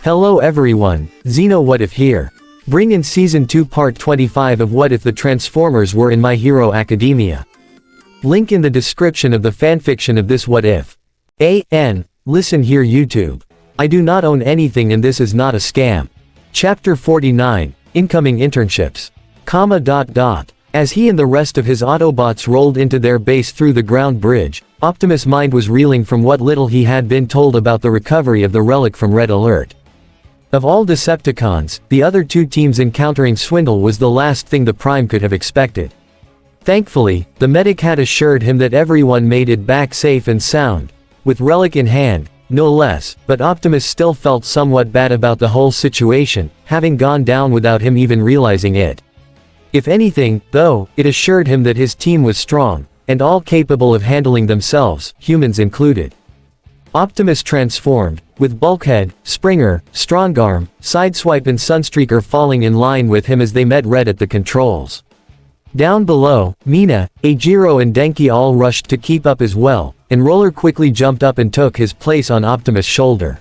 Hello everyone, Xeno What If here. Bring in Season 2 Part 25 of What If the Transformers Were in My Hero Academia. Link in the description of the fanfiction of this What If. Listen here YouTube. I do not own anything and this is not a scam. Chapter 49, Incoming Internships. As he and the rest of his Autobots rolled into their base through the ground bridge, Optimus' mind was reeling from what little he had been told about the recovery of the relic from Red Alert. Of all Decepticons, the other two teams encountering Swindle was the last thing the Prime could have expected. Thankfully, the medic had assured him that everyone made it back safe and sound, with Relic in hand, no less, but Optimus still felt somewhat bad about the whole situation, having gone down without him even realizing it. If anything, though, it assured him that his team was strong, and all capable of handling themselves, humans included. Optimus transformed, with Bulkhead, Springer, Strongarm, Sideswipe and Sunstreaker falling in line with him as they met Red at the controls. Down below, Mina, Ajiro and Denki all rushed to keep up as well, and Roller quickly jumped up and took his place on Optimus' shoulder.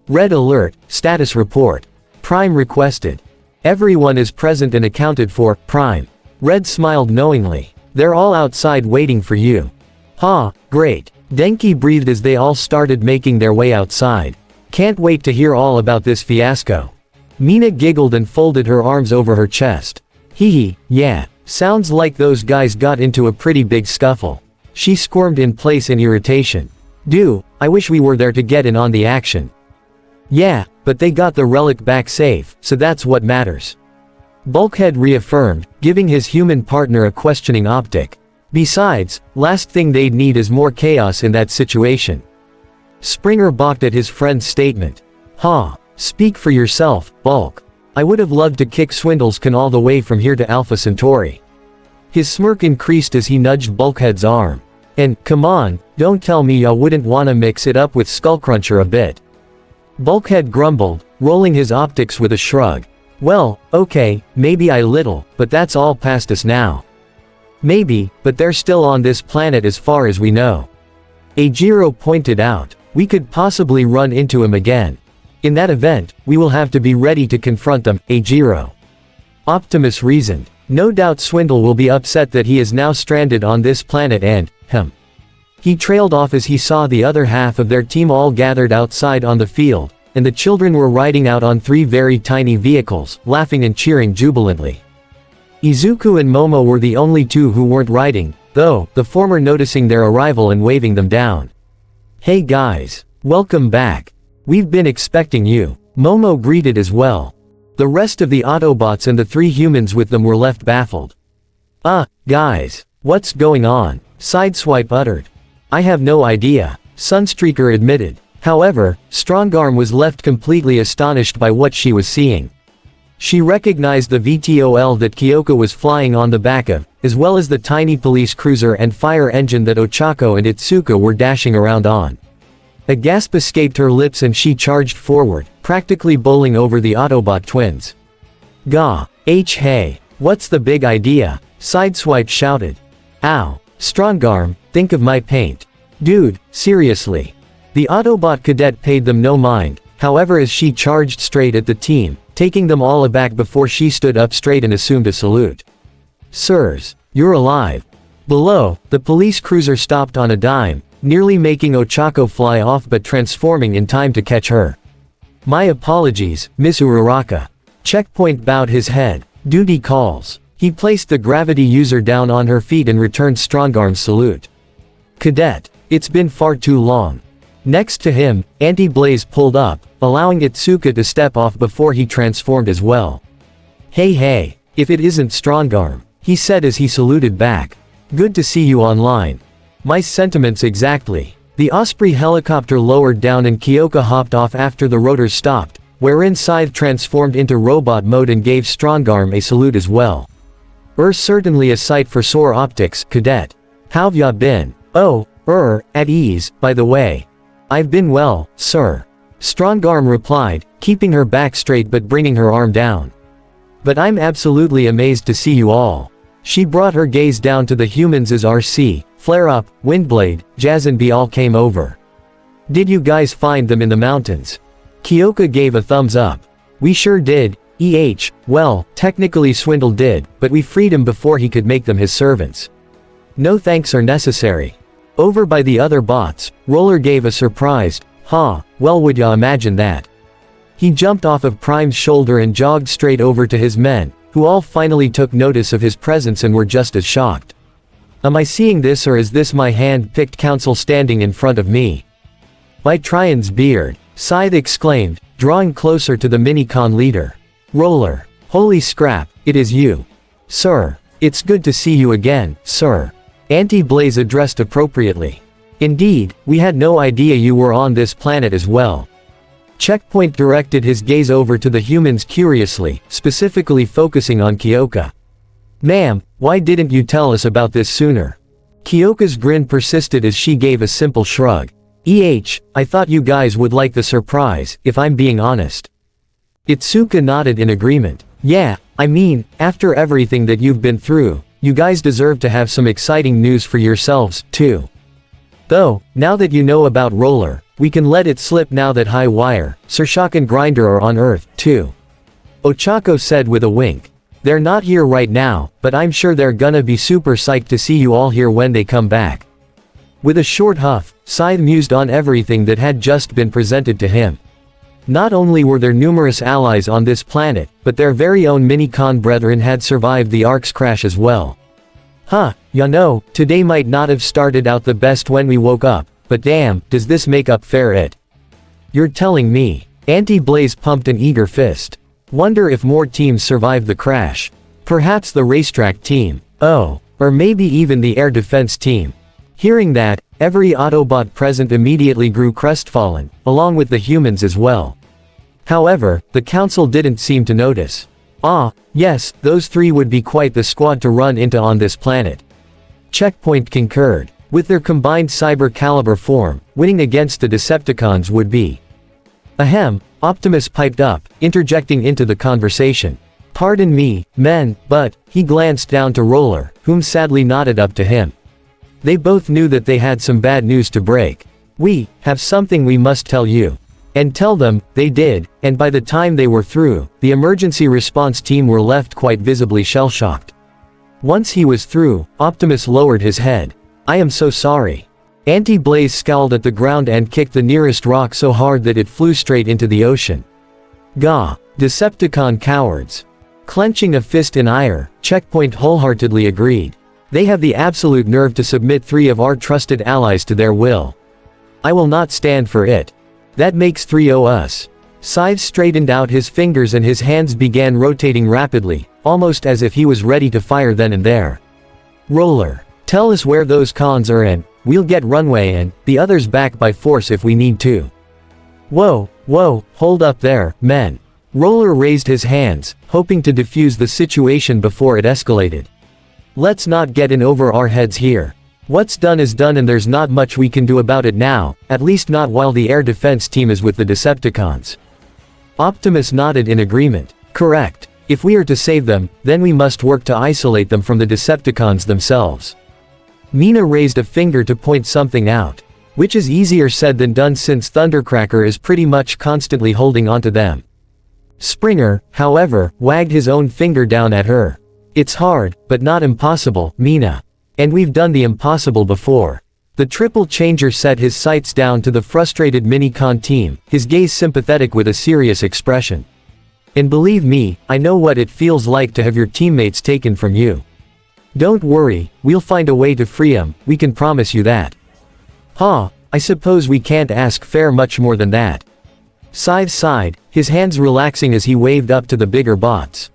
Red Alert, status report. Prime requested. Everyone is present and accounted for, Prime. Red smiled knowingly. They're all outside waiting for you. Great. Denki breathed as they all started making their way outside. Can't wait to hear all about this fiasco. Mina giggled and folded her arms over her chest. Yeah, sounds like those guys got into a pretty big scuffle. She squirmed in place in irritation. I wish we were there to get in on the action. Yeah, but they got the relic back safe, so that's what matters. Bulkhead reaffirmed, giving his human partner a questioning optic. Besides, last thing they'd need is more chaos in that situation. Springer balked at his friend's statement. Speak for yourself, Bulk. I would have loved to kick Swindle's can all the way from here to Alpha Centauri. His smirk increased as he nudged Bulkhead's arm. And, come on, don't tell me y'all wouldn't wanna mix it up with Skullcruncher a bit. Bulkhead grumbled, rolling his optics with a shrug. Well, okay, maybe a little, but that's all past us now. Maybe, but they're still on this planet as far as we know. Ajiro pointed out. We could possibly run into him again. In that event, we will have to be ready to confront them, Ajiro. Optimus reasoned. No doubt Swindle will be upset that he is now stranded on this planet and, He trailed off as he saw the other half of their team all gathered outside on the field, and the children were riding out on 3 very tiny vehicles, laughing and cheering jubilantly. Izuku and Momo were the only two who weren't riding, though, the former noticing their arrival and waving them down. Hey guys. Welcome back. We've been expecting you. Momo greeted as well. The rest of the Autobots and the 3 humans with them were left baffled. Guys. What's going on? Sideswipe uttered. I have no idea, Sunstreaker admitted. However, Strongarm was left completely astonished by what she was seeing. She recognized the VTOL that Kyoko was flying on the back of, as well as the tiny police cruiser and fire engine that Ochako and Itsuka were dashing around on. A gasp escaped her lips and she charged forward, practically bowling over the Autobot twins. Hey, what's the big idea? Sideswipe shouted. Ow. Strongarm, think of my paint. Dude, seriously. The Autobot cadet paid them no mind, however, as she charged straight at the team, taking them all aback before she stood up straight and assumed a salute. Sirs, you're alive. Below, the police cruiser stopped on a dime, nearly making Ochako fly off but transforming in time to catch her. My apologies, Miss Uraraka. Checkpoint bowed his head. Duty calls. He placed the gravity user down on her feet and returned Strongarm's salute. Cadet, it's been far too long. Next to him, Anti-Blaze pulled up, allowing Itsuka to step off before he transformed as well. Hey, if it isn't Strongarm, he said as he saluted back. Good to see you online. My sentiments exactly. The Osprey helicopter lowered down and Kyoko hopped off after the rotors stopped, wherein Scythe transformed into robot mode and gave Strongarm a salute as well. Certainly a sight for sore optics, Cadet. How've ya been? At ease, by the way. I've been well, sir. Strongarm replied, keeping her back straight but bringing her arm down. But I'm absolutely amazed to see you all. She brought her gaze down to the humans as RC, Flare-Up, Windblade, Jazz and B all came over. Did you guys find them in the mountains? Kyoka gave a thumbs up. We sure did, well, technically Swindle did, but we freed him before he could make them his servants. No thanks are necessary. Over by the other bots, Roller gave a surprised, well would ya imagine that. He jumped off of Prime's shoulder and jogged straight over to his men, who all finally took notice of his presence and were just as shocked. Am I seeing this, or is this my hand-picked council standing in front of me? By Trion's beard, Scythe exclaimed, drawing closer to the Minicon leader. Roller. Holy scrap, it is you. Sir. It's good to see you again, sir. Anti-Blaze addressed appropriately. Indeed, we had no idea you were on this planet as well. Checkpoint directed his gaze over to the humans curiously, specifically focusing on Kyoka. Ma'am, why didn't you tell us about this sooner? Kyoka's grin persisted as she gave a simple shrug. I thought you guys would like the surprise, if I'm being honest. Itsuka nodded in agreement. Yeah, I mean, after everything that you've been through, you guys deserve to have some exciting news for yourselves, too. Though, now that you know about Roller, we can let it slip now that High Wire, Surshok and Grinder are on Earth, too. Ochako said with a wink. They're not here right now, but I'm sure they're gonna be super psyched to see you all here when they come back. With a short huff, Scythe mused on everything that had just been presented to him. Not only were there numerous allies on this planet, but their very own Minicon brethren had survived the Ark's crash as well. You know, today might not have started out the best when we woke up, but damn, does this make up for it? You're telling me. Anti-Blaze pumped an eager fist. Wonder if more teams survived the crash. Perhaps the racetrack team. Or maybe even the air defense team. Hearing that, every Autobot present immediately grew crestfallen, along with the humans as well. However, the council didn't seem to notice. Yes, those three would be quite the squad to run into on this planet. Checkpoint concurred. With their combined cyber caliber form, winning against the Decepticons would be. Ahem, Optimus piped up, interjecting into the conversation. Pardon me, men, but, he glanced down to Roller, whom sadly nodded up to him. They both knew that they had some bad news to break. We have something we must tell you. And tell them, they did, and by the time they were through, the emergency response team were left quite visibly shell-shocked. Once he was through, Optimus lowered his head. I am so sorry. Anti-Blaze scowled at the ground and kicked the nearest rock so hard that it flew straight into the ocean. Gah! Decepticon cowards. Clenching a fist in ire, Checkpoint wholeheartedly agreed. They have the absolute nerve to submit three of our trusted allies to their will. I will not stand for it. That makes 3-0 us. Scythe straightened out his fingers and his hands began rotating rapidly, almost as if he was ready to fire then and there. Roller. Tell us where those cons are and we'll get runway and the others back by force if we need to. Whoa, hold up there, men. Roller raised his hands, hoping to defuse the situation before it escalated. Let's not get in over our heads here. What's done is done and there's not much we can do about it now, at least not while the air defense team is with the Decepticons. Optimus nodded in agreement. Correct. If we are to save them, then we must work to isolate them from the Decepticons themselves. Mina raised a finger to point something out. Which is easier said than done since Thundercracker is pretty much constantly holding onto them. Springer, however, wagged his own finger down at her. It's hard, but not impossible, Mina. And we've done the impossible before. The triple changer set his sights down to the frustrated Minicon team, his gaze sympathetic with a serious expression. And believe me, I know what it feels like to have your teammates taken from you. Don't worry, we'll find a way to free 'em, we can promise you that. I suppose we can't ask for much more than that. Scythe sighed, his hands relaxing as he waved up to the bigger bots.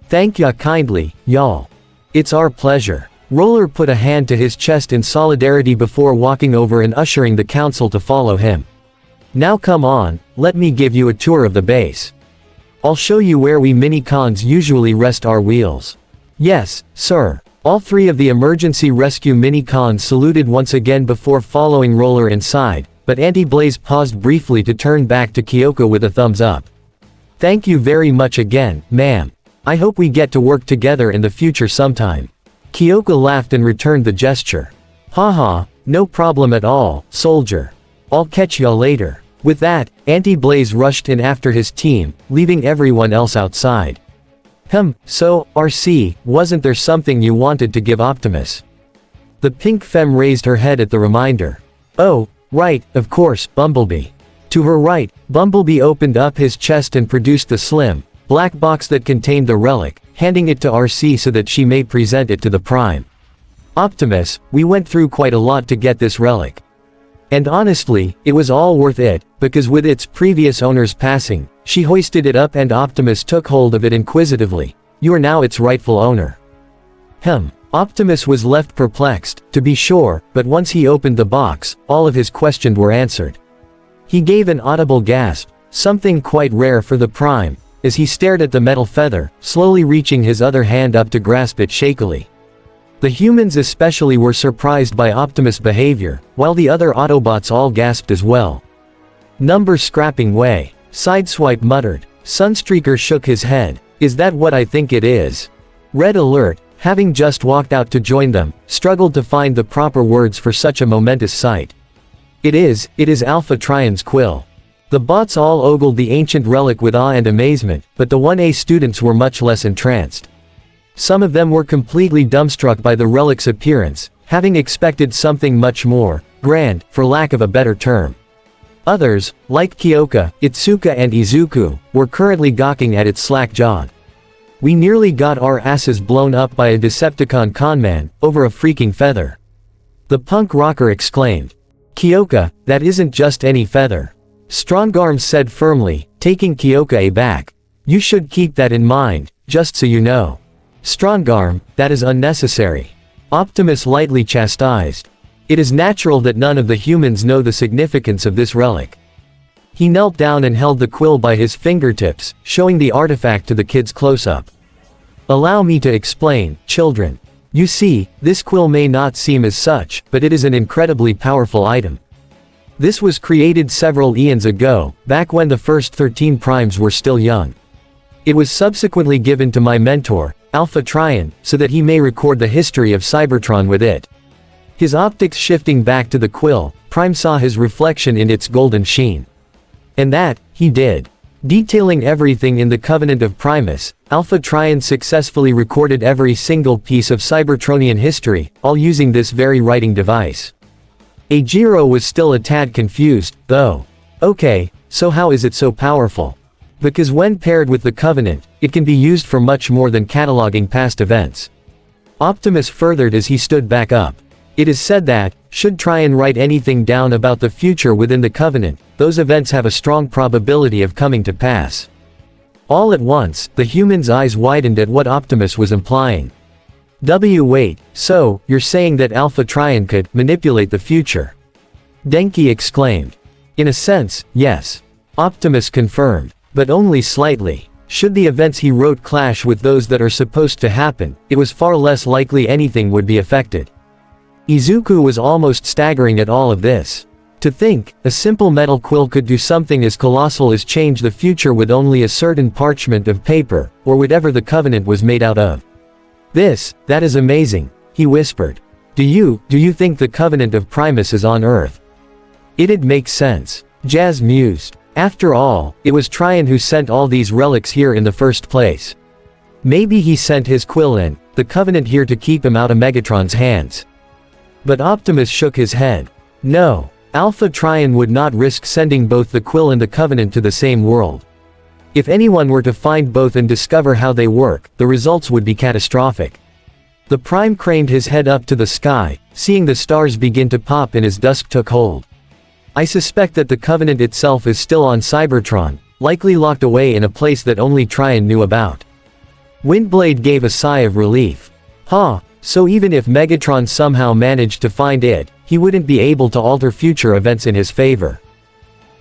Thank ya kindly, y'all. It's our pleasure. Roller put a hand to his chest in solidarity before walking over and ushering the council to follow him. Now come on, let me give you a tour of the base. I'll show you where we Minicons usually rest our wheels. Yes, sir. All three of the emergency rescue Minicons saluted once again before following Roller inside, but Anti-Blaze paused briefly to turn back to Kyoka with a thumbs up. Thank you very much again, ma'am. I hope we get to work together in the future sometime. Kyoka laughed and returned the gesture. Haha, no problem at all, soldier. I'll catch y'all later. With that, Anti-Blaze rushed in after his team, leaving everyone else outside. So, RC, wasn't there something you wanted to give Optimus? The pink femme raised her head at the reminder. Oh, right, of course, Bumblebee. To her right, Bumblebee opened up his chest and produced the slim, black box that contained the relic, handing it to RC so that she may present it to the Prime. Optimus, we went through quite a lot to get this relic. And honestly, it was all worth it, because with its previous owner's passing, she hoisted it up and Optimus took hold of it inquisitively. You are now its rightful owner. Optimus was left perplexed, to be sure, but once he opened the box, all of his questions were answered. He gave an audible gasp, something quite rare for the Prime, as he stared at the metal feather, slowly reaching his other hand up to grasp it shakily. The humans especially were surprised by Optimus' behavior, while the other Autobots all gasped as well. Number scrapping way. Sideswipe muttered. Sunstreaker shook his head. Is that what I think it is? Red Alert, having just walked out to join them, struggled to find the proper words for such a momentous sight. It is Alpha Trion's quill. The bots all ogled the ancient relic with awe and amazement, but the 1A students were much less entranced. Some of them were completely dumbstruck by the relic's appearance, having expected something much more grand, for lack of a better term. Others, like Kyoka, Itsuka and Izuku, were currently gawking at its slack jaw. We nearly got our asses blown up by a Decepticon conman, over a freaking feather. The punk rocker exclaimed. Kyoka, that isn't just any feather. Strongarm said firmly, taking Kyoka aback. You should keep that in mind, just so you know. Strongarm, that is unnecessary. Optimus lightly chastised. It is natural that none of the humans know the significance of this relic. He knelt down and held the quill by his fingertips, showing the artifact to the kids close-up. Allow me to explain, children. You see, this quill may not seem as such, but it is an incredibly powerful item. This was created several eons ago, back when the first 13 primes were still young. It was subsequently given to my mentor, Alpha Trion, so that he may record the history of Cybertron with it. His optics shifting back to the quill, Prime saw his reflection in its golden sheen. And that, he did. Detailing everything in the Covenant of Primus, Alpha Trion successfully recorded every single piece of Cybertronian history, all using this very writing device. Ajiro was still a tad confused, though. Okay, so how is it so powerful? Because when paired with the Covenant, it can be used for much more than cataloging past events. Optimus furthered as he stood back up. It is said that, should Trion write anything down about the future within the Covenant, those events have a strong probability of coming to pass. All at once, the humans' eyes widened at what Optimus was implying. Wait, so, you're saying that Alpha Trion could manipulate the future? Denki exclaimed. In a sense, yes. Optimus confirmed. But only slightly. Should the events he wrote clash with those that are supposed to happen, it was far less likely anything would be affected. Izuku was almost staggering at all of this. To think, a simple metal quill could do something as colossal as change the future with only a certain parchment of paper, or whatever the Covenant was made out of. That is amazing, he whispered. Do you think the Covenant of Primus is on Earth? It'd make sense. Jazz mused. After all, it was Trion who sent all these relics here in the first place. Maybe he sent his quill in, the Covenant here to keep him out of Megatron's hands. But Optimus shook his head. No. Alpha Trion would not risk sending both the quill and the Covenant to the same world. If anyone were to find both and discover how they work, the results would be catastrophic. The Prime craned his head up to the sky, seeing the stars begin to pop and as dusk took hold. I suspect that the Covenant itself is still on Cybertron, likely locked away in a place that only Trion knew about. Windblade gave a sigh of relief. So even if Megatron somehow managed to find it, he wouldn't be able to alter future events in his favor.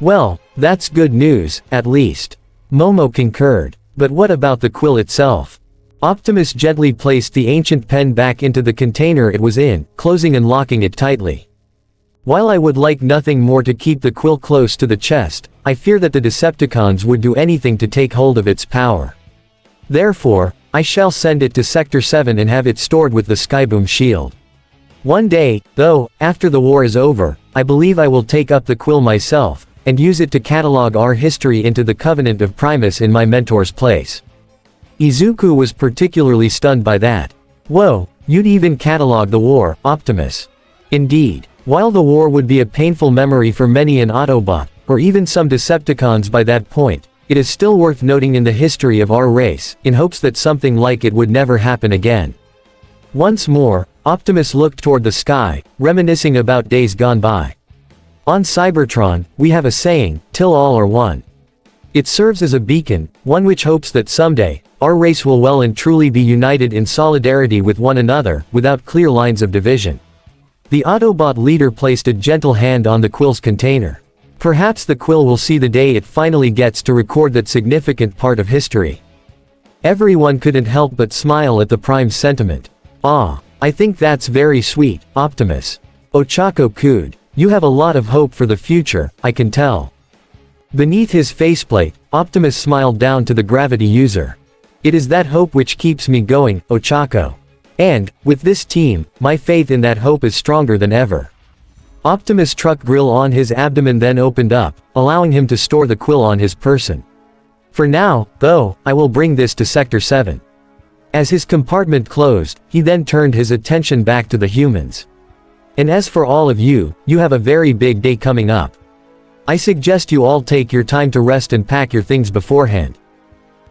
Well, that's good news, at least. Momo concurred. But what about the quill itself? Optimus gently placed the ancient pen back into the container it was in, closing and locking it tightly. While I would like nothing more to keep the quill close to the chest, I fear that the Decepticons would do anything to take hold of its power. Therefore, I shall send it to Sector 7 and have it stored with the Skyboom shield. One day, though, after the war is over, I believe I will take up the quill myself, and use it to catalog our history into the Covenant of Primus in my mentor's place. Izuku was particularly stunned by that. Whoa, you'd even catalog the war, Optimus. Indeed. While the war would be a painful memory for many an Autobot, or even some Decepticons by that point, it is still worth noting in the history of our race, in hopes that something like it would never happen again. Once more, Optimus looked toward the sky, reminiscing about days gone by. On Cybertron, we have a saying, till all are one. It serves as a beacon, one which hopes that someday, our race will well and truly be united in solidarity with one another, without clear lines of division. The Autobot leader placed a gentle hand on the quill's container. Perhaps the quill will see the day it finally gets to record that significant part of history. Everyone couldn't help but smile at the Prime's sentiment. Ah, I think that's very sweet, Optimus. Ochako cooed. You have a lot of hope for the future, I can tell. Beneath his faceplate, Optimus smiled down to the gravity user. It is that hope which keeps me going, Ochako. And, with this team, my faith in that hope is stronger than ever. Optimus' truck grill on his abdomen then opened up, allowing him to store the quill on his person. For now, though, I will bring this to Sector 7. As his compartment closed, he then turned his attention back to the humans. And as for all of you, you have a very big day coming up. I suggest you all take your time to rest and pack your things beforehand.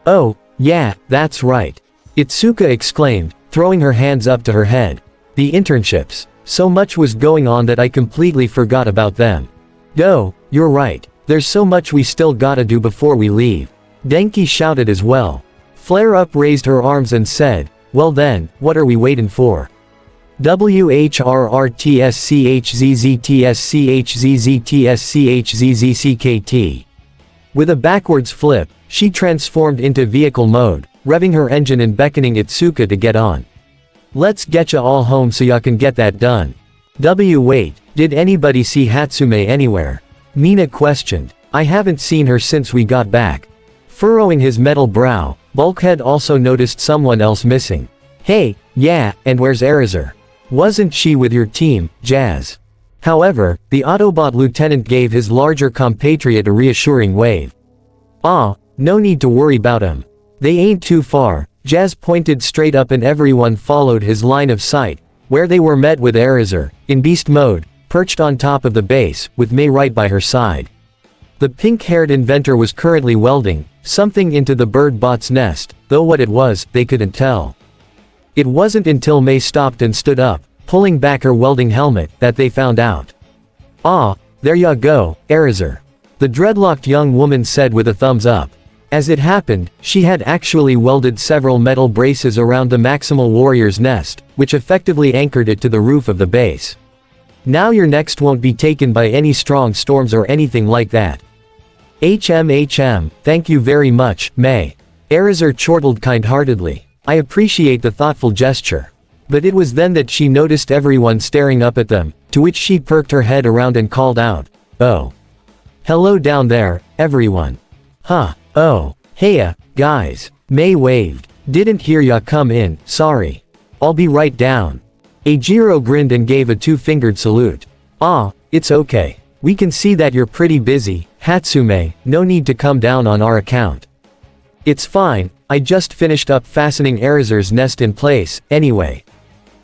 Oh, yeah, that's right. Itsuka exclaimed, throwing her hands up to her head. The internships. So much was going on that I completely forgot about them. Go, you're right. There's so much we still gotta do before we leave. Denki shouted as well. Flare Up raised her arms and said, well then, what are we waiting for? WHRRTSCHZZTSCHZZTSCHZZCKT. With a backwards flip, she transformed into vehicle mode, revving her engine and beckoning Itsuka to get on. Let's getcha all home so ya can get that done. Wait, did anybody see Hatsume anywhere? Mina questioned. I haven't seen her since we got back. Furrowing his metal brow, Bulkhead also noticed someone else missing. Hey, yeah, and where's Eraser? Wasn't she with your team, Jazz? However, the Autobot lieutenant gave his larger compatriot a reassuring wave. Ah, no need to worry about 'em. They ain't too far. Jazz pointed straight up and everyone followed his line of sight, where they were met with Eraser, in beast mode, perched on top of the base, with May right by her side. The pink-haired inventor was currently welding something into the bird bot's nest, though what it was, they couldn't tell. It wasn't until May stopped and stood up, pulling back her welding helmet, that they found out. Ah, there ya go, Eraser. The dreadlocked young woman said with a thumbs up. As it happened, she had actually welded several metal braces around the Maximal Warrior's nest, which effectively anchored it to the roof of the base. Now your next won't be taken by any strong storms or anything like that. Thank you very much, May. Eraser chortled kind-heartedly. I appreciate the thoughtful gesture. But it was then that she noticed everyone staring up at them, to which she perked her head around and called out, oh. Hello down there, everyone. Huh, oh, heya, guys. May waved. Didn't hear ya come in, sorry. I'll be right down. Eijiro grinned and gave a two-fingered salute. Ah, it's okay. We can see that you're pretty busy, Hatsume, no need to come down on our account. It's fine, I just finished up fastening Eraser's nest in place, anyway.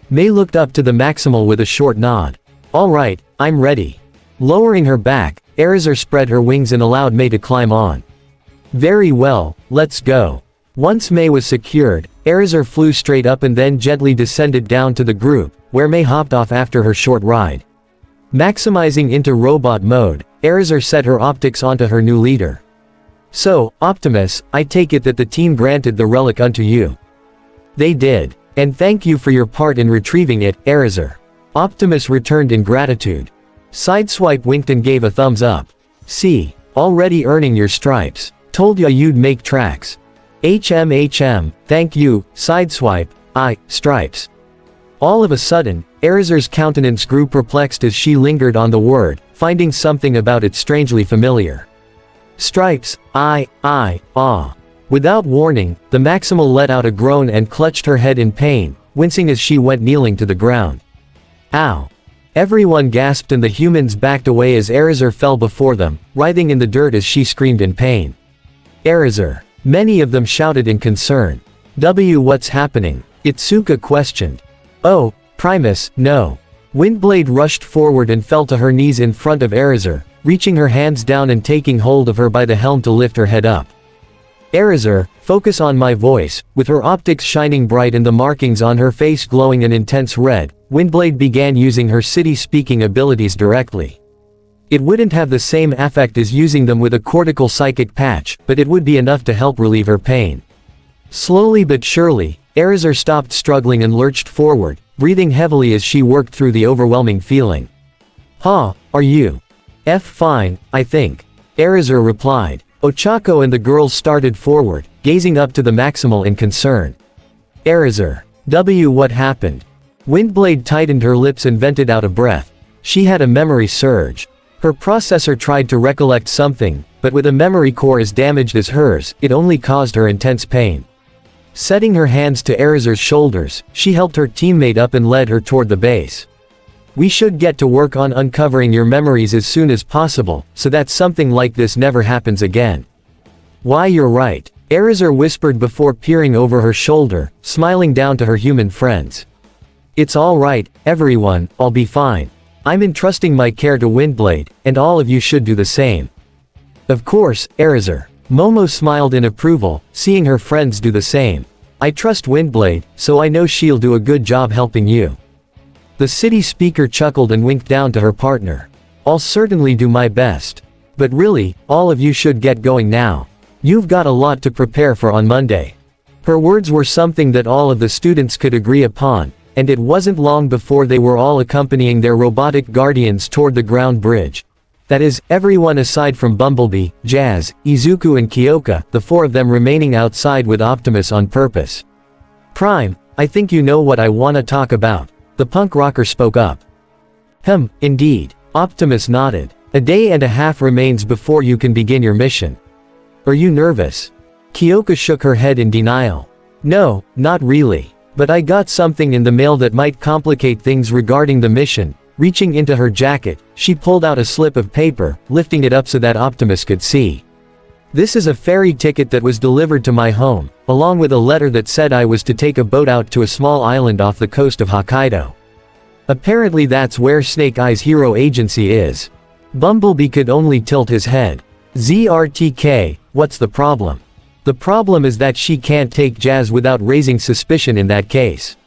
May looked up to the Maximal with a short nod. Alright, I'm ready. Lowering her back, Eraser spread her wings and allowed May to climb on. Very well, let's go. Once May was secured, Eraser flew straight up and then gently descended down to the group, where May hopped off after her short ride. Maximizing into robot mode, Eraser set her optics onto her new leader. So, Optimus, I take it that the team granted the relic unto you. They did. And thank you for your part in retrieving it, Eraser. Optimus returned in gratitude. Sideswipe winked and gave a thumbs up. See, already earning your stripes. Told ya you'd make tracks. Thank you, Sideswipe, stripes. All of a sudden, Eraser's countenance grew perplexed as she lingered on the word, finding something about it strangely familiar. Stripes, ah. Without warning, the Maximal let out a groan and clutched her head in pain, wincing as she went kneeling to the ground. Ow. Everyone gasped and the humans backed away as Erazur fell before them, writhing in the dirt as she screamed in pain. Erazur. Many of them shouted in concern. What's happening? Itsuka questioned. Oh, Primus, no. Windblade rushed forward and fell to her knees in front of Erazur, reaching her hands down and taking hold of her by the helm to lift her head up. Erazur, focus on my voice. With her optics shining bright and the markings on her face glowing an intense red, Windblade began using her city-speaking abilities directly. It wouldn't have the same effect as using them with a cortical psychic patch, but it would be enough to help relieve her pain. Slowly but surely, Erazur stopped struggling and lurched forward, breathing heavily as she worked through the overwhelming feeling. Are you? Fine, I think. Erazur replied. Ochako and the girls started forward, gazing up to the Maximal in concern. Erazur. What happened? Windblade tightened her lips and vented out a breath. She had a memory surge. Her processor tried to recollect something, but with a memory core as damaged as hers, it only caused her intense pain. Setting her hands to Erazur's shoulders, she helped her teammate up and led her toward the base. We should get to work on uncovering your memories as soon as possible, so that something like this never happens again. Why, you're right, Erazur whispered before peering over her shoulder, smiling down to her human friends. It's all right, everyone, I'll be fine. I'm entrusting my care to Windblade, and all of you should do the same. Of course, Erazur. Momo smiled in approval, seeing her friends do the same. I trust Windblade, so I know she'll do a good job helping you. The city speaker chuckled and winked down to her partner. I'll certainly do my best. But really, all of you should get going now. You've got a lot to prepare for on Monday. Her words were something that all of the students could agree upon, and it wasn't long before they were all accompanying their robotic guardians toward the ground bridge. That is, everyone aside from Bumblebee, Jazz, Izuku and Kyoka, the four of them remaining outside with Optimus on purpose. Prime, I think you know what I want to talk about. The punk rocker spoke up. Indeed. Optimus nodded. A day and a half remains before you can begin your mission. Are you nervous? Kyoka shook her head in denial. No, not really. But I got something in the mail that might complicate things regarding the mission. Reaching into her jacket, she pulled out a slip of paper, lifting it up so that Optimus could see. This is a ferry ticket that was delivered to my home, along with a letter that said I was to take a boat out to a small island off the coast of Hokkaido. Apparently that's where Snake Eye's hero agency is. Bumblebee could only tilt his head. ZRTK, what's the problem? The problem is that she can't take Jazz without raising suspicion in that case.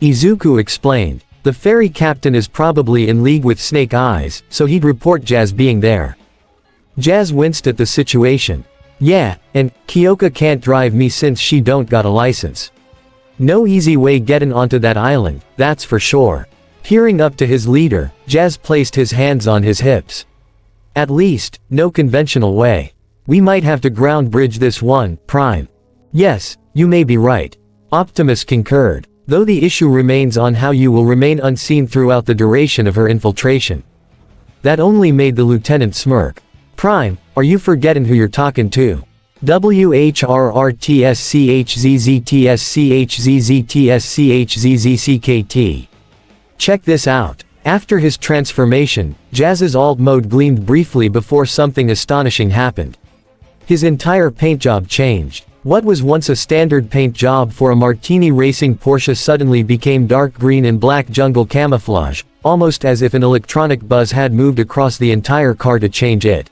Izuku explained. The ferry captain is probably in league with Snake Eyes, so he'd report Jazz being there. Jazz winced at the situation. Yeah, and Kyoka can't drive me since she don't got a license. No easy way getting onto that island, that's for sure. Peering up to his leader, Jazz placed his hands on his hips. At least, no conventional way. We might have to ground bridge this one, Prime. Yes, you may be right. Optimus concurred, though the issue remains on how you will remain unseen throughout the duration of her infiltration. That only made the lieutenant smirk. Prime, are you forgetting who you're talking to? WHRRTSCHZZTSCHZZTSCHZZCKT. Check this out. After his transformation, Jazz's alt mode gleamed briefly before something astonishing happened. His entire paint job changed. What was once a standard paint job for a Martini racing Porsche suddenly became dark green and black jungle camouflage, almost as if an electronic buzz had moved across the entire car to change it.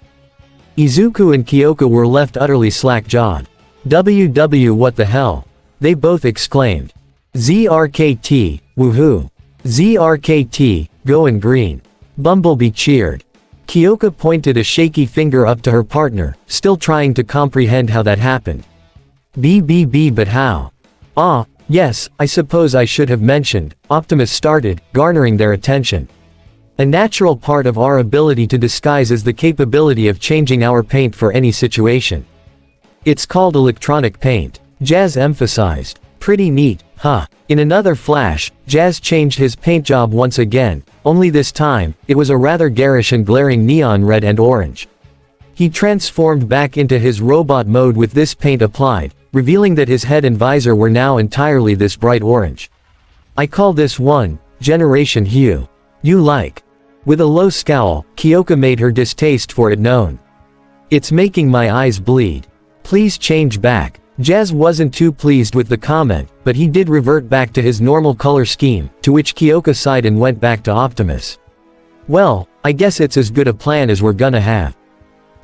Izuku and Kyoka were left utterly slack-jawed. What the hell? They both exclaimed. ZRKT, woohoo. ZRKT, going green. Bumblebee cheered. Kyoka pointed a shaky finger up to her partner, still trying to comprehend how that happened. But how? Yes, I suppose I should have mentioned, Optimus started, garnering their attention. A natural part of our ability to disguise is the capability of changing our paint for any situation. It's called electronic paint, Jazz emphasized. Pretty neat, huh? In another flash, Jazz changed his paint job once again, only this time, it was a rather garish and glaring neon red and orange. He transformed back into his robot mode with this paint applied, revealing that his head and visor were now entirely this bright orange. I call this one, Generation Hue. You like. With a low scowl, Kyoka made her distaste for it known. It's making my eyes bleed. Please change back. Jazz wasn't too pleased with the comment, but he did revert back to his normal color scheme, to which Kyoka sighed and went back to Optimus. Well, I guess it's as good a plan as we're gonna have.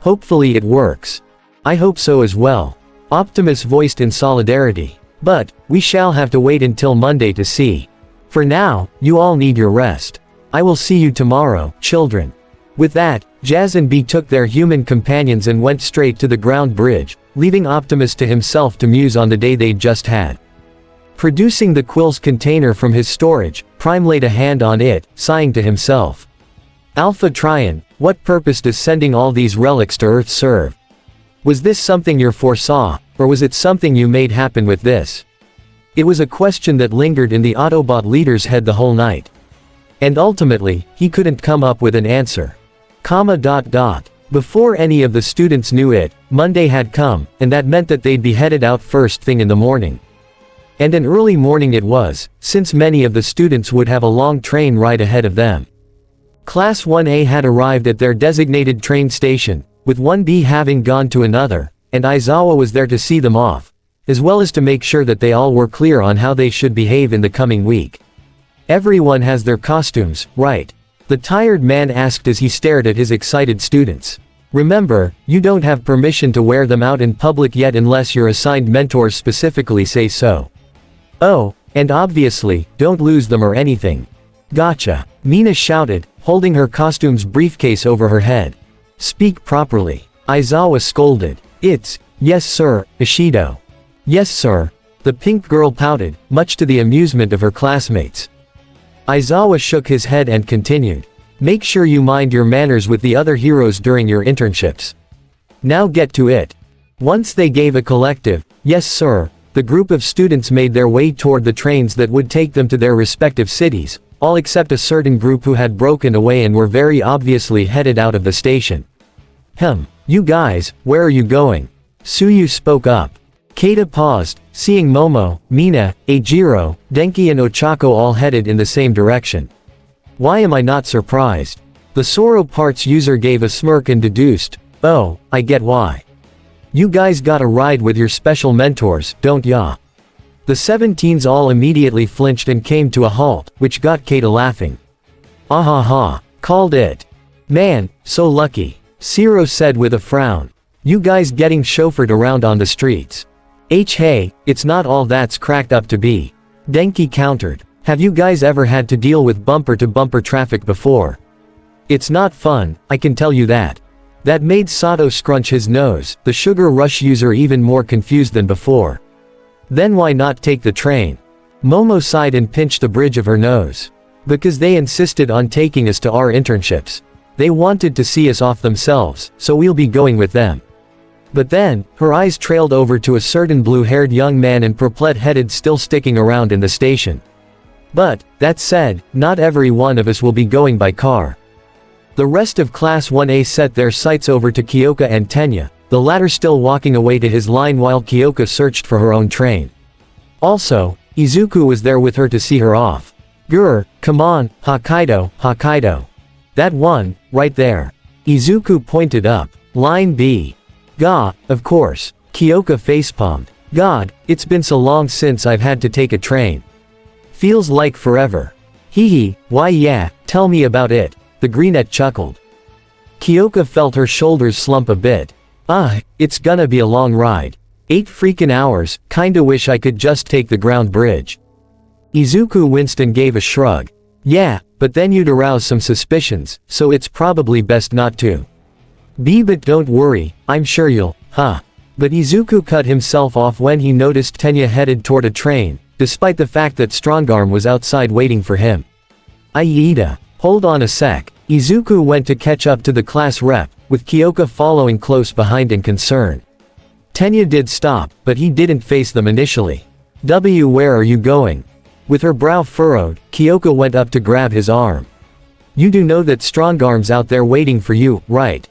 Hopefully it works. I hope so as well. Optimus voiced in solidarity. But, we shall have to wait until Monday to see. For now, you all need your rest. I will see you tomorrow, children. With that, Jazz and Bee took their human companions and went straight to the ground bridge, leaving Optimus to himself to muse on the day they'd just had. Producing the quill's container from his storage, Prime laid a hand on it, sighing to himself. Alpha Trion, what purpose does sending all these relics to Earth serve? Was this something you foresaw, or was it something you made happen with this? It was a question that lingered in the Autobot leader's head the whole night. And ultimately, he couldn't come up with an answer. Before any of the students knew it, Monday had come, and that meant that they'd be headed out first thing in the morning. And an early morning it was, since many of the students would have a long train ride ahead of them. Class 1A had arrived at their designated train station, with 1B having gone to another, and Aizawa was there to see them off, as well as to make sure that they all were clear on how they should behave in the coming week. Everyone has their costumes, right? The tired man asked as he stared at his excited students. Remember, you don't have permission to wear them out in public yet unless your assigned mentors specifically say so. Oh, and obviously, don't lose them or anything. Gotcha. Mina shouted, holding her costume's briefcase over her head. Speak properly. Aizawa scolded. Yes sir, Ishido. Yes sir. The pink girl pouted, much to the amusement of her classmates. Aizawa shook his head and continued. Make sure you mind your manners with the other heroes during your internships. Now get to it. Once they gave a collective, yes sir, the group of students made their way toward the trains that would take them to their respective cities, all except a certain group who had broken away and were very obviously headed out of the station. You guys, where are you going? Tsuyu spoke up. Keita paused, seeing Momo, Mina, Eijiro, Denki and Ochako all headed in the same direction. Why am I not surprised? The Soro parts user gave a smirk and deduced, oh, I get why. You guys got a ride with your special mentors, don't ya? The 17s all immediately flinched and came to a halt, which got Keita laughing. Ahaha, called it. Man, so lucky. Zero said with a frown. You guys getting chauffeured around on the streets. Hey, it's not all that's cracked up to be. Denki countered. Have you guys ever had to deal with bumper-to-bumper traffic before? It's not fun, I can tell you that. That made Sato scrunch his nose, the Sugar Rush user even more confused than before. Then why not take the train? Momo sighed and pinched the bridge of her nose. Because they insisted on taking us to our internships. They wanted to see us off themselves, so we'll be going with them. But then, her eyes trailed over to a certain blue-haired young man and proplet-headed still sticking around in the station. But, that said, not every one of us will be going by car. The rest of Class 1A set their sights over to Kyoka and Tenya, the latter still walking away to his line while Kyoka searched for her own train. Also, Izuku was there with her to see her off. Grr, come on, Hokkaido. That one, right there. Izuku pointed up. Line B. Gah, of course. Kyoka facepalmed. God, it's been so long since I've had to take a train. Feels like forever. Hee, why yeah, tell me about it. The greenette chuckled. Kyoka felt her shoulders slump a bit. It's gonna be a long ride. 8 freaking hours, kinda wish I could just take the ground bridge. Izuku winced and gave a shrug. Yeah, but then you'd arouse some suspicions, so it's probably best not to. But don't worry, I'm sure you'll, But Izuku cut himself off when he noticed Tenya headed toward a train, despite the fact that Strongarm was outside waiting for him. Aida, hold on a sec. Izuku went to catch up to the class rep, with Kyoka following close behind in concern. Tenya did stop, but he didn't face them initially. Where are you going? With her brow furrowed, Kyoka went up to grab his arm. You do know that Strongarm's out there waiting for you, right?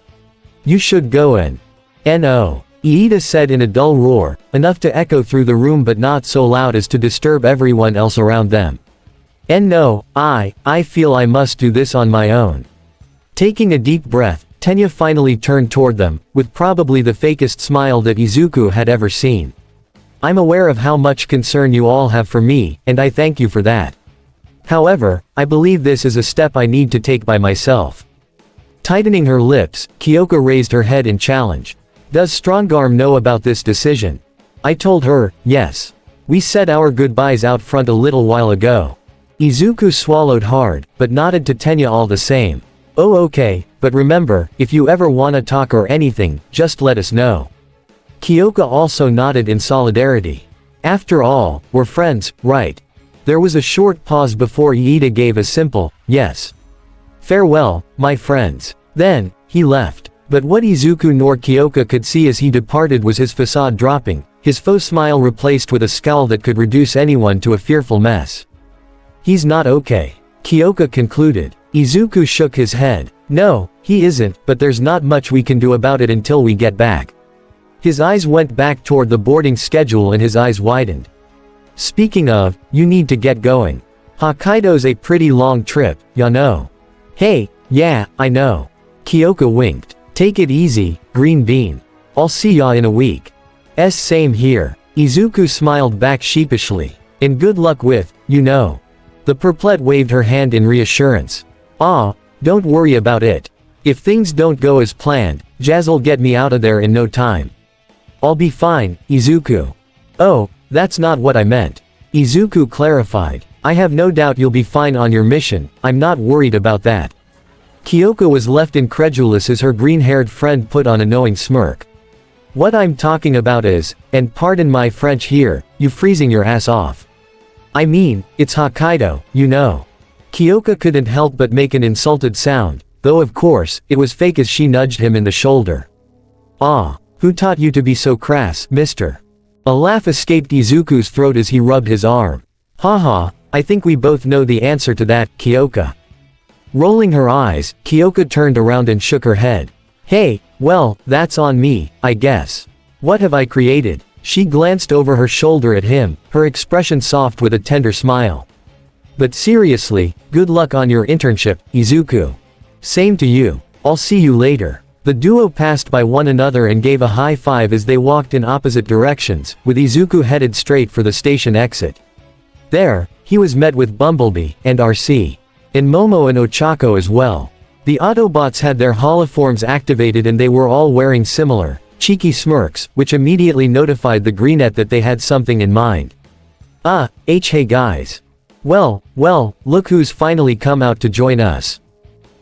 You should go in. No. Iida said in a dull roar, enough to echo through the room but not so loud as to disturb everyone else around them. And no, I feel I must do this on my own. Taking a deep breath, Tenya finally turned toward them, with probably the fakest smile that Izuku had ever seen. I'm aware of how much concern you all have for me, and I thank you for that. However, I believe this is a step I need to take by myself. Tightening her lips, Kyoka raised her head in challenge. Does Strongarm know about this decision? I told her, yes. We said our goodbyes out front a little while ago. Izuku swallowed hard, but nodded to Tenya all the same. Oh okay, but remember, if you ever wanna talk or anything, just let us know. Kyoka also nodded in solidarity. After all, we're friends, right? There was a short pause before Iida gave a simple, yes. Farewell, my friends. Then, he left. But what Izuku nor Kyoka could see as he departed was his facade dropping, his faux smile replaced with a scowl that could reduce anyone to a fearful mess. He's not okay. Kyoka concluded. Izuku shook his head. No, he isn't, but there's not much we can do about it until we get back. His eyes went back toward the boarding schedule and his eyes widened. Speaking of, you need to get going. Hokkaido's a pretty long trip, ya know. Hey, yeah, I know. Kyoka winked. Take it easy, Green Bean. I'll see ya in a week. Same here. Izuku smiled back sheepishly. And good luck with, you know. The purplet waved her hand in reassurance. Don't worry about it. If things don't go as planned, Jazz'll get me out of there in no time. I'll be fine, Izuku. Oh, that's not what I meant. Izuku clarified. I have no doubt you'll be fine on your mission, I'm not worried about that. Kyoka was left incredulous as her green-haired friend put on a knowing smirk. What I'm talking about is, and pardon my French here, you freezing your ass off. I mean, it's Hokkaido, you know. Kyoka couldn't help but make an insulted sound, though of course, it was fake as she nudged him in the shoulder. Who taught you to be so crass, mister? A laugh escaped Izuku's throat as he rubbed his arm. Haha, I think we both know the answer to that, Kyoka. Rolling her eyes, Kyoka turned around and shook her head. Hey, well, that's on me, I guess. What have I created? She glanced over her shoulder at him, her expression soft with a tender smile. But seriously, good luck on your internship, Izuku. Same to you. I'll see you later. The duo passed by one another and gave a high five as they walked in opposite directions, with Izuku headed straight for the station exit. There, he was met with Bumblebee, and RC. And Momo and Ochako as well. The Autobots had their holoforms activated and they were all wearing similar, cheeky smirks, which immediately notified the Greenette that they had something in mind. Hey guys. Well, look who's finally come out to join us.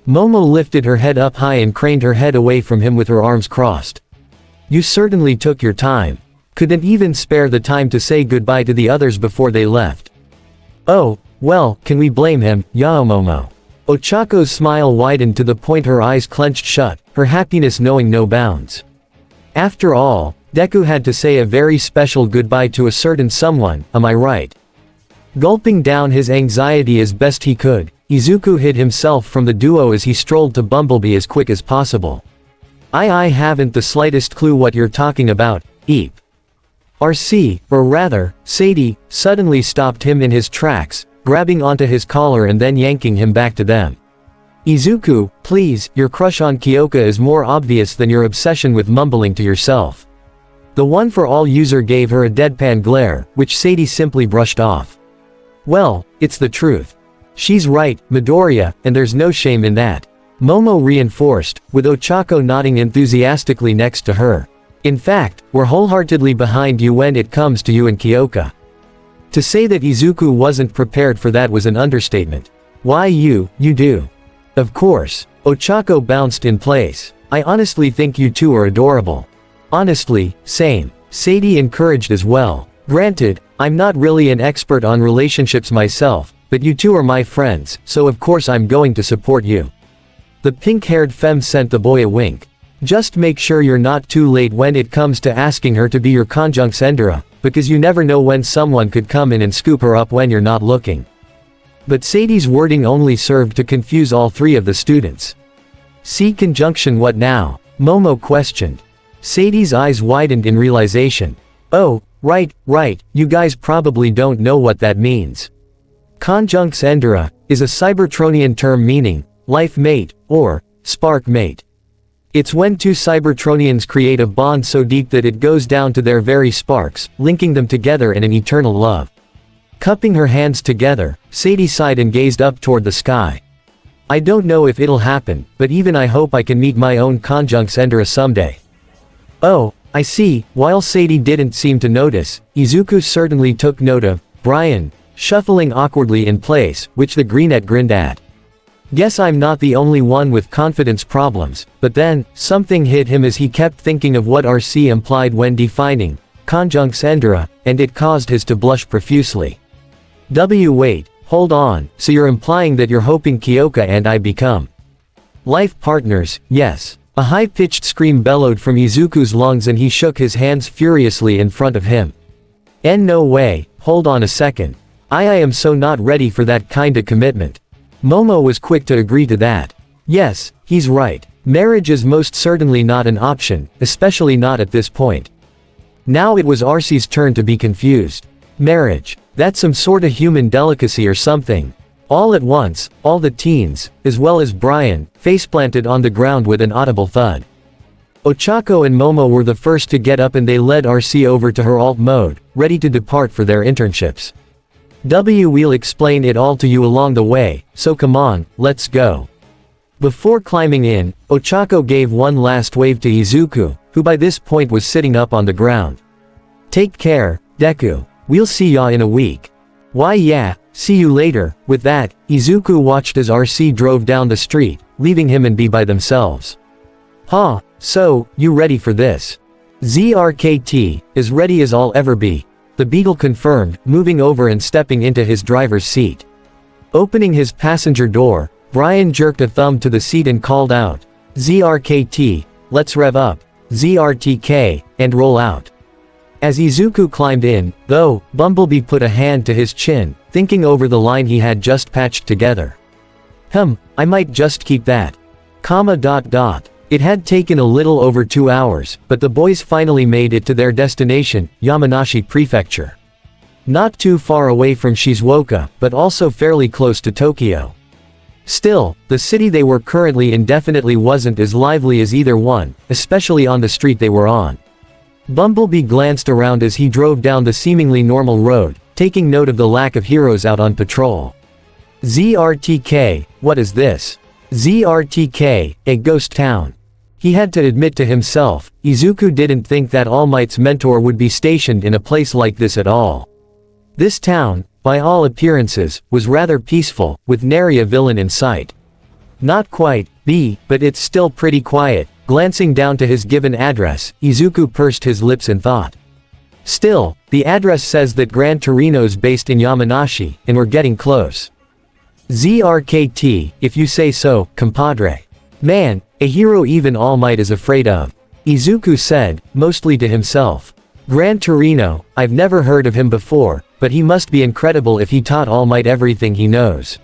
Momo lifted her head up high and craned her head away from him with her arms crossed. You certainly took your time. Couldn't even spare the time to say goodbye to the others before they left. Oh, well, can we blame him, Yao Momo? Ochako's smile widened to the point her eyes clenched shut, her happiness knowing no bounds. After all, Deku had to say a very special goodbye to a certain someone, am I right? Gulping down his anxiety as best he could, Izuku hid himself from the duo as he strolled to Bumblebee as quick as possible. I haven't the slightest clue what you're talking about, Eep. RC, or rather, Sadie, suddenly stopped him in his tracks, grabbing onto his collar and then yanking him back to them. Izuku, please, your crush on Kyoka is more obvious than your obsession with mumbling to yourself. The one for all user gave her a deadpan glare, which Sadie simply brushed off. Well, it's the truth. She's right, Midoriya, and there's no shame in that. Momo reinforced, with Ochako nodding enthusiastically next to her. In fact, we're wholeheartedly behind you when it comes to you and Kyoka. To say that Izuku wasn't prepared for that was an understatement. Why you do. Of course. Ochako bounced in place. I honestly think you two are adorable. Honestly, same. Sadie encouraged as well. Granted, I'm not really an expert on relationships myself, but you two are my friends, so of course I'm going to support you. The pink-haired femme sent the boy a wink. Just make sure you're not too late when it comes to asking her to be your conjunxendera, because you never know when someone could come in and scoop her up when you're not looking. But Sadie's wording only served to confuse all three of the students. See conjunction what now? Momo questioned. Sadie's eyes widened in realization. Oh, right, you guys probably don't know what that means. Conjunx endura is a Cybertronian term meaning life mate or spark mate. It's when two Cybertronians create a bond so deep that it goes down to their very sparks, linking them together in an eternal love. Cupping her hands together, Sadie sighed and gazed up toward the sky. I don't know if it'll happen, but even I hope I can meet my own Conjunx endura someday. Oh, I see. While Sadie didn't seem to notice, Izuku certainly took note of Brian shuffling awkwardly in place, which the greenette grinned at. Guess I'm not the only one with confidence problems, but then, something hit him as he kept thinking of what RC implied when defining Conjunx endura, and it caused his to blush profusely. Wait, hold on, so you're implying that you're hoping Kyoka and I become life partners? Yes. A high-pitched scream bellowed from Izuku's lungs and he shook his hands furiously in front of him. No way, hold on a second. I am so not ready for that kinda commitment. Momo was quick to agree to that. Yes, he's right. Marriage is most certainly not an option, especially not at this point. Now it was Arcee's turn to be confused. Marriage. That's some sorta human delicacy or something. All at once, all the teens, as well as Brian, faceplanted on the ground with an audible thud. Ochako and Momo were the first to get up and they led Arcee over to her alt mode, ready to depart for their internships. We'll explain it all to you along the way, so come on, let's go. Before climbing in, Ochako gave one last wave to Izuku, who by this point was sitting up on the ground. Take care, Deku. We'll see ya in a week. Why yeah, see you later. With that, Izuku watched as Arcee drove down the street, leaving him and B by themselves. Huh, so, you ready for this? ZRKT, as ready as I'll ever be. The Beagle confirmed, moving over and stepping into his driver's seat. Opening his passenger door, Brian jerked a thumb to the seat and called out, ZRKT, let's rev up, ZRTK, and roll out. As Izuku climbed in, though, Bumblebee put a hand to his chin, thinking over the line he had just patched together. I might just keep that. It had taken a little over 2 hours, but the boys finally made it to their destination, Yamanashi Prefecture. Not too far away from Shizuoka, but also fairly close to Tokyo. Still, the city they were currently in definitely wasn't as lively as either one, especially on the street they were on. Bumblebee glanced around as he drove down the seemingly normal road, taking note of the lack of heroes out on patrol. ZRTK, what is this? ZRTK, a ghost town. He had to admit to himself, Izuku didn't think that All Might's mentor would be stationed in a place like this at all. This town, by all appearances, was rather peaceful, with nary a villain in sight. Not quite, but it's still pretty quiet. Glancing down to his given address, Izuku pursed his lips in thought. Still, the address says that Gran Torino's based in Yamanashi, and we're getting close. ZRKT, if you say so, compadre. Man, a hero even All Might is afraid of. Izuku said, mostly to himself. Gran Torino, I've never heard of him before, but he must be incredible if he taught All Might everything he knows.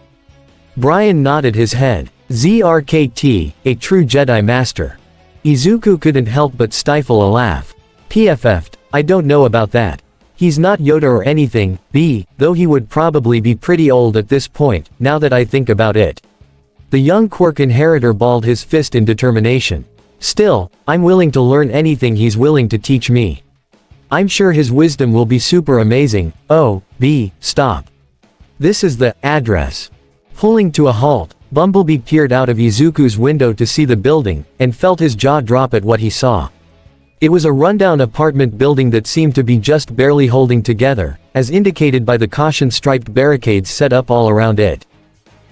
Brian nodded his head. ZRKT, a true Jedi Master. Izuku couldn't help but stifle a laugh. PFF'd, I don't know about that. He's not Yoda or anything, though he would probably be pretty old at this point, now that I think about it. The young Quark inheritor balled his fist in determination. Still, I'm willing to learn anything he's willing to teach me. I'm sure his wisdom will be super amazing. Oh, stop. This is the address. Pulling to a halt, Bumblebee peered out of Izuku's window to see the building, and felt his jaw drop at what he saw. It was a rundown apartment building that seemed to be just barely holding together, as indicated by the caution-striped barricades set up all around it.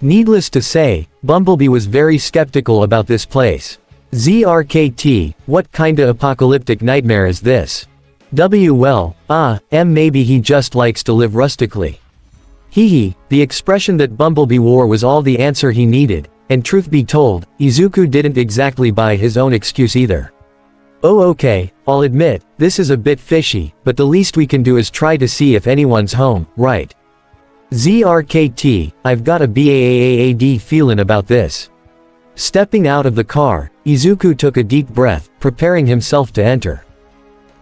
Needless to say, Bumblebee was very skeptical about this place. ZRKT, what kinda apocalyptic nightmare is this? Maybe he just likes to live rustically. The expression that Bumblebee wore was all the answer he needed, and truth be told, Izuku didn't exactly buy his own excuse either. Oh okay, I'll admit, this is a bit fishy, but the least we can do is try to see if anyone's home, right? ZRKT, I've got a bad feelin' about this. Stepping out of the car, Izuku took a deep breath, preparing himself to enter.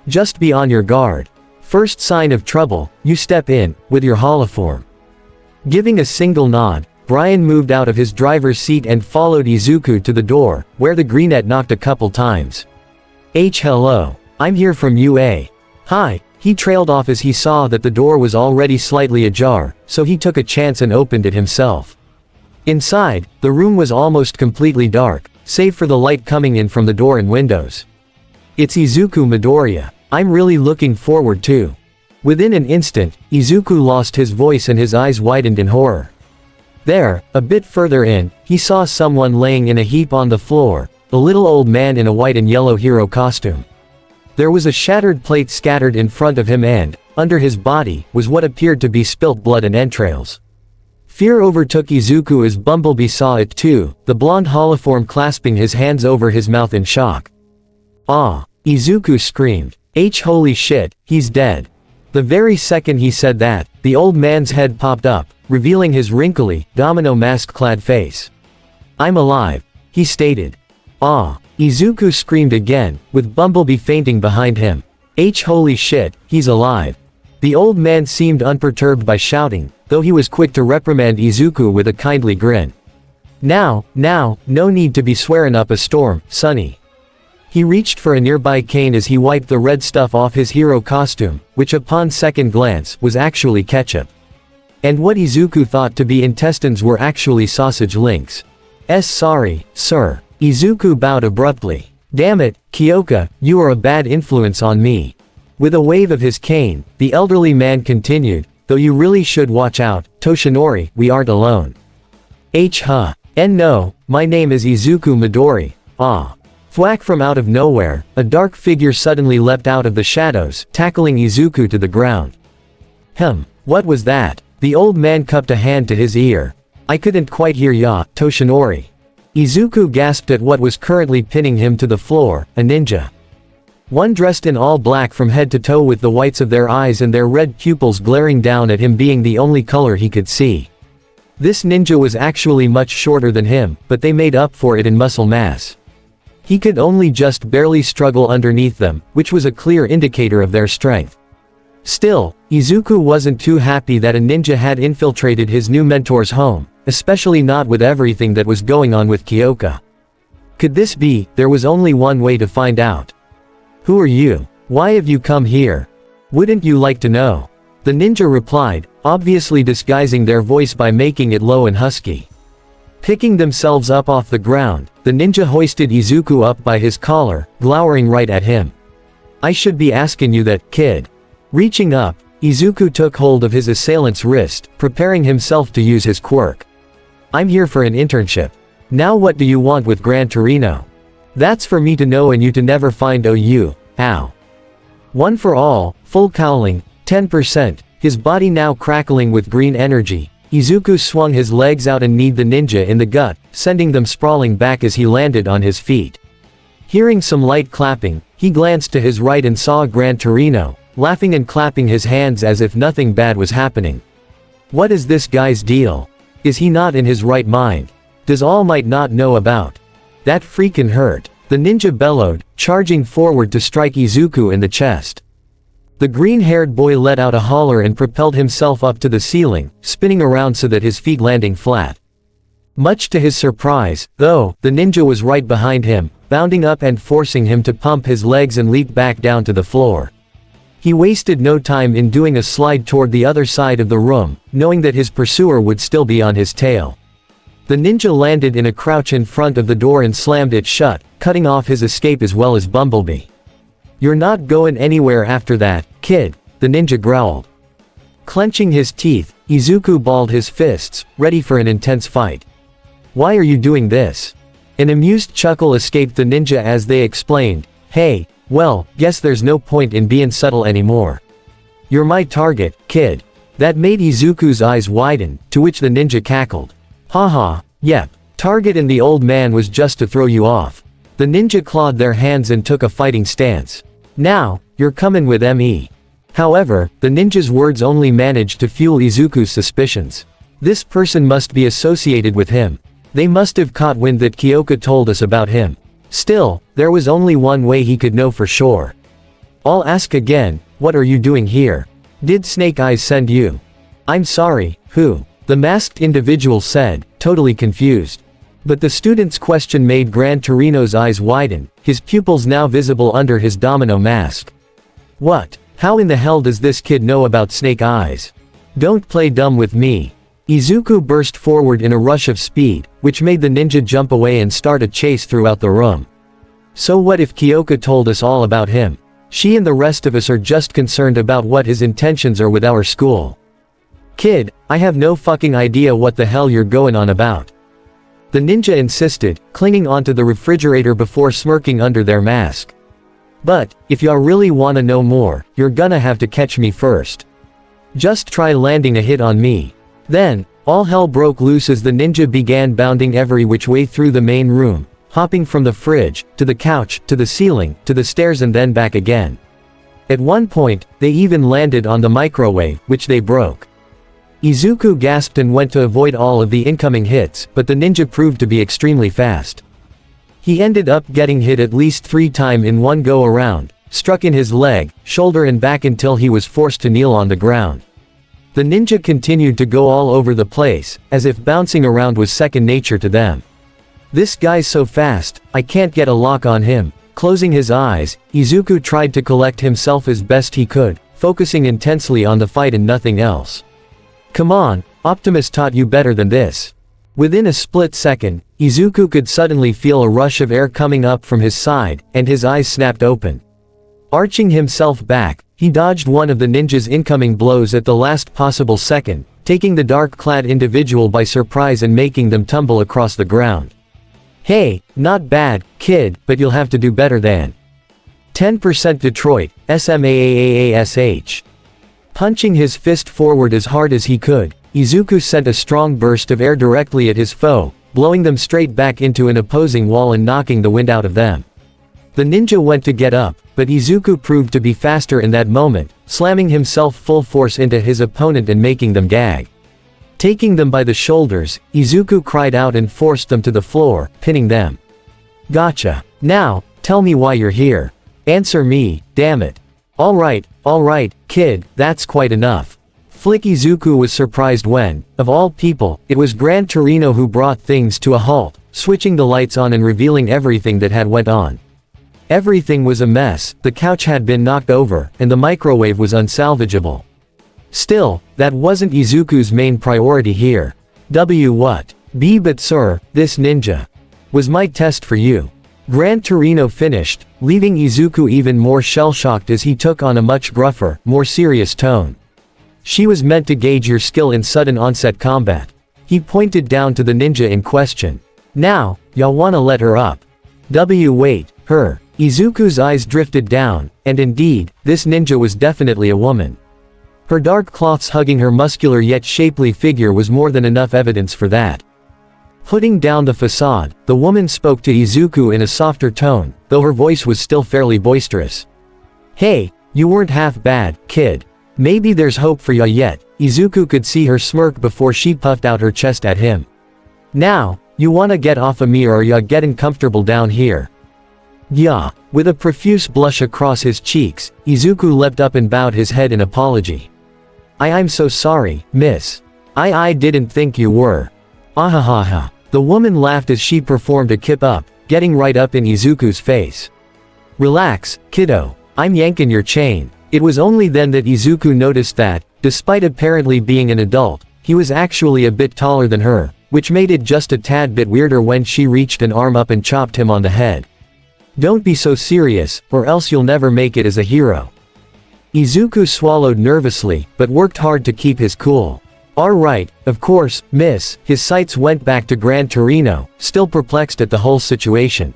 Just be on your guard. First sign of trouble, you step in, with your holoform. Giving a single nod, Brian moved out of his driver's seat and followed Izuku to the door, where the greenette knocked a couple times. Hello. I'm here from UA. Hi. He trailed off as he saw that the door was already slightly ajar, so he took a chance and opened it himself. Inside, the room was almost completely dark, save for the light coming in from the door and windows. It's Izuku Midoriya. I'm really looking forward to. Within an instant, Izuku lost his voice and his eyes widened in horror. There, a bit further in, he saw someone laying in a heap on the floor, a little old man in a white and yellow hero costume. There was a shattered plate scattered in front of him and, under his body, was what appeared to be spilt blood and entrails. Fear overtook Izuku as Bumblebee saw it too, the blonde holoform clasping his hands over his mouth in shock. Ah! Izuku screamed. Holy shit, he's dead. The very second he said that, the old man's head popped up, revealing his wrinkly, domino mask-clad face. I'm alive, he stated. Ah! Izuku screamed again, with Bumblebee fainting behind him. Holy shit, he's alive. The old man seemed unperturbed by shouting, though he was quick to reprimand Izuku with a kindly grin. Now, no need to be swearing up a storm, sonny. He reached for a nearby cane as he wiped the red stuff off his hero costume, which upon second glance, was actually ketchup. And what Izuku thought to be intestines were actually sausage links. Sorry, sir. Izuku bowed abruptly. Damn it, Kyoka, you are a bad influence on me. With a wave of his cane, the elderly man continued, though you really should watch out, Toshinori, we aren't alone. No, my name is Izuku Midori, ah. Thwack from out of nowhere, a dark figure suddenly leapt out of the shadows, tackling Izuku to the ground. What was that? The old man cupped a hand to his ear. I couldn't quite hear ya, Toshinori. Izuku gasped at what was currently pinning him to the floor, a ninja. One dressed in all black from head to toe with the whites of their eyes and their red pupils glaring down at him being the only color he could see. This ninja was actually much shorter than him, but they made up for it in muscle mass. He could only just barely struggle underneath them, which was a clear indicator of their strength. Still, Izuku wasn't too happy that a ninja had infiltrated his new mentor's home, especially not with everything that was going on with Kyoka. Could this be? There was only one way to find out. Who are you? Why have you come here? Wouldn't you like to know? The ninja replied, obviously disguising their voice by making it low and husky. Picking themselves up off the ground, the ninja hoisted Izuku up by his collar, glowering right at him. I should be asking you that, kid. Reaching up, Izuku took hold of his assailant's wrist, preparing himself to use his quirk. I'm here for an internship. Now what do you want with Gran Torino? That's for me to know and you to never find you. Ow. One for all, full cowling, 10%, his body now crackling with green energy. Izuku swung his legs out and kneed the ninja in the gut, sending them sprawling back as he landed on his feet. Hearing some light clapping, he glanced to his right and saw Gran Torino, laughing and clapping his hands as if nothing bad was happening. What is this guy's deal? Is he not in his right mind? Does All Might not know about? That freakin' hurt. The ninja bellowed, charging forward to strike Izuku in the chest. The green-haired boy let out a holler and propelled himself up to the ceiling, spinning around so that his feet landing flat. Much to his surprise, though, the ninja was right behind him, bounding up and forcing him to pump his legs and leap back down to the floor. He wasted no time in doing a slide toward the other side of the room, knowing that his pursuer would still be on his tail. The ninja landed in a crouch in front of the door and slammed it shut, cutting off his escape as well as Bumblebee. You're not going anywhere after that, kid, the ninja growled. Clenching his teeth, Izuku balled his fists, ready for an intense fight. Why are you doing this? An amused chuckle escaped the ninja as they explained, hey, well, guess there's no point in being subtle anymore. You're my target, kid. That made Izuku's eyes widen, to which the ninja cackled. Haha, yep, target and the old man was just to throw you off. The ninja clawed their hands and took a fighting stance. Now, you're coming with me. However, the ninja's words only managed to fuel Izuku's suspicions. This person must be associated with him. They must have caught wind that Kyoka told us about him. Still, there was only one way he could know for sure. I'll ask again, what are you doing here? Did Snake Eyes send you? I'm sorry, who? The masked individual said, totally confused. But the student's question made Gran Torino's eyes widen, his pupils now visible under his domino mask. What? How in the hell does this kid know about snake eyes? Don't play dumb with me. Izuku burst forward in a rush of speed, which made the ninja jump away and start a chase throughout the room. So what if Kyoka told us all about him? She and the rest of us are just concerned about what his intentions are with our school. Kid, I have no fucking idea what the hell you're going on about. The ninja insisted, clinging onto the refrigerator before smirking under their mask. But, if y'all really wanna know more, you're gonna have to catch me first. Just try landing a hit on me. Then, all hell broke loose as the ninja began bounding every which way through the main room, hopping from the fridge, to the couch, to the ceiling, to the stairs and then back again. At one point, they even landed on the microwave, which they broke. Izuku gasped and went to avoid all of the incoming hits, but the ninja proved to be extremely fast. He ended up getting hit at least 3 times in one go around, struck in his leg, shoulder and back until he was forced to kneel on the ground. The ninja continued to go all over the place, as if bouncing around was second nature to them. This guy's so fast, I can't get a lock on him. Closing his eyes, Izuku tried to collect himself as best he could, focusing intensely on the fight and nothing else. Come on, Optimus taught you better than this. Within a split second, Izuku could suddenly feel a rush of air coming up from his side, and his eyes snapped open. Arching himself back, he dodged one of the ninja's incoming blows at the last possible second, taking the dark-clad individual by surprise and making them tumble across the ground. Hey, not bad, kid, but you'll have to do better than 10% Detroit, SMAAAASH. Punching his fist forward as hard as he could, Izuku sent a strong burst of air directly at his foe, blowing them straight back into an opposing wall and knocking the wind out of them. The ninja went to get up, but Izuku proved to be faster in that moment, slamming himself full force into his opponent and making them gag. Taking them by the shoulders, Izuku cried out and forced them to the floor, pinning them. Gotcha. Now, tell me why you're here. Answer me, damn it. Alright, kid, that's quite enough. Flick. Izuku was surprised when, of all people, it was Gran Torino who brought things to a halt, switching the lights on and revealing everything that had went on. Everything was a mess, the couch had been knocked over, and the microwave was unsalvageable. Still, that wasn't Izuku's main priority here. What? But sir, this ninja was my test for you. Gran Torino finished, leaving Izuku even more shell-shocked as he took on a much gruffer, more serious tone. She was meant to gauge your skill in sudden onset combat. He pointed down to the ninja in question. Now, y'all wanna let her up? Wait, her. Izuku's eyes drifted down, and indeed, this ninja was definitely a woman. Her dark cloths hugging her muscular yet shapely figure was more than enough evidence for that. Putting down the facade, the woman spoke to Izuku in a softer tone, though her voice was still fairly boisterous. Hey, you weren't half bad, kid. Maybe there's hope for ya yet. Izuku could see her smirk before she puffed out her chest at him. Now, you wanna get off of me or ya getting comfortable down here? Yeah. With a profuse blush across his cheeks, Izuku leapt up and bowed his head in apology. I'm so sorry, miss. I didn't think you were. Ahahaha. The woman laughed as she performed a kip up, getting right up in Izuku's face. Relax, kiddo. I'm yanking your chain. It was only then that Izuku noticed that, despite apparently being an adult, he was actually a bit taller than her, which made it just a tad bit weirder when she reached an arm up and chopped him on the head. Don't be so serious, or else you'll never make it as a hero. Izuku swallowed nervously, but worked hard to keep his cool. Alright, of course, miss. His sights went back to Gran Torino, still perplexed at the whole situation.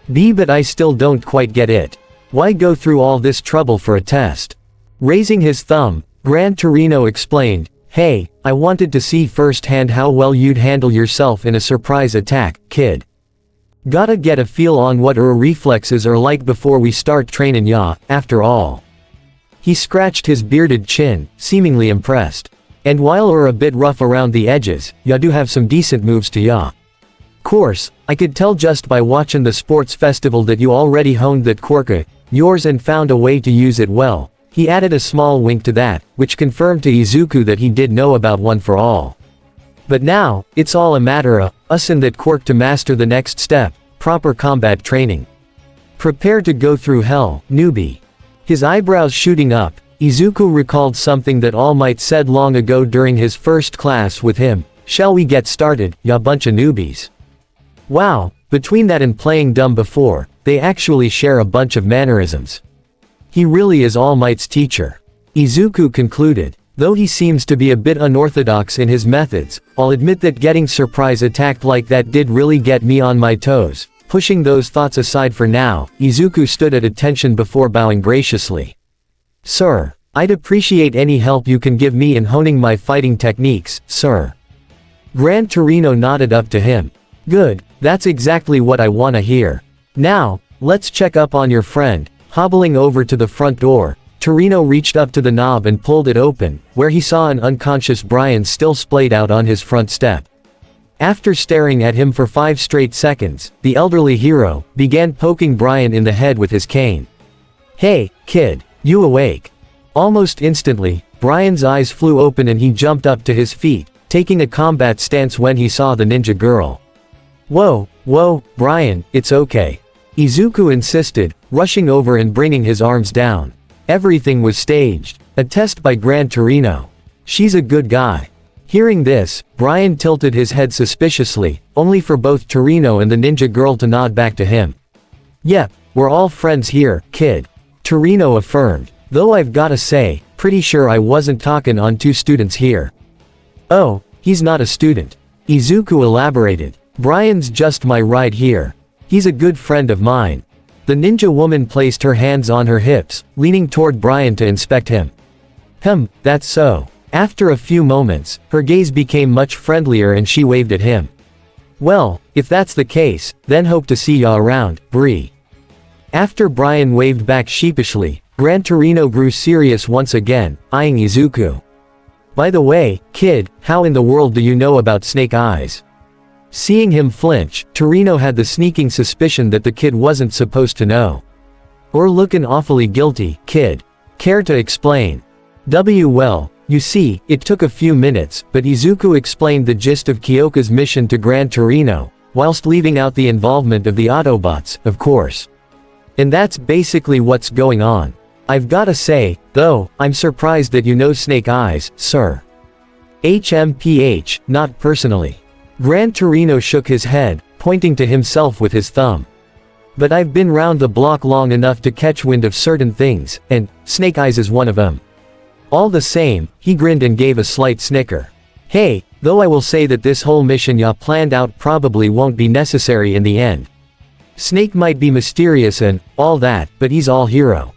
But I still don't quite get it. Why go through all this trouble for a test? Raising his thumb, Gran Torino explained, hey, I wanted to see firsthand how well you'd handle yourself in a surprise attack, kid. Gotta get a feel on what her reflexes are like before we start trainin' ya, after all. He scratched his bearded chin, seemingly impressed. And while a bit rough around the edges, ya do have some decent moves to ya. Course, I could tell just by watchin' the sports festival that you already honed that quirk yours and found a way to use it well. He added a small wink to that, which confirmed to Izuku that he did know about One for All. But now, it's all a matter of us and that quirk to master the next step, proper combat training. Prepare to go through hell, newbie. His eyebrows shooting up, Izuku recalled something that All Might said long ago during his first class with him. Shall we get started, ya bunch of newbies? Wow, between that and playing dumb before, they actually share a bunch of mannerisms. He really is All Might's teacher. Izuku concluded. Though he seems to be a bit unorthodox in his methods, I'll admit that getting surprise attacked like that did really get me on my toes. Pushing those thoughts aside for now, Izuku stood at attention before bowing graciously. Sir, I'd appreciate any help you can give me in honing my fighting techniques, sir. Gran Torino nodded up to him. Good, that's exactly what I wanna hear. Now, let's check up on your friend. Hobbling over to the front door, Torino reached up to the knob and pulled it open, where he saw an unconscious Brian still splayed out on his front step. After staring at him for 5 straight seconds, the elderly hero began poking Brian in the head with his cane. Hey, kid, you awake? Almost instantly, Brian's eyes flew open and he jumped up to his feet, taking a combat stance when he saw the ninja girl. Whoa, Brian, it's okay. Izuku insisted, rushing over and bringing his arms down. Everything was staged. A test by Gran Torino. She's a good guy. Hearing this, Brian tilted his head suspiciously, only for both Torino and the ninja girl to nod back to him. Yep, we're all friends here, kid. Torino affirmed. Though I've gotta say, pretty sure I wasn't talking on 2 students here. Oh, he's not a student. Izuku elaborated. Brian's just my ride here. He's a good friend of mine. The ninja woman placed her hands on her hips, leaning toward Brian to inspect him. That's so. After a few moments, her gaze became much friendlier and she waved at him. Well, if that's the case, then hope to see ya around, Bree. After Brian waved back sheepishly, Gran Torino grew serious once again, eyeing Izuku. By the way, kid, how in the world do you know about snake eyes? Seeing him flinch, Torino had the sneaking suspicion that the kid wasn't supposed to know. Or lookin' awfully guilty, kid. Care to explain? Well, you see, it took a few minutes, but Izuku explained the gist of Kyoka's mission to Gran Torino, whilst leaving out the involvement of the Autobots, of course. And that's basically what's going on. I've gotta say, though, I'm surprised that you know Snake Eyes, sir. HMPH, not personally. Gran Torino shook his head, pointing to himself with his thumb. But I've been round the block long enough to catch wind of certain things, and Snake Eyes is one of them. All the same, he grinned and gave a slight snicker. Hey, though I will say that this whole mission ya planned out probably won't be necessary in the end. Snake might be mysterious and all that, but he's all hero.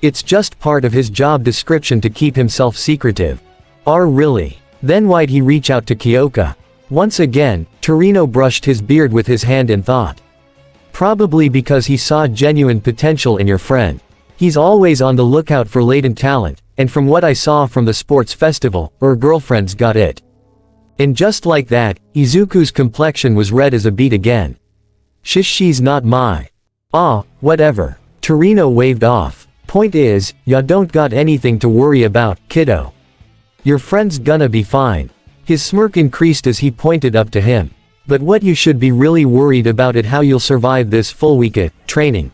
It's just part of his job description to keep himself secretive. Really? Then why'd he reach out to Kyoka? Once again, Torino brushed his beard with his hand in thought. Probably because he saw genuine potential in your friend. He's always on the lookout for latent talent, and from what I saw from the sports festival, her girlfriend's got it. And just like that, Izuku's complexion was red as a beet again. She's not my. Whatever. Torino waved off. Point is, ya don't got anything to worry about, kiddo. Your friend's gonna be fine. His smirk increased as he pointed up to him. But what you should be really worried about is how you'll survive this full week of training.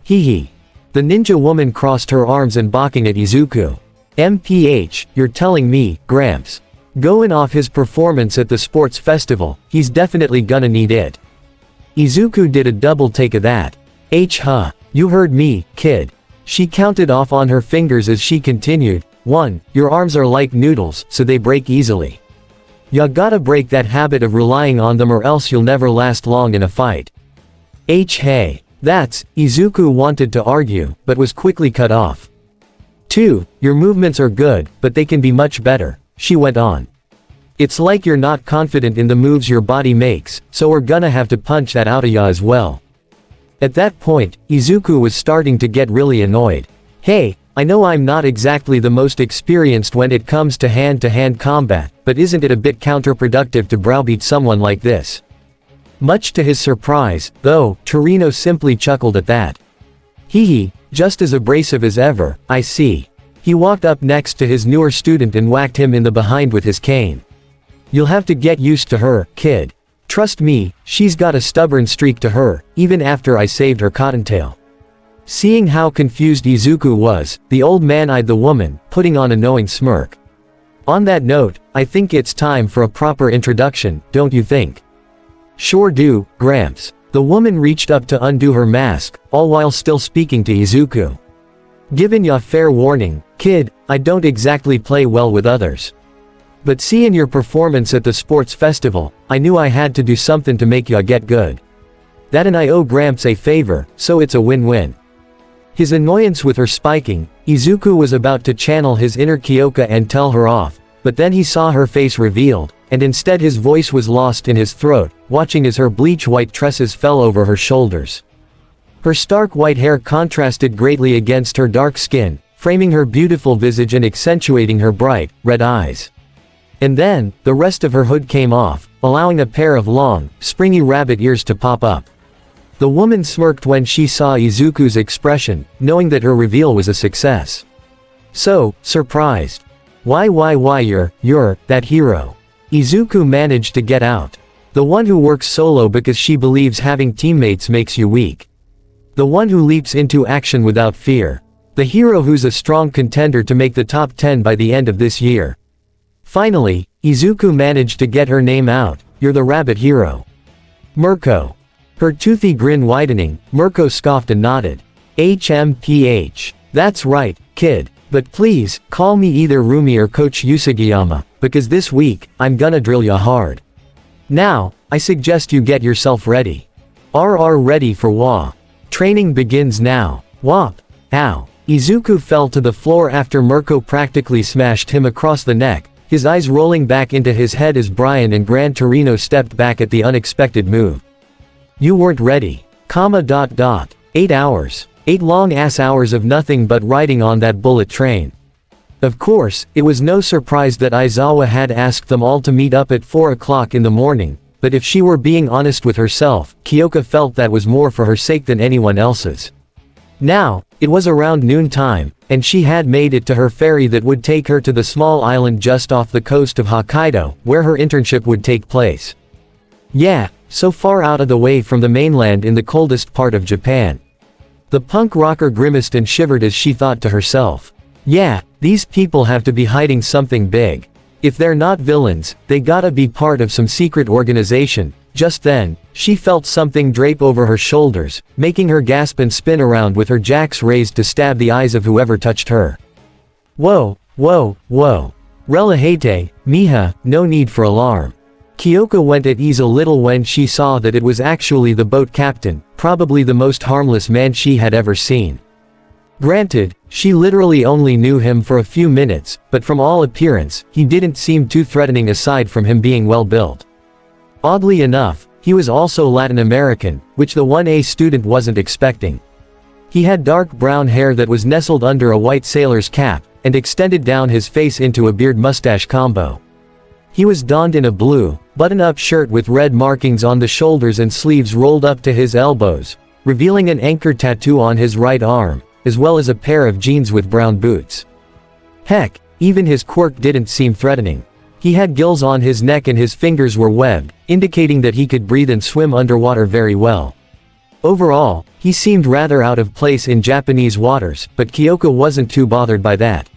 Hee. The ninja woman crossed her arms and balking at Izuku. MPH, you're telling me, Gramps. Going off his performance at the sports festival, he's definitely gonna need it. Izuku did a double take of that. You heard me, kid. She counted off on her fingers as she continued. 1. Your arms are like noodles, so they break easily. Ya gotta break that habit of relying on them or else you'll never last long in a fight. Hey. That's, Izuku wanted to argue, but was quickly cut off. 2. Your movements are good, but they can be much better, she went on. It's like you're not confident in the moves your body makes, so we're gonna have to punch that out of ya as well. At that point, Izuku was starting to get really annoyed. Hey, I know I'm not exactly the most experienced when it comes to hand-to-hand combat, but isn't it a bit counterproductive to browbeat someone like this? Much to his surprise, though, Torino simply chuckled at that. Just as abrasive as ever, I see. He walked up next to his newer student and whacked him in the behind with his cane. You'll have to get used to her, kid. Trust me, she's got a stubborn streak to her, even after I saved her cottontail." Seeing how confused Izuku was, the old man eyed the woman, putting on a knowing smirk. "On that note, I think it's time for a proper introduction, don't you think?" "Sure do, Gramps." The woman reached up to undo her mask, all while still speaking to Izuku. "Giving ya fair warning, kid, I don't exactly play well with others. But seeing your performance at the sports festival, I knew I had to do something to make ya get good. That and I owe Gramps a favor, so it's a win-win." His annoyance with her spiking, Izuku was about to channel his inner Kyoka and tell her off, but then he saw her face revealed, and instead his voice was lost in his throat, watching as her bleach-white tresses fell over her shoulders. Her stark white hair contrasted greatly against her dark skin, framing her beautiful visage and accentuating her bright, red eyes. And then, the rest of her hood came off, allowing a pair of long, springy rabbit ears to pop up. The woman smirked when she saw Izuku's expression, knowing that her reveal was a success. "So, surprised. Why you're that hero." Izuku managed to get out. "The one who works solo because she believes having teammates makes you weak. The one who leaps into action without fear. The hero who's a strong contender to make the top 10 by the end of this year." Finally, Izuku managed to get her name out. "You're the rabbit hero. Mirko." Her toothy grin widening, Mirko scoffed and nodded. "HMPH. That's right, kid. But please, call me either Rumi or Coach Usagiyama, because this week, I'm gonna drill ya hard. Now, I suggest you get yourself ready. RR ready for WA. Training begins now. Wop. Ow." Izuku fell to the floor after Mirko practically smashed him across the neck, his eyes rolling back into his head as Brian and Gran Torino stepped back at the unexpected move. "You weren't ready. 8 hours. 8 long-ass hours of nothing but riding on that bullet train." Of course, it was no surprise that Aizawa had asked them all to meet up at 4 o'clock in the morning, but if she were being honest with herself, Kyoka felt that was more for her sake than anyone else's. Now, it was around noon time, and she had made it to her ferry that would take her to the small island just off the coast of Hokkaido, where her internship would take place. Yeah, so far out of the way from the mainland in the coldest part of Japan. The punk rocker grimaced and shivered as she thought to herself. Yeah, these people have to be hiding something big. If they're not villains, they gotta be part of some secret organization. Just then, she felt something drape over her shoulders, making her gasp and spin around with her jacks raised to stab the eyes of whoever touched her. Whoa. Relahete, Miha, no need for alarm. Kyoka went at ease a little when she saw that it was actually the boat captain, probably the most harmless man she had ever seen. Granted, she literally only knew him for a few minutes, but from all appearance, he didn't seem too threatening aside from him being well built. Oddly enough, he was also Latin American, which the 1A student wasn't expecting. He had dark brown hair that was nestled under a white sailor's cap, and extended down his face into a beard-mustache combo. He was donned in a blue, button-up shirt with red markings on the shoulders and sleeves rolled up to his elbows, revealing an anchor tattoo on his right arm, as well as a pair of jeans with brown boots. Heck, even his quirk didn't seem threatening. He had gills on his neck and his fingers were webbed, indicating that he could breathe and swim underwater very well. Overall, he seemed rather out of place in Japanese waters, but Kyoka wasn't too bothered by that.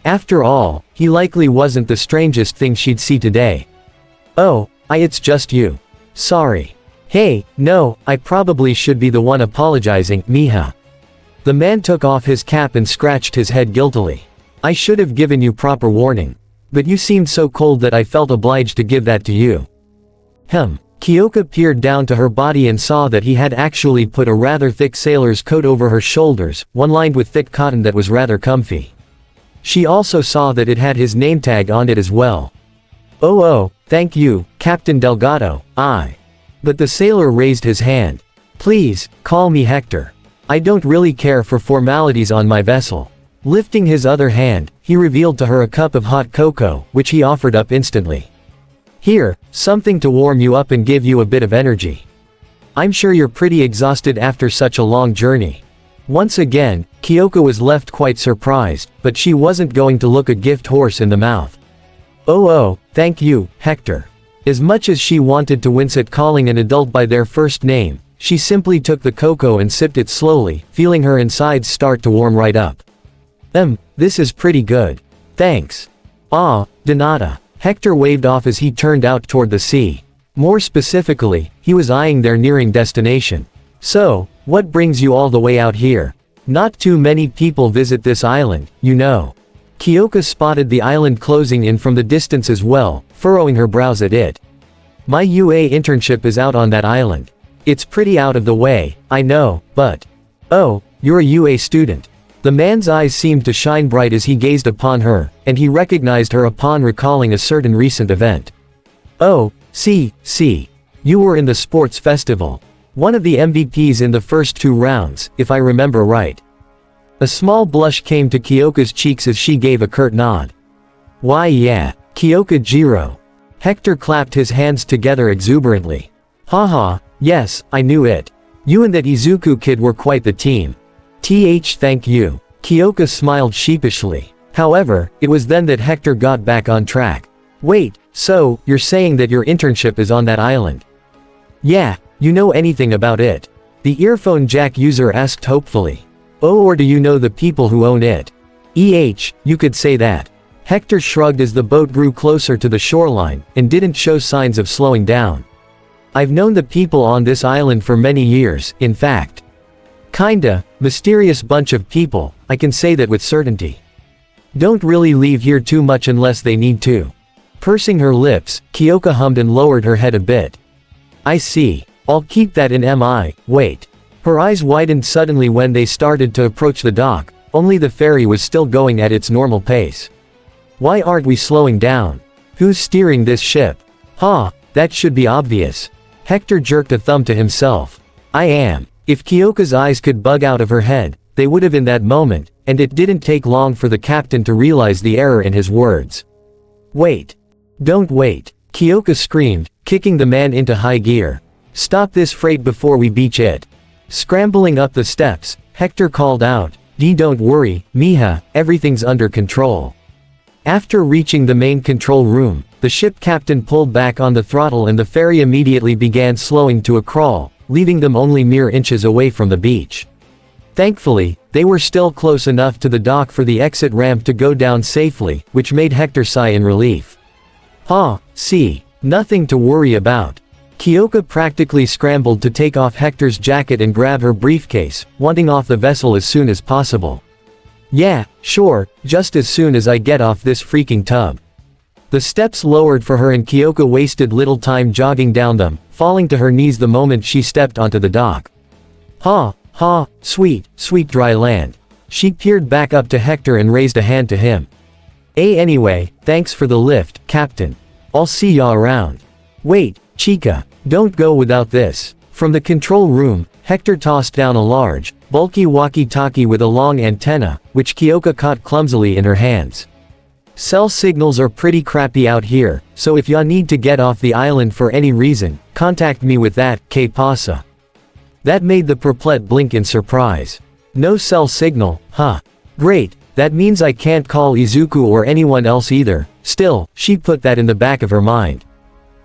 After all, he likely wasn't the strangest thing she'd see today. "Oh, it's just you. Sorry. Hey, no, I probably should be the one apologizing, Miha." The man took off his cap and scratched his head guiltily. "I should have given you proper warning. But you seemed so cold that I felt obliged to give that to you." Kyoka peered down to her body and saw that he had actually put a rather thick sailor's coat over her shoulders, one lined with thick cotton that was rather comfy. She also saw that it had his name tag on it as well. Oh, thank you, Captain Delgado, But the sailor raised his hand. "Please, call me Hector. I don't really care for formalities on my vessel." Lifting his other hand, he revealed to her a cup of hot cocoa, which he offered up instantly. "Here, something to warm you up and give you a bit of energy. I'm sure you're pretty exhausted after such a long journey." Once again, Kyoka was left quite surprised, but she wasn't going to look a gift horse in the mouth. Oh, thank you, Hector. As much as she wanted to wince at calling an adult by their first name, she simply took the cocoa and sipped it slowly, feeling her insides start to warm right up. This is pretty good. Thanks. Ah, de nada. Hector waved off as he turned out toward the sea. More specifically, he was eyeing their nearing destination. So, what brings you all the way out here? Not too many people visit this island, you know. Kyoka spotted the island closing in from the distance as well, furrowing her brows at it. My UA internship is out on that island. It's pretty out of the way, I know, but... Oh, you're a UA student. The man's eyes seemed to shine bright as he gazed upon her, and he recognized her upon recalling a certain recent event. Oh, see. You were in the sports festival. One of the MVPs in the first 2 rounds, if I remember right. A small blush came to Kyoka's cheeks as she gave a curt nod. Why yeah, Kyoka Jiro. Hector clapped his hands together exuberantly. Haha, yes, I knew it. You and that Izuku kid were quite the team. Thank you. Kyoka smiled sheepishly. However, it was then that Hector got back on track. Wait, so, you're saying that your internship is on that island? Yeah, you know anything about it? The earphone jack user asked hopefully. Oh, or do you know the people who own it? You could say that. Hector shrugged as the boat grew closer to the shoreline, and didn't show signs of slowing down. I've known the people on this island for many years, in fact. Kinda, mysterious bunch of people, I can say that with certainty. Don't really leave here too much unless they need to. Pursing her lips, Kyoka hummed and lowered her head a bit. I see. I'll keep that in mind. Wait. Her eyes widened suddenly when they started to approach the dock, only the ferry was still going at its normal pace. Why aren't we slowing down? Who's steering this ship? That should be obvious. Hector jerked a thumb to himself. I am. If Kyoka's eyes could bug out of her head, they would have in that moment, and it didn't take long for the captain to realize the error in his words. Wait. Don't wait. Kyoka screamed, kicking the man into high gear. Stop this freight before we beach it. Scrambling up the steps, Hector called out, Don't worry, Mija, everything's under control. After reaching the main control room, the ship captain pulled back on the throttle and the ferry immediately began slowing to a crawl, leaving them only mere inches away from the beach. Thankfully, they were still close enough to the dock for the exit ramp to go down safely, which made Hector sigh in relief. See. Nothing to worry about. Kyoka practically scrambled to take off Hector's jacket and grab her briefcase, wanting off the vessel as soon as possible. Yeah, sure, just as soon as I get off this freaking tub. The steps lowered for her and Kyoka wasted little time jogging down them, falling to her knees the moment she stepped onto the dock. Sweet dry land. She peered back up to Hector and raised a hand to him. Anyway, thanks for the lift, Captain. I'll see ya around. Wait, Chica, don't go without this. From the control room, Hector tossed down a large, bulky walkie-talkie with a long antenna, which Kyoka caught clumsily in her hands. Cell signals are pretty crappy out here, so if ya need to get off the island for any reason, contact me with that, que pasa. That made the perplet blink in surprise. No cell signal, huh? Great, that means I can't call Izuku or anyone else either. Still, she put that in the back of her mind.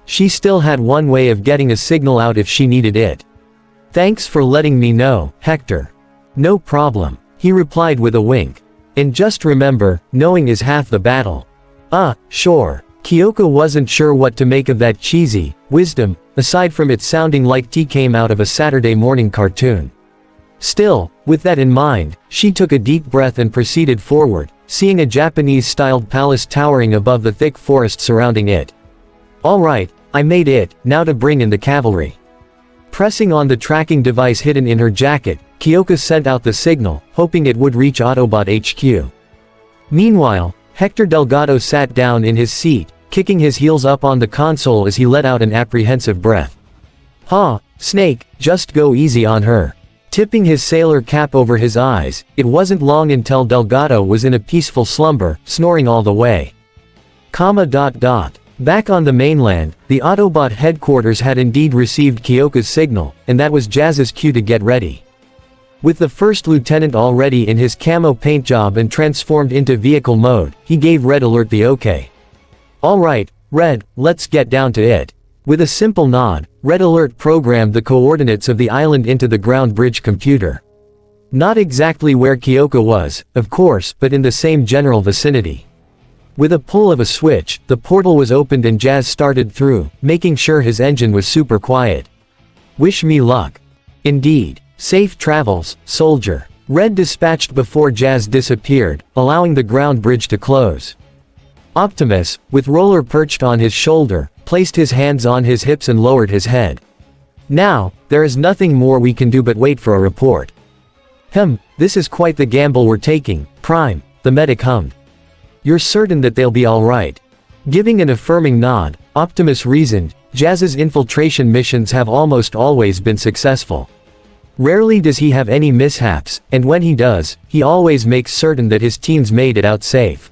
She still had one way of getting a signal out if she needed it. Thanks for letting me know, Hector. No problem, he replied with a wink. And just remember, knowing is half the battle. Sure. Kyoka wasn't sure what to make of that cheesy wisdom, aside from it sounding like tea came out of a Saturday morning cartoon. Still, with that in mind, she took a deep breath and proceeded forward, seeing a Japanese-styled palace towering above the thick forest surrounding it. Alright, I made it, now to bring in the cavalry. Pressing on the tracking device hidden in her jacket, Kyoka sent out the signal, hoping it would reach Autobot HQ. Meanwhile, Hector Delgado sat down in his seat, kicking his heels up on the console as he let out an apprehensive breath. Snake, just go easy on her. Tipping his sailor cap over his eyes, it wasn't long until Delgado was in a peaceful slumber, snoring all the way. Back on the mainland, the Autobot headquarters had indeed received Kyoka's signal, and that was Jazz's cue to get ready. With the first lieutenant already in his camo paint job and transformed into vehicle mode, he gave Red Alert the OK. Alright, Red, let's get down to it. With a simple nod, Red Alert programmed the coordinates of the island into the ground bridge computer. Not exactly where Kyoka was, of course, but in the same general vicinity. With a pull of a switch, the portal was opened and Jazz started through, making sure his engine was super quiet. Wish me luck. Indeed. Safe travels, soldier. Red dispatched before Jazz disappeared, allowing the ground bridge to close. Optimus, with Roller perched on his shoulder, placed his hands on his hips and lowered his head. Now, there is nothing more we can do but wait for a report. This is quite the gamble we're taking, Prime, the medic hummed. You're certain that they'll be alright? Giving an affirming nod, Optimus reasoned, Jazz's infiltration missions have almost always been successful. Rarely does he have any mishaps, and when he does, he always makes certain that his teams made it out safe.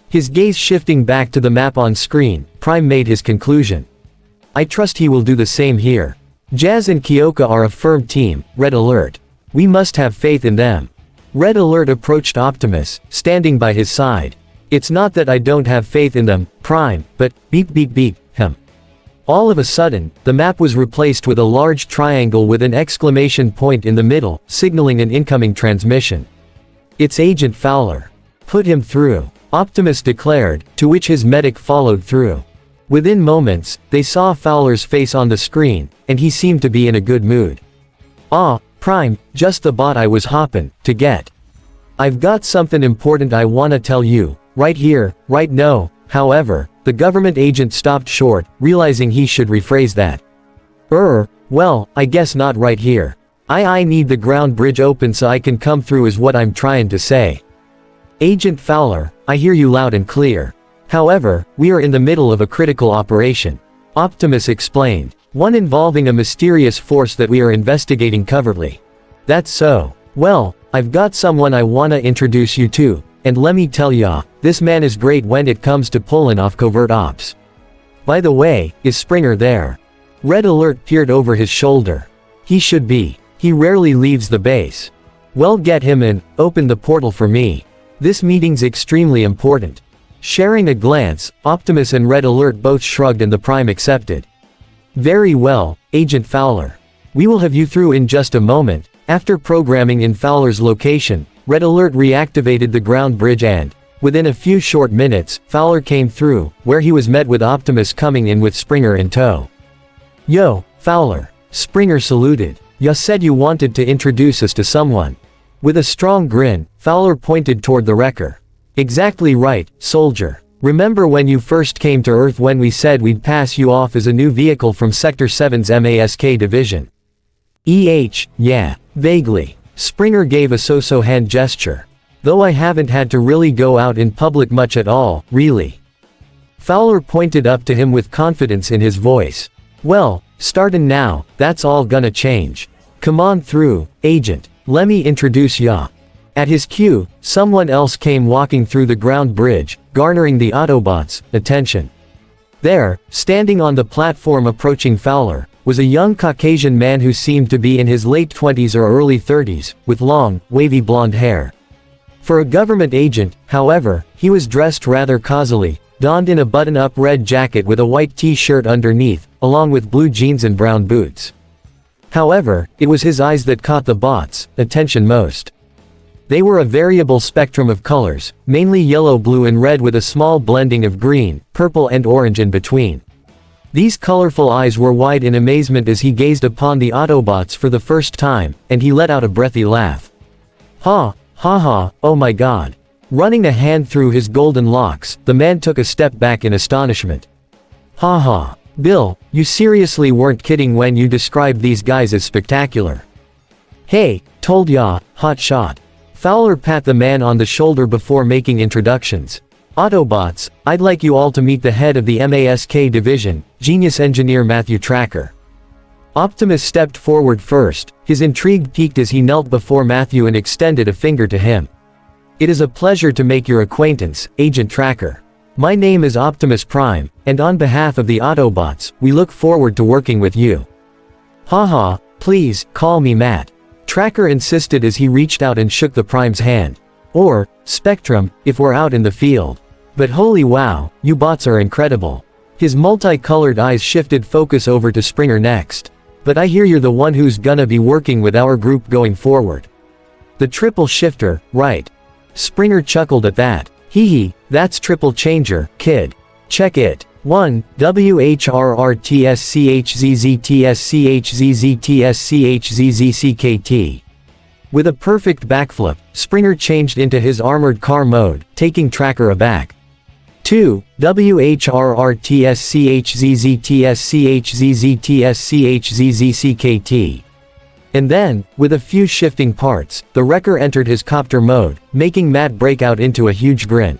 His gaze shifting back to the map on screen, Prime made his conclusion. I trust he will do the same here. Jazz and Kyoka are a firm team, Red Alert. We must have faith in them. Red Alert approached Optimus, standing by his side. It's not that I don't have faith in them, Prime, but, beep beep beep, All of a sudden, the map was replaced with a large triangle with an exclamation point in the middle, signaling an incoming transmission. It's Agent Fowler. Put him through, Optimus declared, to which his medic followed through. Within moments, they saw Fowler's face on the screen, and he seemed to be in a good mood. Ah, Prime, just the bot I was hoppin' to get. I've got something important I wanna tell you, right here, right now. However, the government agent stopped short, realizing he should rephrase that. Well, I guess not right here. I need the ground bridge open so I can come through is what I'm trying to say. Agent Fowler, I hear you loud and clear. However, we are in the middle of a critical operation. Optimus explained. One involving a mysterious force that we are investigating covertly. That's so. Well, I've got someone I wanna introduce you to, and let me tell ya, this man is great when it comes to pulling off covert ops. By the way, is Springer there? Red Alert peered over his shoulder. He should be. He rarely leaves the base. Well, get him in, open the portal for me. This meeting's extremely important. Sharing a glance, Optimus and Red Alert both shrugged and the Prime accepted. Very well, Agent Fowler. We will have you through in just a moment. After programming in Fowler's location, Red Alert reactivated the ground bridge and, within a few short minutes, Fowler came through, where he was met with Optimus coming in with Springer in tow. Yo, Fowler. Springer saluted. Ya said you wanted to introduce us to someone. With a strong grin, Fowler pointed toward the wrecker. Exactly right, soldier. Remember when you first came to Earth when we said we'd pass you off as a new vehicle from Sector 7's MASK division? Yeah, vaguely. Springer gave a so-so hand gesture. Though I haven't had to really go out in public much at all, really. Fowler pointed up to him with confidence in his voice. Well, startin' now, that's all gonna change. Come on through, Agent. Let me introduce ya. At his cue, someone else came walking through the ground bridge, garnering the Autobots' attention. There, standing on the platform approaching Fowler, was a young Caucasian man who seemed to be in his late 20s or early 30s, with long, wavy blonde hair. For a government agent, however, he was dressed rather causily, donned in a button-up red jacket with a white t-shirt underneath, along with blue jeans and brown boots. However, it was his eyes that caught the bots' attention most. They were a variable spectrum of colors, mainly yellow, blue and red with a small blending of green, purple and orange in between. These colorful eyes were wide in amazement as he gazed upon the Autobots for the first time, and he let out a breathy laugh. Ha, oh my god. Running a hand through his golden locks, the man took a step back in astonishment. Ha, Bill, you seriously weren't kidding when you described these guys as spectacular. Hey, told ya, hot shot. Fowler pat the man on the shoulder before making introductions. Autobots, I'd like you all to meet the head of the MASK division, genius engineer Matthew Tracker. Optimus stepped forward first, his intrigue peaked as he knelt before Matthew and extended a finger to him. It is a pleasure to make your acquaintance, Agent Tracker. My name is Optimus Prime, and on behalf of the Autobots, we look forward to working with you. Haha, please, call me Matt. Tracker insisted as he reached out and shook the Prime's hand. Or, Spectrum, if we're out in the field. But holy wow, you bots are incredible. His multicolored eyes shifted focus over to Springer next. But I hear you're the one who's gonna be working with our group going forward. The triple shifter, right? Springer chuckled at that. Hee hee, that's triple changer, kid. Check it. 1. WHRRTSCHZZTSCHZZTSCHZZCKT. With a perfect backflip, Springer changed into his armored car mode, taking Tracker aback. 2. WHRRTSCHZZTSCHZZTSCHZZCKT. And then, with a few shifting parts, the wrecker entered his copter mode, making Matt break out into a huge grin.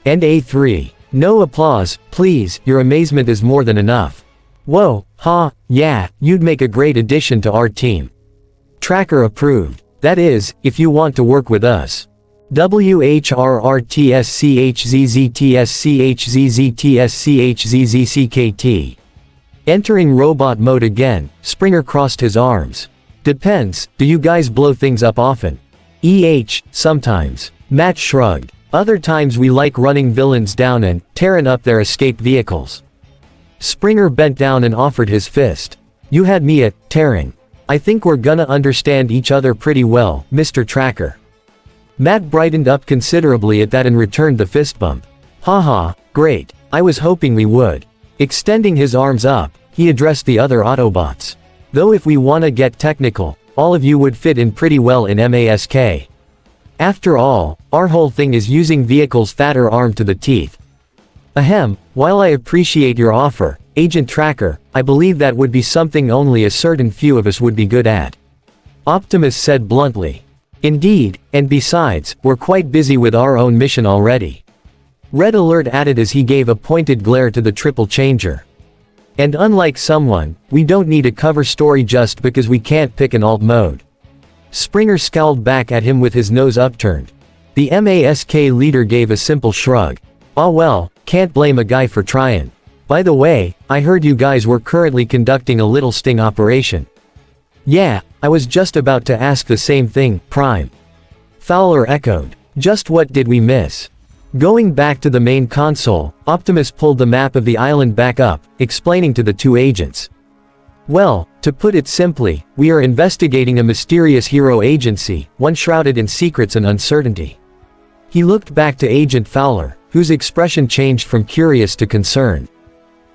And A3. No applause, please, your amazement is more than enough. Whoa, ha, yeah, you'd make a great addition to our team. Tracker approved. That is, if you want to work with us. WHRRTSCHZZTSCHZZTSCHZZCKT. Entering robot mode again, Springer crossed his arms. Depends, do you guys blow things up often? Sometimes. Matt shrugged. Other times we like running villains down and tearing up their escape vehicles. Springer bent down and offered his fist. You had me at tearing. I think we're gonna understand each other pretty well, Mr. Tracker. Matt brightened up considerably at that and returned the fist bump. Haha, great. I was hoping we would. Extending his arms up, he addressed the other Autobots. Though if we wanna get technical, all of you would fit in pretty well in MASK. After all, our whole thing is using vehicles that are armed to the teeth. Ahem, while I appreciate your offer, Agent Tracker, I believe that would be something only a certain few of us would be good at. Optimus said bluntly. Indeed, and besides, we're quite busy with our own mission already. Red Alert added as he gave a pointed glare to the triple changer. And unlike someone, we don't need a cover story just because we can't pick an alt mode. Springer scowled back at him with his nose upturned. The MASK leader gave a simple shrug. Ah well, can't blame a guy for trying. By the way, I heard you guys were currently conducting a little sting operation. Yeah, I was just about to ask the same thing, Prime. Fowler echoed. Just what did we miss? Going back to the main console, Optimus pulled the map of the island back up, explaining to the two agents. Well, to put it simply, we are investigating a mysterious hero agency, one shrouded in secrets and uncertainty. He looked back to Agent Fowler, whose expression changed from curious to concerned.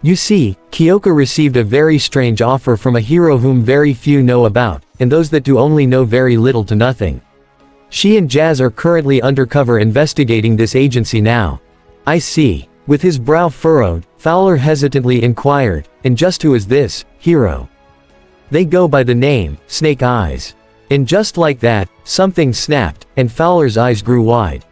You see, Kyoka received a very strange offer from a hero whom very few know about, and those that do only know very little to nothing. She and Jazz are currently undercover investigating this agency now. I see. With his brow furrowed, Fowler hesitantly inquired, and just who is this hero? They go by the name, Snake Eyes. And just like that, something snapped, and Fowler's eyes grew wide.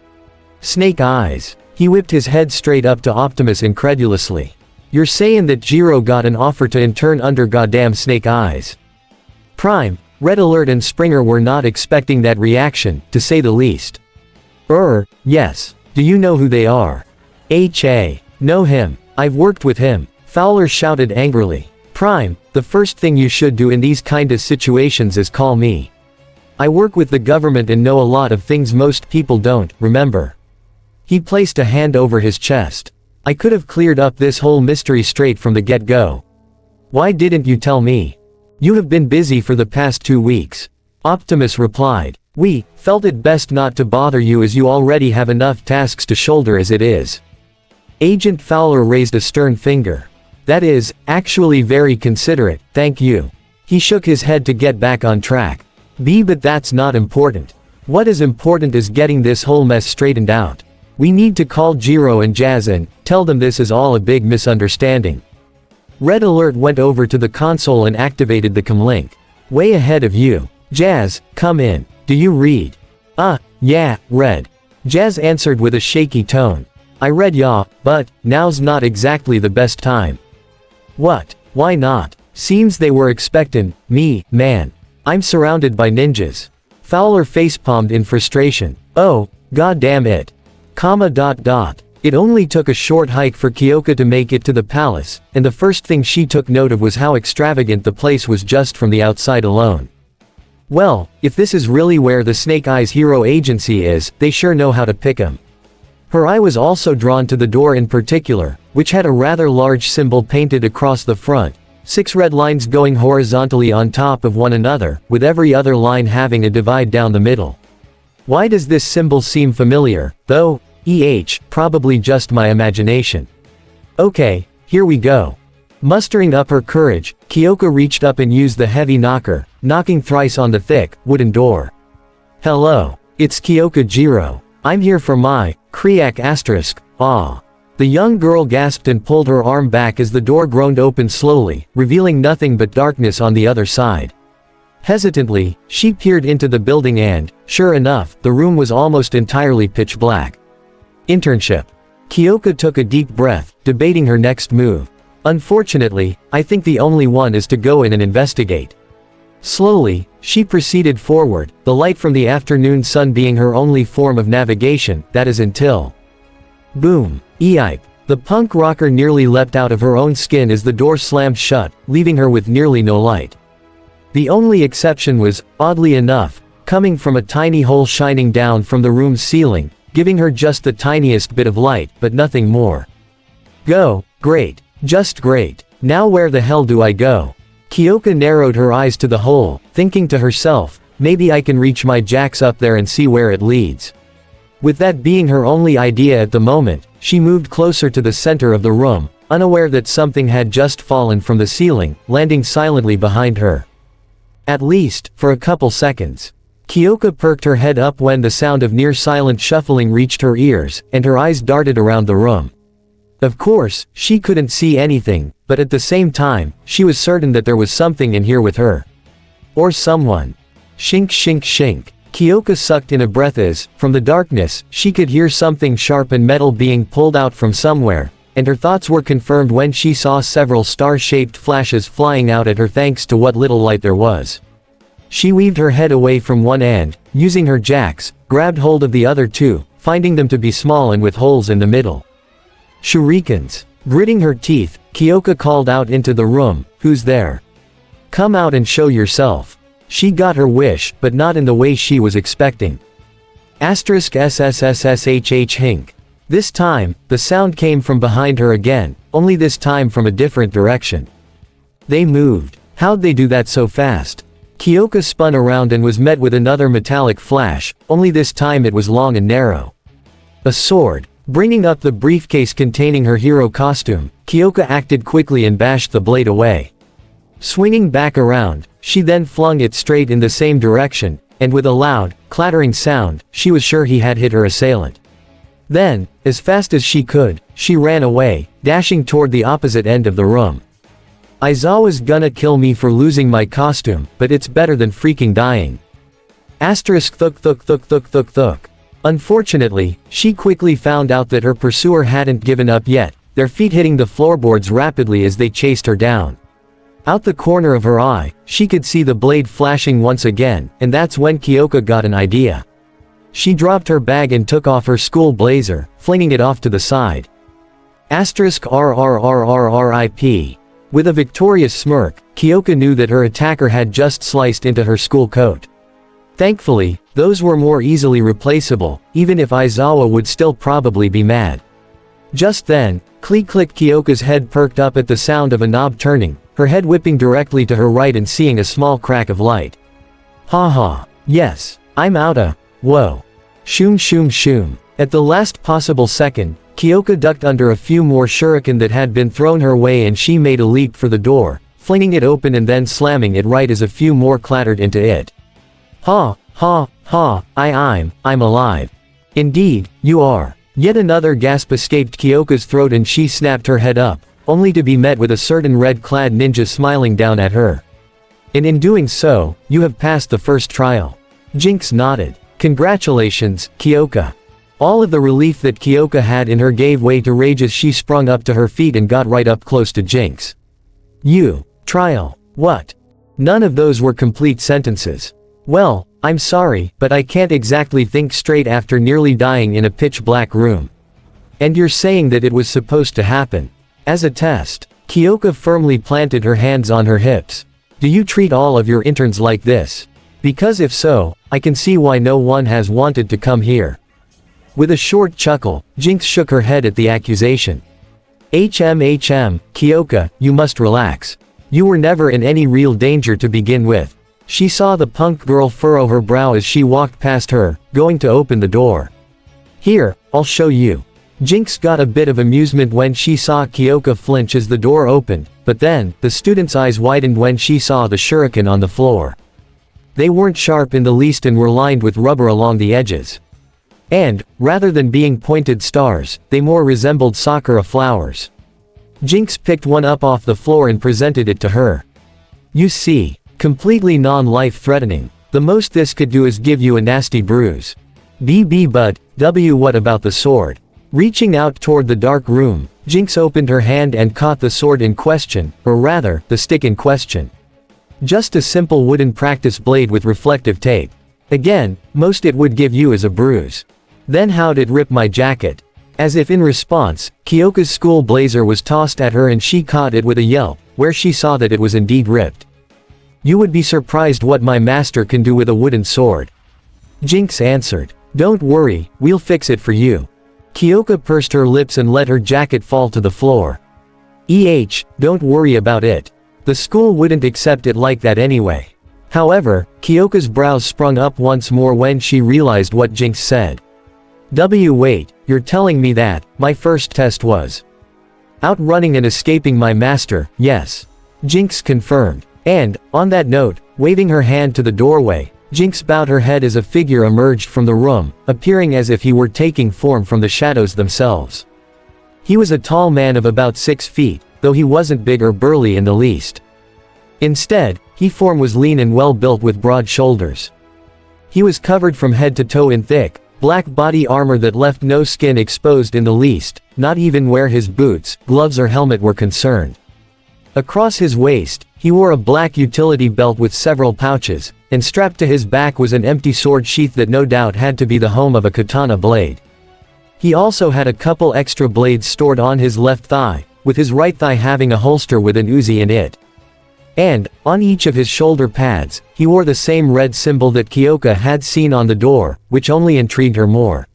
Snake Eyes. He whipped his head straight up to Optimus incredulously. You're saying that Jiro got an offer to intern under goddamn Snake Eyes? Prime, Red Alert and Springer were not expecting that reaction, to say the least. Yes. Do you know who they are? MHA. Know him. I've worked with him. Fowler shouted angrily. Prime, the first thing you should do in these kinda situations is call me. I work with the government and know a lot of things most people don't, remember? He placed a hand over his chest. I could have cleared up this whole mystery straight from the get-go. Why didn't you tell me? You have been busy for the past 2 weeks. Optimus replied. We felt it best not to bother you as you already have enough tasks to shoulder as it is. Agent Fowler raised a stern finger. That is, actually very considerate, thank you. He shook his head to get back on track. But that's not important. What is important is getting this whole mess straightened out. We need to call Jiro and Jazz and tell them this is all a big misunderstanding. Red Alert went over to the console and activated the comlink. Way ahead of you. Jazz, come in. Do you read? Yeah, Red. Jazz answered with a shaky tone. I read ya, but now's not exactly the best time. What? Why not? Seems they were expectin' me, man. I'm surrounded by ninjas. Fowler facepalmed in frustration. Oh, goddamn it. It only took a short hike for Kyoka to make it to the palace, and the first thing she took note of was how extravagant the place was just from the outside alone. Well, if this is really where the Snake Eyes hero agency is, they sure know how to pick 'em. Her eye was also drawn to the door in particular, which had a rather large symbol painted across the front, 6 red lines going horizontally on top of one another, with every other line having a divide down the middle. Why does this symbol seem familiar, though? Probably just my imagination. Okay, here we go. Mustering up her courage, Kyoko reached up and used the heavy knocker, knocking thrice on the thick, wooden door. Hello. It's Kyoko Jiro. I'm here for my Kriak *. Ah. The young girl gasped and pulled her arm back as the door groaned open slowly, revealing nothing but darkness on the other side. Hesitantly, she peered into the building and, sure enough, the room was almost entirely pitch black. Internship. Kyoko took a deep breath, debating her next move. Unfortunately, I think the only one is to go in and investigate. Slowly, she proceeded forward, the light from the afternoon sun being her only form of navigation, that is until... Boom. Eip. The punk rocker nearly leapt out of her own skin as the door slammed shut, leaving her with nearly no light. The only exception was, oddly enough, coming from a tiny hole shining down from the room's ceiling, giving her just the tiniest bit of light, but nothing more. Go. Great. Just great. Now where the hell do I go? Kyoko narrowed her eyes to the hole, thinking to herself, maybe I can reach my jacks up there and see where it leads. With that being her only idea at the moment, she moved closer to the center of the room, unaware that something had just fallen from the ceiling, landing silently behind her. At least, for a couple seconds. Kyoko perked her head up when the sound of near-silent shuffling reached her ears, and her eyes darted around the room. Of course, she couldn't see anything, but at the same time, she was certain that there was something in here with her. Or someone. Shink shink shink. Kyoko sucked in a breath as, from the darkness, she could hear something sharp and metal being pulled out from somewhere, and her thoughts were confirmed when she saw several star-shaped flashes flying out at her thanks to what little light there was. She weaved her head away from one and, using her jacks, grabbed hold of the other two, finding them to be small and with holes in the middle. Shurikens. Gritting her teeth, Kyoko called out into the room, "Who's there? Come out and show yourself." She got her wish, but not in the way she was expecting. *SSSSHH hink. This time, the sound came from behind her again, only this time from a different direction. They moved. How'd they do that so fast? Kyoko spun around and was met with another metallic flash, only this time it was long and narrow. A sword. Bringing up the briefcase containing her hero costume, Kyoko acted quickly and bashed the blade away. Swinging back around, she then flung it straight in the same direction, and with a loud, clattering sound, she was sure he had hit her assailant. Then, as fast as she could, she ran away, dashing toward the opposite end of the room. Aizawa's gonna kill me for losing my costume, but it's better than freaking dying. **********. Unfortunately, she quickly found out that her pursuer hadn't given up yet, their feet hitting the floorboards rapidly as they chased her down. Out the corner of her eye, she could see the blade flashing once again, and that's when Kyoko got an idea. She dropped her bag and took off her school blazer, flinging it off to the side. *RRRRRRIP. With a victorious smirk, Kyoko knew that her attacker had just sliced into her school coat. Thankfully, those were more easily replaceable, even if Aizawa would still probably be mad. Just then, click-click, Kyoko's head perked up at the sound of a knob turning, her head whipping directly to her right and seeing a small crack of light. Haha. Yes. I'm outta. Whoa. Shoom shoom shoom. At the last possible second, Kyoko ducked under a few more shuriken that had been thrown her way and she made a leap for the door, flinging it open and then slamming it right as a few more clattered into it. Ha, ha, ha, I'm alive. Indeed, you are. Yet another gasp escaped Kyoko's throat and she snapped her head up, only to be met with a certain red-clad ninja smiling down at her. And in doing so, you have passed the first trial. Jinx nodded. Congratulations, Kyoko. All of the relief that Kyoko had in her gave way to rage as she sprung up to her feet and got right up close to Jinx. Trial. What? None of those were complete sentences. Well, I'm sorry, but I can't exactly think straight after nearly dying in a pitch-black room. And you're saying that it was supposed to happen. As a test. Kyoko firmly planted her hands on her hips. Do you treat all of your interns like this? Because if so, I can see why no one has wanted to come here. With a short chuckle, Jinx shook her head at the accusation. Kyoka, you must relax. You were never in any real danger to begin with. She saw the punk girl furrow her brow as she walked past her, going to open the door. Here, I'll show you. Jinx got a bit of amusement when she saw Kyoka flinch as the door opened, but then, the student's eyes widened when she saw the shuriken on the floor. They weren't sharp in the least and were lined with rubber along the edges. And, rather than being pointed stars, they more resembled sakura flowers. Jinx picked one up off the floor and presented it to her. You see, completely non-life-threatening. The most this could do is give you a nasty bruise. But, what about the sword? Reaching out toward the dark room, Jinx opened her hand and caught the sword in question, or rather, the stick in question. Just a simple wooden practice blade with reflective tape. Again, most it would give you is a bruise. Then how'd it rip my jacket? As if in response, Kyoka's school blazer was tossed at her and she caught it with a yelp, where she saw that it was indeed ripped. You would be surprised what my master can do with a wooden sword. Jinx answered. Don't worry, we'll fix it for you. Kyoka pursed her lips and let her jacket fall to the floor. Don't worry about it. The school wouldn't accept it like that anyway. However, Kyoka's brows sprung up once more when she realized what Jinx said. Wait, you're telling me that my first test was outrunning and escaping my master? Yes. Jinx confirmed. And, on that note, waving her hand to the doorway, Jinx bowed her head as a figure emerged from the room, appearing as if he were taking form from the shadows themselves. He was a tall man of about 6 feet, though he wasn't big or burly in the least. Instead, his form was lean and well built with broad shoulders. He was covered from head to toe in thick, black body armor that left no skin exposed in the least, not even where his boots, gloves or helmet were concerned. Across his waist, he wore a black utility belt with several pouches, and strapped to his back was an empty sword sheath that no doubt had to be the home of a katana blade. He also had a couple extra blades stored on his left thigh, with his right thigh having a holster with an Uzi in it. And, on each of his shoulder pads, he wore the same red symbol that Kyoka had seen on the door, which only intrigued her more.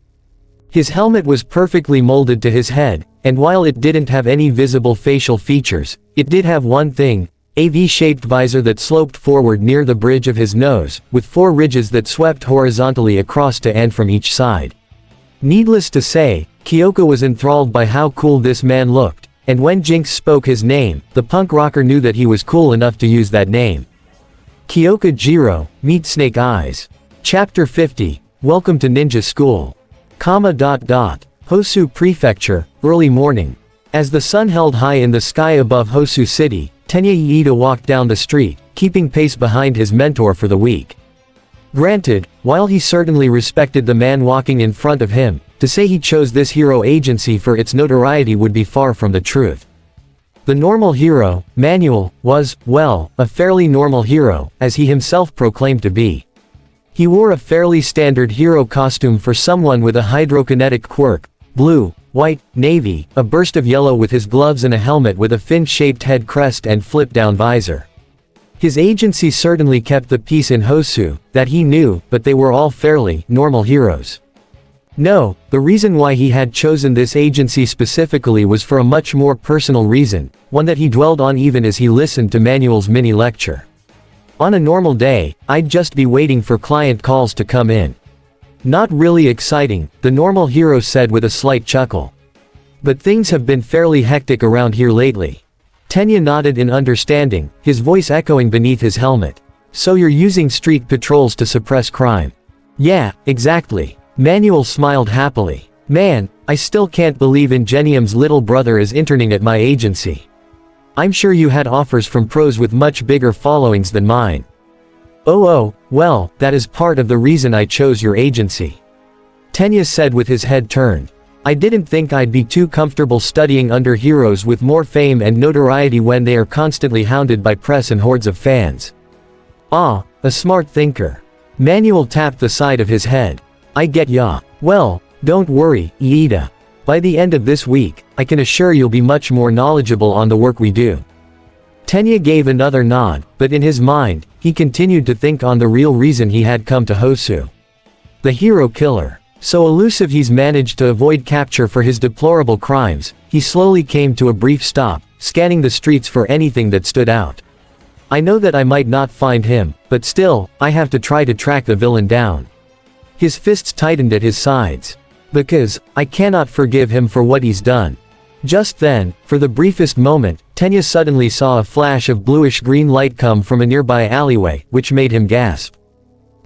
His helmet was perfectly molded to his head, and while it didn't have any visible facial features, it did have one thing, a V-shaped visor that sloped forward near the bridge of his nose, with 4 ridges that swept horizontally across to and from each side. Needless to say, Kyoka was enthralled by how cool this man looked, and when Jinx spoke his name, the punk rocker knew that he was cool enough to use that name. Kyoka Jiro, Meet Snake Eyes. Chapter 50, Welcome to Ninja School. Hosu Prefecture, early morning. As the sun held high in the sky above Hosu City, Tenya Iida walked down the street, keeping pace behind his mentor for the week. Granted, while he certainly respected the man walking in front of him, to say he chose this hero agency for its notoriety would be far from the truth. The normal hero, Manuel, was, well, a fairly normal hero, as he himself proclaimed to be. He wore a fairly standard hero costume for someone with a hydrokinetic quirk, blue, white, navy, a burst of yellow with his gloves and a helmet with a fin-shaped head crest and flip-down visor. His agency certainly kept the peace in Hosu, that he knew, but they were all fairly normal heroes. No, the reason why he had chosen this agency specifically was for a much more personal reason, one that he dwelled on even as he listened to Manuel's mini-lecture. On a normal day, I'd just be waiting for client calls to come in. Not really exciting, the normal hero said with a slight chuckle. But things have been fairly hectic around here lately. Tenya nodded in understanding, his voice echoing beneath his helmet. So you're using street patrols to suppress crime? Yeah, exactly. Manuel smiled happily. Man, I still can't believe Ingenium's little brother is interning at my agency. I'm sure you had offers from pros with much bigger followings than mine. Oh, well, that is part of the reason I chose your agency. Tenya said with his head turned. I didn't think I'd be too comfortable studying under heroes with more fame and notoriety when they are constantly hounded by press and hordes of fans. Ah, a smart thinker. Manuel tapped the side of his head. I get ya. Well, don't worry, Iida. By the end of this week, I can assure you'll be much more knowledgeable on the work we do. Tenya gave another nod, but in his mind, he continued to think on the real reason he had come to Hosu. The hero killer. So elusive he's managed to avoid capture for his deplorable crimes, he slowly came to a brief stop, scanning the streets for anything that stood out. I know that I might not find him, but still, I have to try to track the villain down. His fists tightened at his sides. Because, I cannot forgive him for what he's done. Just then, for the briefest moment, Tenya suddenly saw a flash of bluish-green light come from a nearby alleyway, which made him gasp.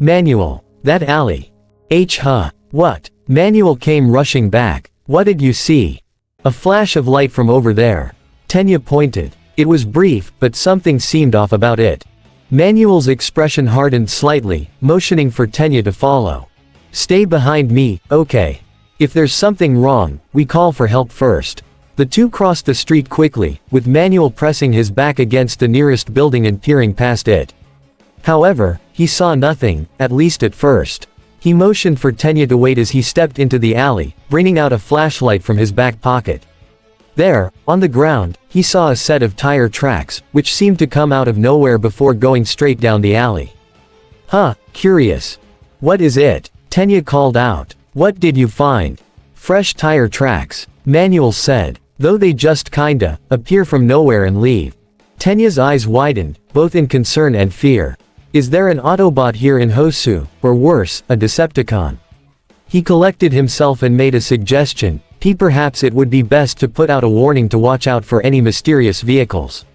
Manuel. That alley. MHA. What? Manuel came rushing back. What did you see? A flash of light from over there. Tenya pointed. It was brief, but something seemed off about it. Manuel's expression hardened slightly, motioning for Tenya to follow. Stay behind me, okay? If there's something wrong, we call for help first. The two crossed the street quickly, with Manuel pressing his back against the nearest building and peering past it. However, he saw nothing, at least at first. He motioned for Tenya to wait as he stepped into the alley, bringing out a flashlight from his back pocket. There, on the ground, he saw a set of tire tracks, which seemed to come out of nowhere before going straight down the alley. Huh, curious. What is it? Tenya called out. What did you find? Fresh tire tracks, Manuel said, though they just kinda appear from nowhere and leave. Tenya's eyes widened, both in concern and fear. Is there an Autobot here in Hosu, or worse, a Decepticon? He collected himself and made a suggestion. Perhaps it would be best to put out a warning to watch out for any mysterious vehicles.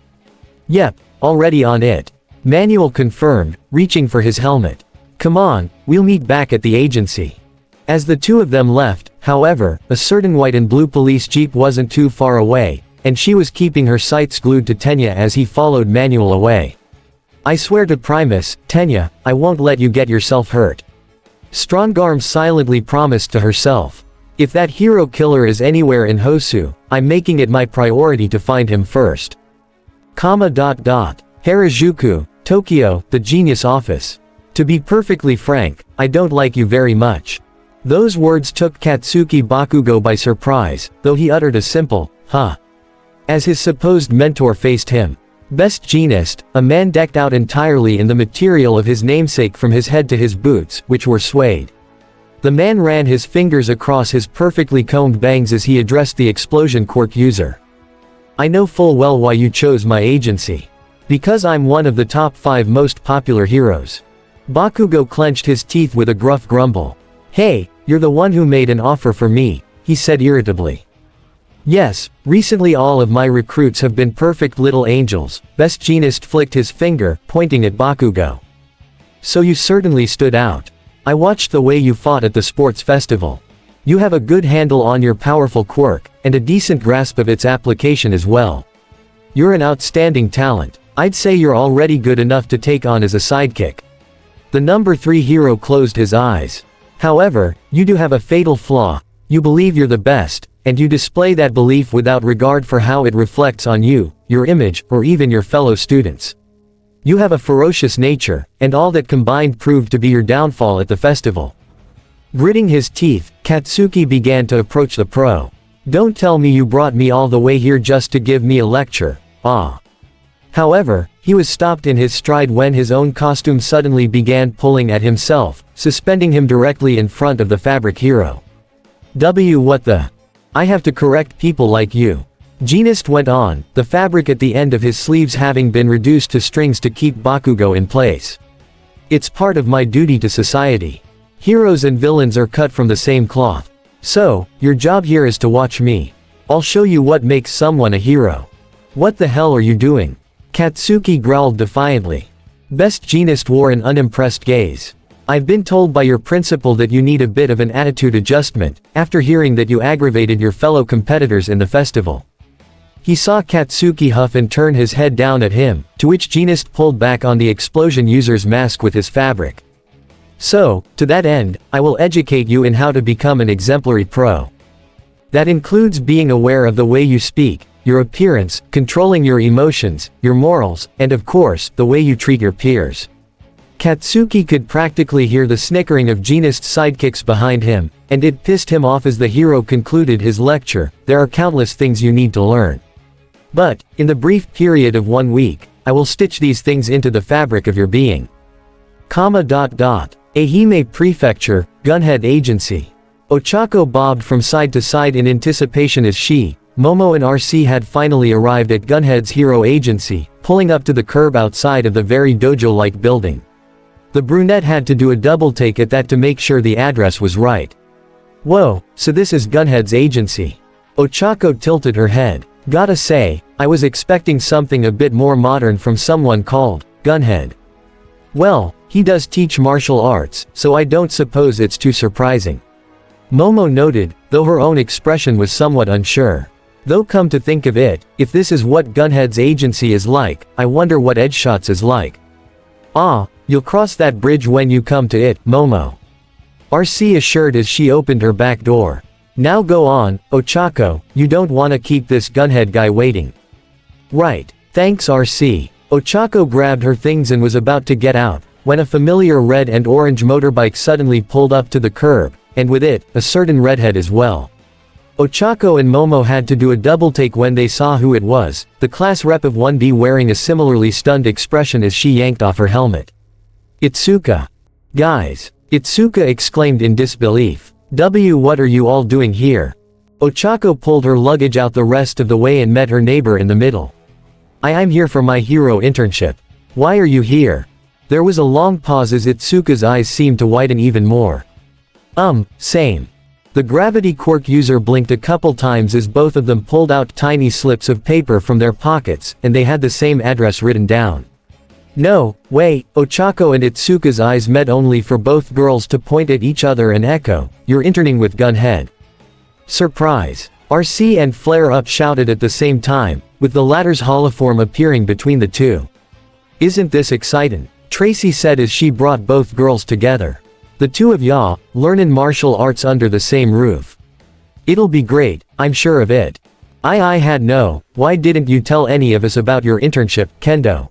Yep, already on it. Manuel confirmed, reaching for his helmet. Come on, we'll meet back at the agency. As the two of them left, however, a certain white and blue police jeep wasn't too far away, and she was keeping her sights glued to Tenya as he followed Manuel away. I swear to Primus, Tenya, I won't let you get yourself hurt. Strongarm silently promised to herself. If that hero killer is anywhere in Hosu, I'm making it my priority to find him first. Harajuku, Tokyo, the genius office. To be perfectly frank, I don't like you very much. Those words took Katsuki Bakugo by surprise, though he uttered a simple, huh. As his supposed mentor faced him. Best Jeanist, a man decked out entirely in the material of his namesake from his head to his boots, which were suede. The man ran his fingers across his perfectly combed bangs as he addressed the explosion quirk user. I know full well why you chose my agency. Because I'm one of the top 5 most popular heroes. Bakugo clenched his teeth with a gruff grumble. Hey, you're the one who made an offer for me, he said irritably. Yes, recently all of my recruits have been perfect little angels. Best Jeanist flicked his finger, pointing at Bakugo. So you certainly stood out. I watched the way you fought at the sports festival. You have a good handle on your powerful quirk, and a decent grasp of its application as well. You're an outstanding talent. I'd say you're already good enough to take on as a sidekick. The number 3 hero closed his eyes. However, you do have a fatal flaw. You believe you're the best, and you display that belief without regard for how it reflects on you, your image, or even your fellow students. You have a ferocious nature, and all that combined proved to be your downfall at the festival. Gritting his teeth, Katsuki began to approach the pro. Don't tell me you brought me all the way here just to give me a lecture, ah. However, he was stopped in his stride when his own costume suddenly began pulling at himself, suspending him directly in front of the fabric hero. What the? I have to correct people like you. Jeanist went on, the fabric at the end of his sleeves having been reduced to strings to keep Bakugo in place. It's part of my duty to society. Heroes and villains are cut from the same cloth. So, your job here is to watch me. I'll show you what makes someone a hero. What the hell are you doing? Katsuki growled defiantly. Best Jeanist wore an unimpressed gaze. I've been told by your principal that you need a bit of an attitude adjustment, after hearing that you aggravated your fellow competitors in the festival. He saw Katsuki huff and turn his head down at him, to which Jeanist pulled back on the explosion user's mask with his fabric. So, to that end, I will educate you in how to become an exemplary pro. That includes being aware of the way you speak, your appearance, controlling your emotions, your morals, and of course, the way you treat your peers. Katsuki could practically hear the snickering of Jeanist's sidekicks behind him, and it pissed him off as the hero concluded his lecture. There are countless things you need to learn. But, in the brief period of 1 week, I will stitch these things into the fabric of your being. Ehime Prefecture, Gunhead Agency. Ochako bobbed from side to side in anticipation as she, Momo and RC had finally arrived at Gunhead's hero agency, pulling up to the curb outside of the very dojo-like building. The brunette had to do a double take at that to make sure the address was right. Whoa, so this is Gunhead's agency. Ochako tilted her head. Gotta say, I was expecting something a bit more modern from someone called Gunhead. Well, he does teach martial arts, so I don't suppose it's too surprising. Momo noted, though her own expression was somewhat unsure. Though come to think of it, if this is what Gunhead's agency is like, I wonder what Edgeshots is like. Ah, you'll cross that bridge when you come to it, Momo. RC assured as she opened her back door. Now go on, Ochako, you don't wanna keep this Gunhead guy waiting. Right, thanks RC. Ochako grabbed her things and was about to get out, when a familiar red and orange motorbike suddenly pulled up to the curb, and with it, a certain redhead as well. Ochako and Momo had to do a double take when they saw who it was, the class rep of 1D wearing a similarly stunned expression as she yanked off her helmet. Itsuka. Guys. Itsuka exclaimed in disbelief. What are you all doing here? Ochako pulled her luggage out the rest of the way and met her neighbor in the middle. I'm here for my hero internship. Why are you here? There was a long pause as Itsuka's eyes seemed to widen even more. Same. The gravity quirk user blinked a couple times as both of them pulled out tiny slips of paper from their pockets, and they had the same address written down. No, way, Ochako and Itsuka's eyes met only for both girls to point at each other and echo, you're interning with Gunhead. Surprise. RC and Flare Up shouted at the same time, with the latter's holoform appearing between the two. Isn't this exciting? Tracy said as she brought both girls together. The two of ya, learnin' martial arts under the same roof. It'll be great, I'm sure of it. I had no, why didn't you tell any of us about your internship, Kendo?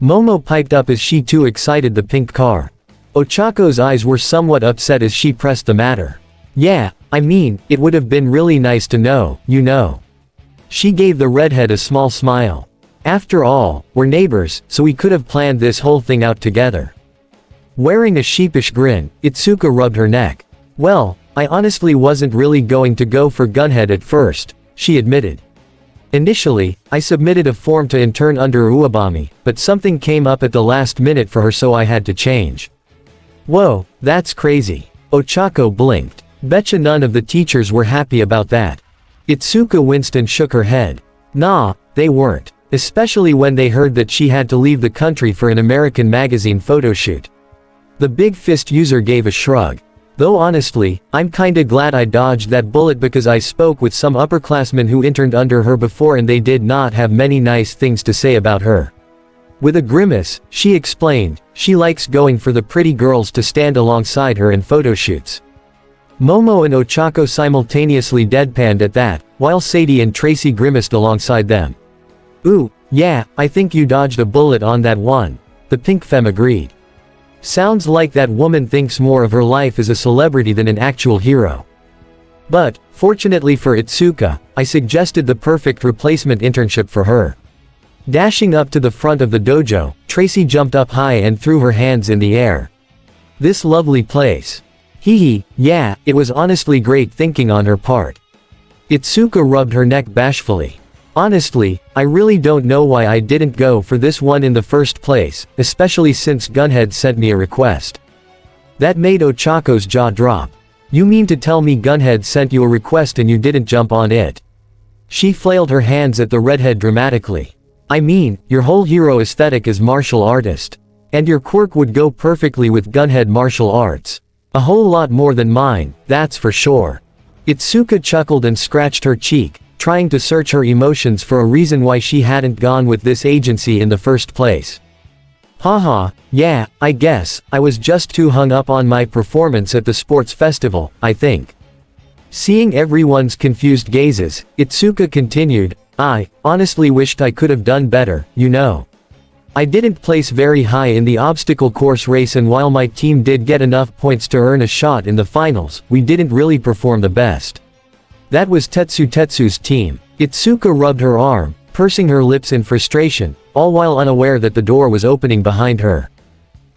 Momo piped up as she too excited the pink car. Ochako's eyes were somewhat upset as she pressed the matter. Yeah, I mean, it would have been really nice to know, you know. She gave the redhead a small smile. After all, we're neighbors, so we could have planned this whole thing out together. Wearing a sheepish grin, Itsuka rubbed her neck. Well, I honestly wasn't really going to go for Gunhead at first, she admitted. Initially, I submitted a form to intern under Uebami, but something came up at the last minute for her so I had to change. Whoa, that's crazy. Ochako blinked. Betcha none of the teachers were happy about that. Itsuka winced and shook her head. Nah, they weren't. Especially when they heard that she had to leave the country for an American magazine photo shoot. The big fist user gave a shrug. Though honestly, I'm kinda glad I dodged that bullet because I spoke with some upperclassmen who interned under her before and they did not have many nice things to say about her. With a grimace, she explained, she likes going for the pretty girls to stand alongside her in photo shoots. Momo and Ochako simultaneously deadpanned at that, while Sadie and Tracy grimaced alongside them. Ooh, yeah, I think you dodged a bullet on that one, the pink femme agreed. Sounds like that woman thinks more of her life as a celebrity than an actual hero. But, fortunately for Itsuka, I suggested the perfect replacement internship for her. Dashing up to the front of the dojo, Tracy jumped up high and threw her hands in the air. This lovely place. Hee, yeah, it was honestly great thinking on her part. Itsuka rubbed her neck bashfully. Honestly, I really don't know why I didn't go for this one in the first place, especially since Gunhead sent me a request. That made Ochako's jaw drop. You mean to tell me Gunhead sent you a request and you didn't jump on it? She flailed her hands at the redhead dramatically. I mean, your whole hero aesthetic is martial artist. And your quirk would go perfectly with Gunhead martial arts. A whole lot more than mine, that's for sure. Itsuka chuckled and scratched her cheek, trying to search her emotions for a reason why she hadn't gone with this agency in the first place. Haha, yeah, I guess, I was just too hung up on my performance at the sports festival, I think. Seeing everyone's confused gazes, Itsuka continued, I honestly wished I could have done better, you know. I didn't place very high in the obstacle course race and while my team did get enough points to earn a shot in the finals, we didn't really perform the best. That was Tetsu's team. Itsuka rubbed her arm, pursing her lips in frustration, all while unaware that the door was opening behind her.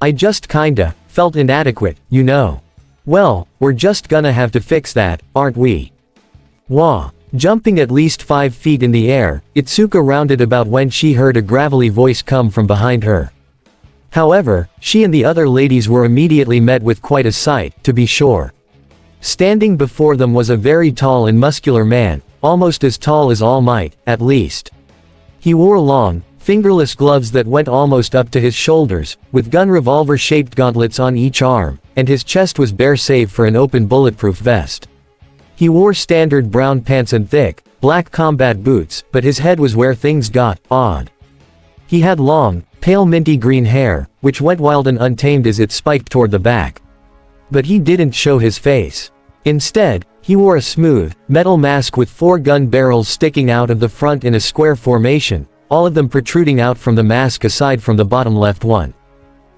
I just kinda felt inadequate, you know. Well, we're just gonna have to fix that, aren't we? Wah. Jumping at least 5 feet in the air, Itsuka rounded about when she heard a gravelly voice come from behind her. However, she and the other ladies were immediately met with quite a sight, to be sure. Standing before them was a very tall and muscular man, almost as tall as All Might, at least. He wore long, fingerless gloves that went almost up to his shoulders, with gun revolver-shaped gauntlets on each arm, and his chest was bare save for an open bulletproof vest. He wore standard brown pants and thick, black combat boots, but his head was where things got odd. He had long, pale minty green hair, which went wild and untamed as it spiked toward the back. But he didn't show his face. Instead, he wore a smooth, metal mask with 4 gun barrels sticking out of the front in a square formation, all of them protruding out from the mask aside from the bottom left one.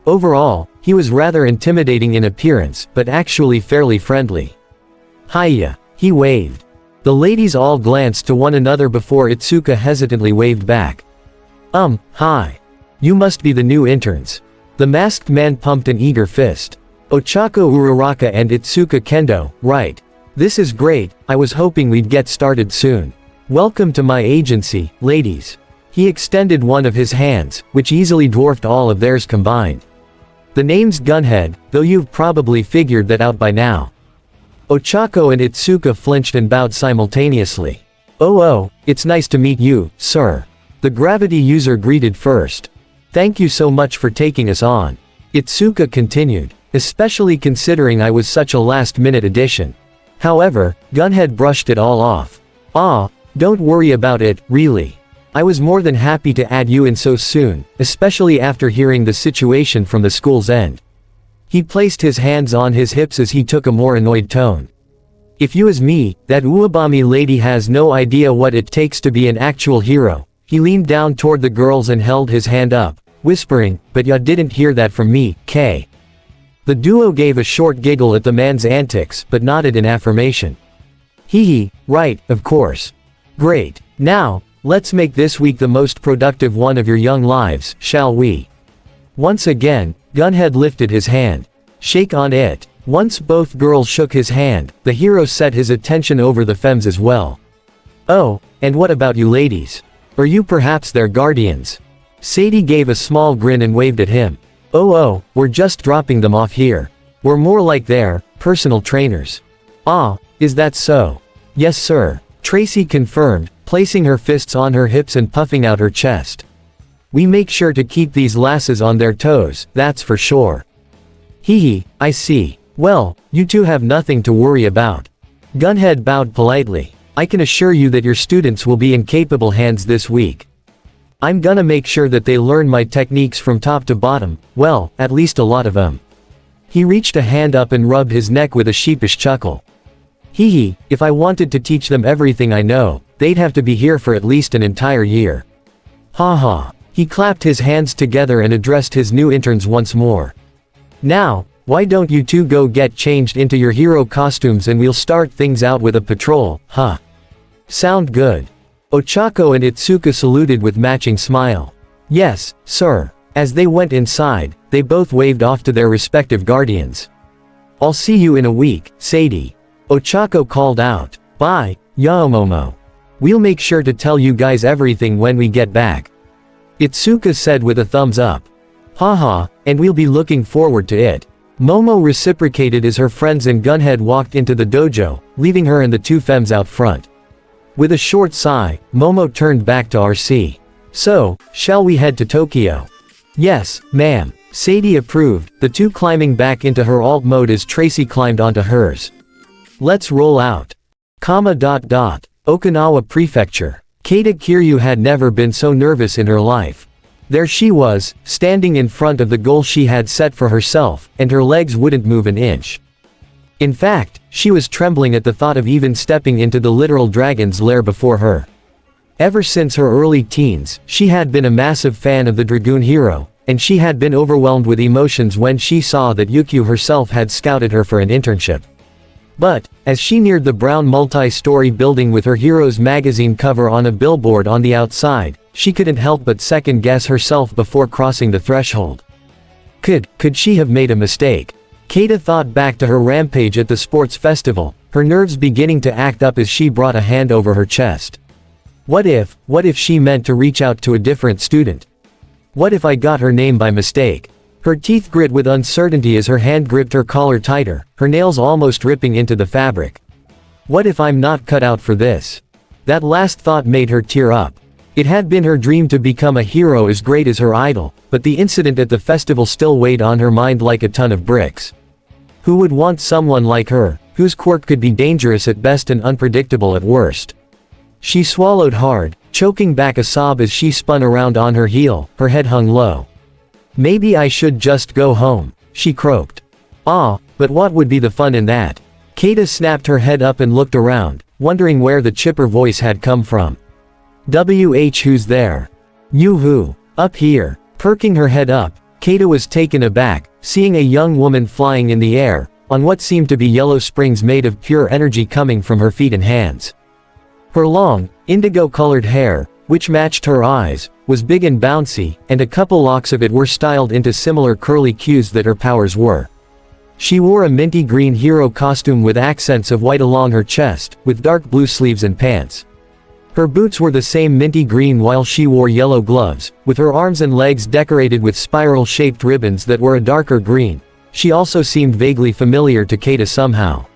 Overall, he was rather intimidating in appearance, but actually fairly friendly. Hiya. He waved. The ladies all glanced to one another before Itsuka hesitantly waved back. Hi. You must be the new interns. The masked man pumped an eager fist. Ochako Uraraka and Itsuka Kendo, right. This is great, I was hoping we'd get started soon. Welcome to my agency, ladies. He extended one of his hands, which easily dwarfed all of theirs combined. The name's Gunhead, though you've probably figured that out by now. Ochako and Itsuka flinched and bowed simultaneously. Oh, it's nice to meet you, sir. The gravity user greeted first. Thank you so much for taking us on. Itsuka continued, especially considering I was such a last-minute addition. However, Gunhead brushed it all off. Don't worry about it, really. I was more than happy to add you in so soon, especially after hearing the situation from the school's end. He placed his hands on his hips as he took a more annoyed tone. If you as me, that Uwabami lady has no idea what it takes to be an actual hero. He leaned down toward the girls and held his hand up, whispering, but ya didn't hear that from me, K. The duo gave a short giggle at the man's antics but nodded in affirmation. Hee, right, of course. Great. Now, let's make this week the most productive one of your young lives, shall we? Once again, Gunhead lifted his hand. Shake on it. Once both girls shook his hand, the hero set his attention over the femmes as well. Oh, and what about you ladies? Are you perhaps their guardians? Sadie gave a small grin and waved at him. Oh, we're just dropping them off here. We're more like their personal trainers. Is that so? Yes sir, Tracy confirmed, placing her fists on her hips and puffing out her chest. We make sure to keep these lasses on their toes, that's for sure. Hee, I see. Well, you two have nothing to worry about. Gunhead bowed politely. I can assure you that your students will be in capable hands this week. I'm gonna make sure that they learn my techniques from top to bottom, well, at least a lot of them. He reached a hand up and rubbed his neck with a sheepish chuckle. Hee, if I wanted to teach them everything I know, they'd have to be here for at least an entire year. Ha. He clapped his hands together and addressed his new interns once more. Now, why don't you two go get changed into your hero costumes and we'll start things out with a patrol, huh? Sound good. Ochako and Itsuka saluted with matching smile. Yes, sir. As they went inside, they both waved off to their respective guardians. I'll see you in a week, Sadie. Ochako called out. Bye, Yaomomo. We'll make sure to tell you guys everything when we get back. Itsuka said with a thumbs up. Haha, and we'll be looking forward to it. Momo reciprocated as her friends and Gunhead walked into the dojo, leaving her and the two femmes out front. With a short sigh, Momo turned back to RC. So, shall we head to Tokyo? Yes, ma'am. Sadie approved, the two climbing back into her alt mode as Tracy climbed onto hers. Let's roll out. Okinawa Prefecture. Keita Kiryu had never been so nervous in her life. There she was, standing in front of the goal she had set for herself, and her legs wouldn't move an inch. In fact, she was trembling at the thought of even stepping into the literal dragon's lair before her. Ever since her early teens, she had been a massive fan of the Dragoon hero, and she had been overwhelmed with emotions when she saw that Yukio herself had scouted her for an internship. But, as she neared the brown multi-story building with her hero's magazine cover on a billboard on the outside, she couldn't help but second-guess herself before crossing the threshold. Could she have made a mistake? Keita thought back to her rampage at the sports festival, her nerves beginning to act up as she brought a hand over her chest. What if she meant to reach out to a different student? What if I got her name by mistake? Her teeth grit with uncertainty as her hand gripped her collar tighter, her nails almost ripping into the fabric. What if I'm not cut out for this? That last thought made her tear up. It had been her dream to become a hero as great as her idol, but the incident at the festival still weighed on her mind like a ton of bricks. Who would want someone like her, whose quirk could be dangerous at best and unpredictable at worst? She swallowed hard, choking back a sob as she spun around on her heel, her head hung low. Maybe I should just go home, she croaked. But what would be the fun in that? Keita snapped her head up and looked around, wondering where the chipper voice had come from. Who's there? You who? Up here. Perking her head up, Keita was taken aback, seeing a young woman flying in the air, on what seemed to be yellow springs made of pure energy coming from her feet and hands. Her long, indigo-colored hair, which matched her eyes, was big and bouncy, and a couple locks of it were styled into similar curly cues that her powers were. She wore a minty green hero costume with accents of white along her chest, with dark blue sleeves and pants. Her boots were the same minty green while she wore yellow gloves, with her arms and legs decorated with spiral-shaped ribbons that were a darker green. She also seemed vaguely familiar to Keita somehow.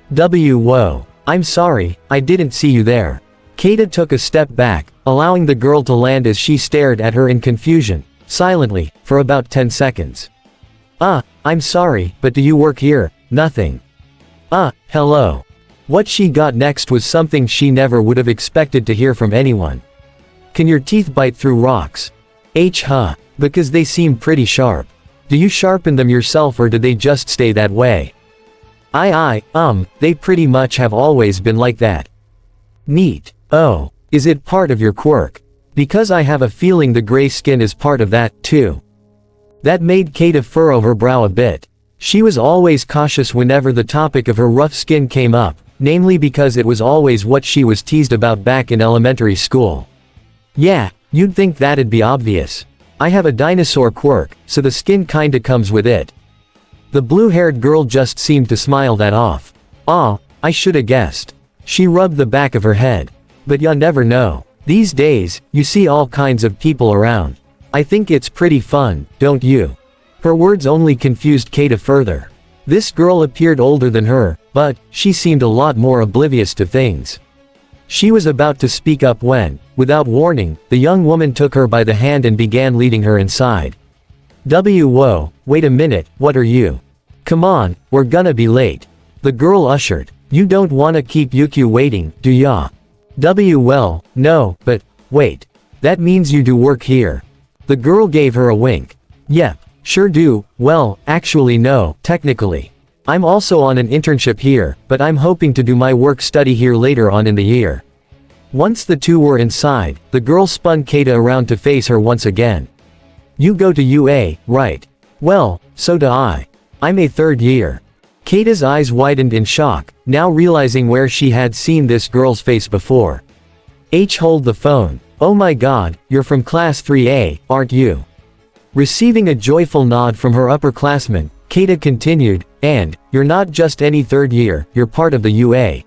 Whoa. I'm sorry, I didn't see you there. Keita took a step back, allowing the girl to land as she stared at her in confusion, silently, for about 10 seconds. I'm sorry, but do you work here? Nothing. Hello. What she got next was something she never would have expected to hear from anyone. Can your teeth bite through rocks? Because they seem pretty sharp. Do you sharpen them yourself or do they just stay that way? They pretty much have always been like that. Neat. Oh, is it part of your quirk? Because I have a feeling the gray skin is part of that, too. That made Keita furrow her brow a bit. She was always cautious whenever the topic of her rough skin came up, namely because it was always what she was teased about back in elementary school. Yeah, you'd think that'd be obvious. I have a dinosaur quirk, so the skin kinda comes with it. The blue-haired girl just seemed to smile that off. I shoulda guessed. She rubbed the back of her head. But ya never know. These days, you see all kinds of people around. I think it's pretty fun, don't you? Her words only confused Keita further. This girl appeared older than her, but she seemed a lot more oblivious to things. She was about to speak up when, without warning, the young woman took her by the hand and began leading her inside. Whoa, wait a minute, what are you? Come on, we're gonna be late. The girl ushered. You don't wanna keep Yukio waiting, do ya? Well, no, but, wait. That means you do work here. The girl gave her a wink. Yep, sure do. Well, actually no, technically. I'm also on an internship here, but I'm hoping to do my work study here later on in the year. Once the two were inside, the girl spun Keita around to face her once again. You go to UA, right? Well, so do I. I'm a third year. Keita's eyes widened in shock, now realizing where she had seen this girl's face before. Hold the phone. Oh my god, you're from class 3A, aren't you? Receiving a joyful nod from her upperclassmen, Keita continued, and, you're not just any third year, you're part of the UA.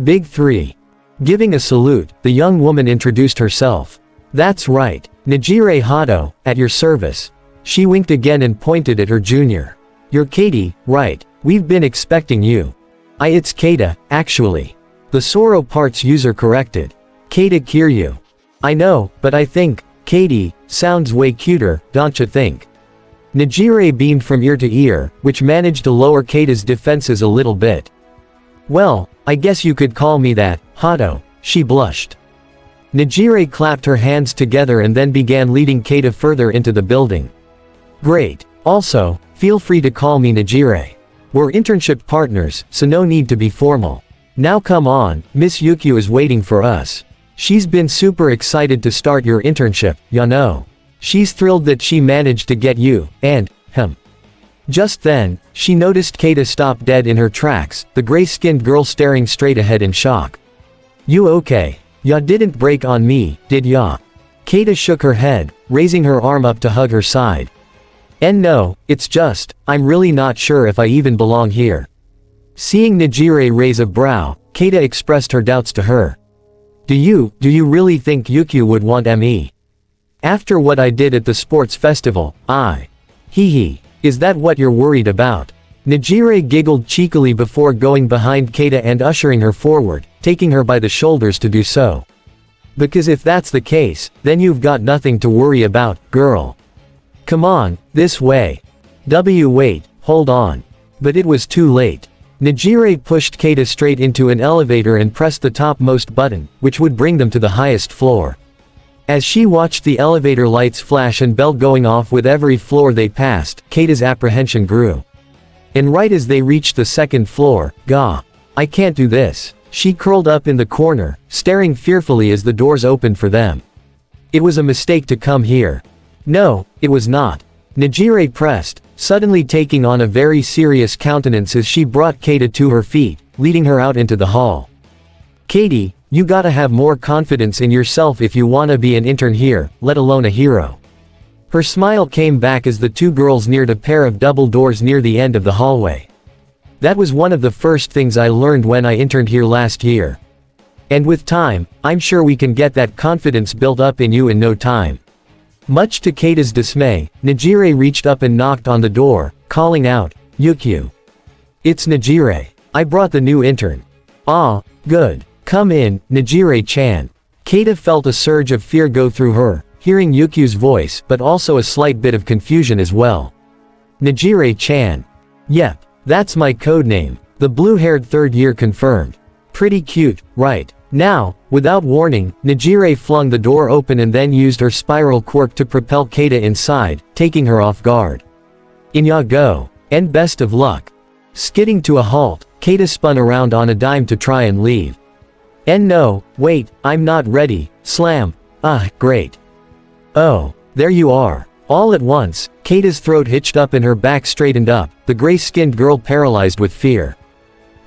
Big 3. Giving a salute, the young woman introduced herself. That's right, Nijire Hato, at your service. She winked again and pointed at her junior. You're Katie, right? We've been expecting you. It's Keita, actually. The Soro parts user corrected. Keita Kiryu. I know, but I think, Katie, sounds way cuter, don't you think? Nijire beamed from ear to ear, which managed to lower Keita's defenses a little bit. Well, I guess you could call me that, Hato, she blushed. Nijire clapped her hands together and then began leading Keita further into the building. Great. Also, feel free to call me Nijire. We're internship partners, so no need to be formal. Now come on, Miss Yukio is waiting for us. She's been super excited to start your internship, ya know. She's thrilled that she managed to get you, and, him. Just then, she noticed Keita stop dead in her tracks, the gray-skinned girl staring straight ahead in shock. You okay? Ya didn't break on me, did ya? Keita shook her head, raising her arm up to hug her side. And no, it's just, I'm really not sure if I even belong here. Seeing Najire raise a brow, Keita expressed her doubts to her. Do you really think Yukio would want ME? After what I did at the sports festival, Hee. Is that what you're worried about? Najire giggled cheekily before going behind Keita and ushering her forward, taking her by the shoulders to do so. Because if that's the case, then you've got nothing to worry about, girl. Come on, this way. Wait, hold on. But it was too late. Najire pushed Keita straight into an elevator and pressed the topmost button, which would bring them to the highest floor. As she watched the elevator lights flash and bell going off with every floor they passed, Keita's apprehension grew. And right as they reached the second floor, I can't do this. She curled up in the corner, staring fearfully as the doors opened for them. It was a mistake to come here. No, it was not. Najire pressed, suddenly taking on a very serious countenance as she brought Keita to her feet, leading her out into the hall. Katie, you gotta have more confidence in yourself if you wanna be an intern here, let alone a hero. Her smile came back as the two girls neared a pair of double doors near the end of the hallway. That was one of the first things I learned when I interned here last year. And with time, I'm sure we can get that confidence built up in you in no time. Much to Keita's dismay, Najire reached up and knocked on the door, calling out, Yukio. It's Najire. I brought the new intern. Ah, good. Come in, Najire-chan. Keita felt a surge of fear go through her, hearing Yukio's voice, but also a slight bit of confusion as well. Najire-chan. Yep, that's my codename. The blue-haired third year confirmed. Pretty cute, right? Now, without warning, Najire flung the door open and then used her spiral quirk to propel Keita inside, taking her off guard. In ya go. And best of luck. Skidding to a halt, Keita spun around on a dime to try and leave. And no, wait, I'm not ready, slam. Great. Oh, there you are. All at once, Keita's throat hitched up and her back straightened up, the gray-skinned girl paralyzed with fear.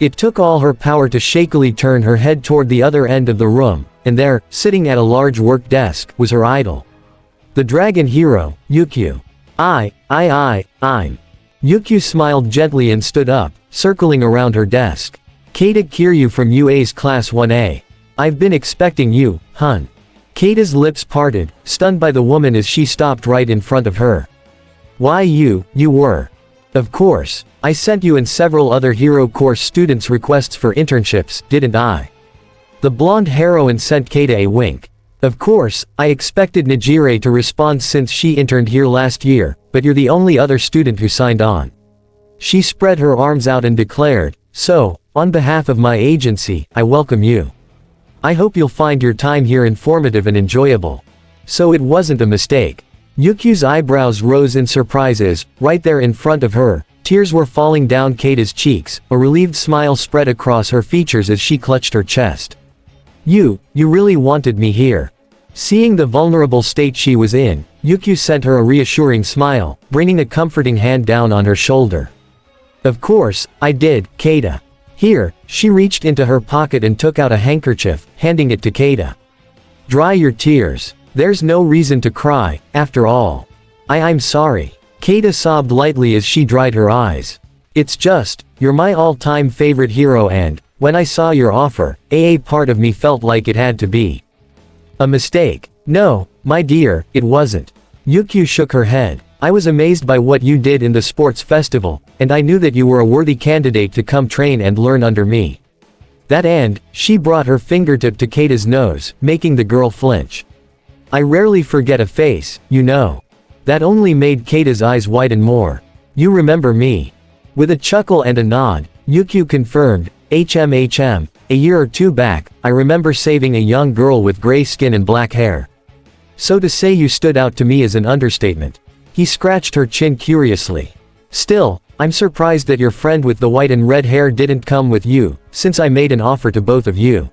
It took all her power to shakily turn her head toward the other end of the room, and there, sitting at a large work desk, was her idol. The dragon hero, Yukio. I'm. Yukio smiled gently and stood up, circling around her desk. Keita Kiryu from UA's Class 1A. I've been expecting you, hun. Keita's lips parted, stunned by the woman as she stopped right in front of her. Why you were. Of course, I sent you and several other hero course students requests for internships, didn't I? The blonde heroine sent Keita a wink. Of course, I expected Najire to respond since she interned here last year, but you're the only other student who signed on. She spread her arms out and declared, so, on behalf of my agency, I welcome you. I hope you'll find your time here informative and enjoyable. So it wasn't a mistake. Yukio's eyebrows rose in surprise as, right there in front of her, tears were falling down Keita's cheeks, a relieved smile spread across her features as she clutched her chest. You really wanted me here. Seeing the vulnerable state she was in, Yukio sent her a reassuring smile, bringing a comforting hand down on her shoulder. Of course, I did, Keita. Here, she reached into her pocket and took out a handkerchief, handing it to Keita. Dry your tears. There's no reason to cry, after all. I'm sorry. Keita sobbed lightly as she dried her eyes. It's just, you're my all-time favorite hero and, when I saw your offer, a part of me felt like it had to be. A mistake. No, my dear, it wasn't. Yukio shook her head. I was amazed by what you did in the sports festival, and I knew that you were a worthy candidate to come train and learn under me. That and, she brought her fingertip to Keita's nose, making the girl flinch. I rarely forget a face, you know. That only made Keita's eyes widen more. You remember me. With a chuckle and a nod, Yukio confirmed, HM. A year or two back, I remember saving a young girl with gray skin and black hair. So to say you stood out to me is an understatement. He scratched her chin curiously. Still, I'm surprised that your friend with the white and red hair didn't come with you, since I made an offer to both of you.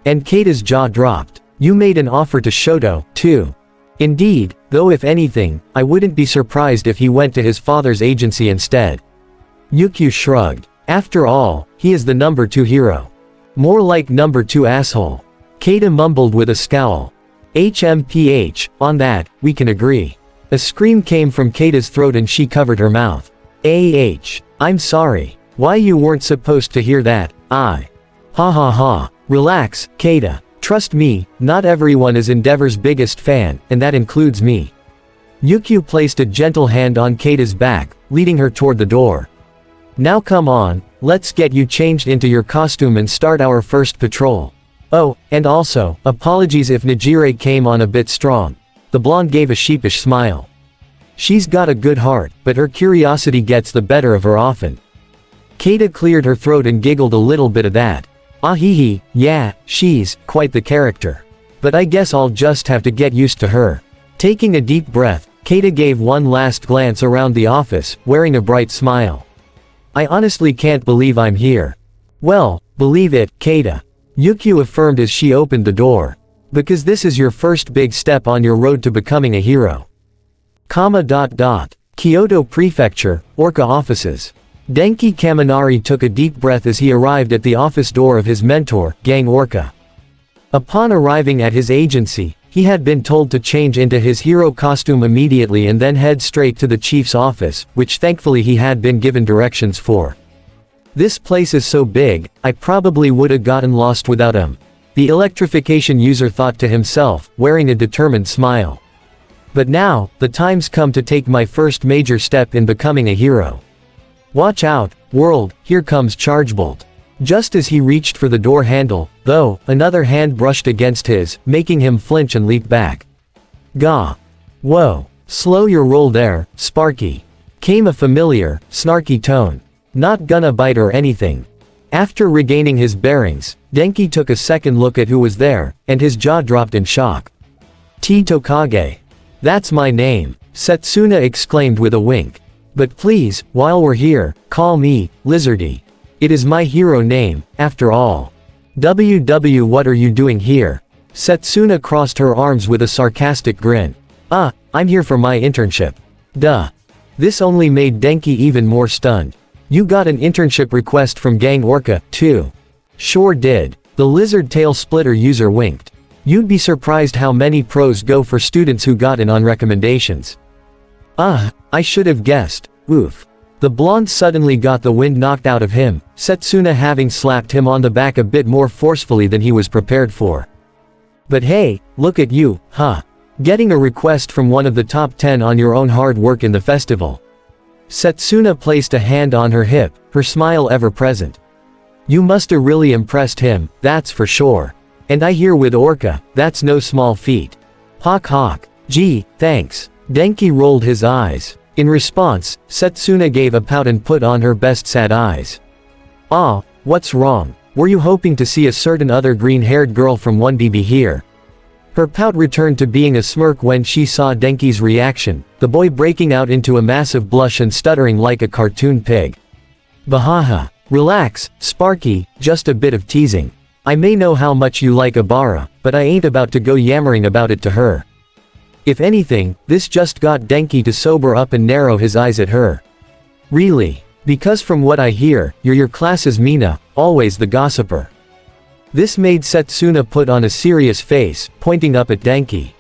And Keita's jaw dropped. You made an offer to Shoto, too. Indeed, though if anything, I wouldn't be surprised if he went to his father's agency instead. Yukio shrugged. After all, he is the number 2 hero. More like number 2 asshole. Keita mumbled with a scowl. HMPH, on that, we can agree. A scream came from Keita's throat and she covered her mouth. I'm sorry. Why, you weren't supposed to hear that. Ha ha ha. Relax, Keita. Trust me, not everyone is Endeavor's biggest fan, and that includes me. Yukio placed a gentle hand on Keita's back, leading her toward the door. Now come on, let's get you changed into your costume and start our first patrol. Oh, and also, apologies if Najire came on a bit strong. The blonde gave a sheepish smile. She's got a good heart, but her curiosity gets the better of her often. Keita cleared her throat and giggled a little bit of that. Ah hee hee, yeah, she's quite the character. But I guess I'll just have to get used to her. Taking a deep breath, Keita gave one last glance around the office, wearing a bright smile. I honestly can't believe I'm here. Well, believe it, Keita. Yukio affirmed as she opened the door. Because this is your first big step on your road to becoming a hero. Kyoto Prefecture, Orca offices. Denki Kaminari took a deep breath as he arrived at the office door of his mentor, Gang Orca. Upon arriving at his agency, he had been told to change into his hero costume immediately and then head straight to the chief's office, which thankfully he had been given directions for. This place is so big, I probably would have gotten lost without him. The electrification user thought to himself, wearing a determined smile. But now, the time's come to take my first major step in becoming a hero. Watch out, world, here comes Chargebolt. Just as he reached for the door handle, though, another hand brushed against his, making him flinch and leap back. Gah! Whoa! Slow your roll there, Sparky. Came a familiar, snarky tone. Not gonna bite or anything. After regaining his bearings, Denki took a second look at who was there, and his jaw dropped in shock. T. Tokage. That's my name, Setsuna exclaimed with a wink. But please, while we're here, call me, Lizardy. It is my hero name, after all. What are you doing here? Setsuna crossed her arms with a sarcastic grin. I'm here for my internship. Duh. This only made Denki even more stunned. You got an internship request from Gang Orca, too. Sure did. The lizard tail splitter user winked. You'd be surprised how many pros go for students who got in on recommendations. I should have guessed. Oof. The blonde suddenly got the wind knocked out of him, Setsuna having slapped him on the back a bit more forcefully than he was prepared for. But hey, look at you, huh? Getting a request from one of the top 10 on your own hard work in the festival. Setsuna placed a hand on her hip, her smile ever present. You musta really impressed him, that's for sure. And I hear with Orca, that's no small feat. Hawk hawk. Gee, thanks. Denki rolled his eyes. In response, Setsuna gave a pout and put on her best sad eyes. What's wrong? Were you hoping to see a certain other green-haired girl from 1DB here? Her pout returned to being a smirk when she saw Denki's reaction, the boy breaking out into a massive blush and stuttering like a cartoon pig. Bahaha. Relax, Sparky, just a bit of teasing. I may know how much you like Abara, but I ain't about to go yammering about it to her. If anything, this just got Denki to sober up and narrow his eyes at her. Really? Because from what I hear, you're your class's Mina, always the gossiper. This made Setsuna put on a serious face, pointing up at Denki.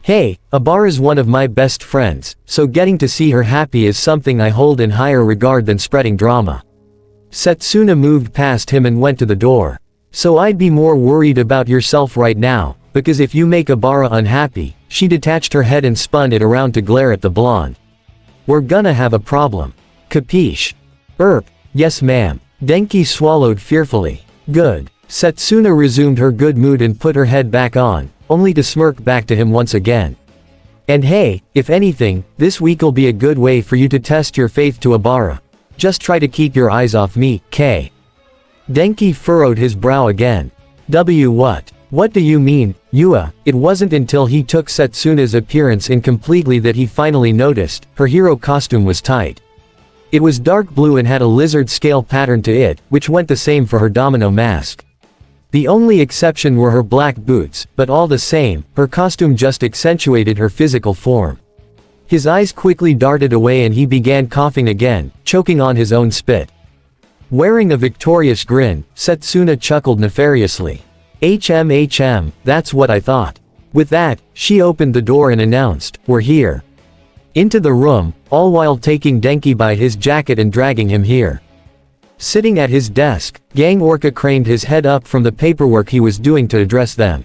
Hey, Abara's one of my best friends, so getting to see her happy is something I hold in higher regard than spreading drama. Setsuna moved past him and went to the door. So I'd be more worried about yourself right now, because if you make Abara unhappy, she detached her head and spun it around to glare at the blonde. We're gonna have a problem. Capiche? Yes ma'am. Denki swallowed fearfully. Good. Setsuna resumed her good mood and put her head back on, only to smirk back to him once again. And hey, if anything, this week'll be a good way for you to test your faith to Abara. Just try to keep your eyes off me, K. Denki furrowed his brow again. What? What do you mean, Yua? It wasn't until he took Setsuna's appearance in completely that he finally noticed, her hero costume was tight. It was dark blue and had a lizard scale pattern to it, which went the same for her domino mask. The only exception were her black boots, but all the same, her costume just accentuated her physical form. His eyes quickly darted away and he began coughing again, choking on his own spit. Wearing a victorious grin, Setsuna chuckled nefariously. HM, that's what I thought. With that, she opened the door and announced, we're here. into the room, all while taking Denki by his jacket and dragging him here. Sitting at his desk, Gang Orca craned his head up from the paperwork he was doing to address them.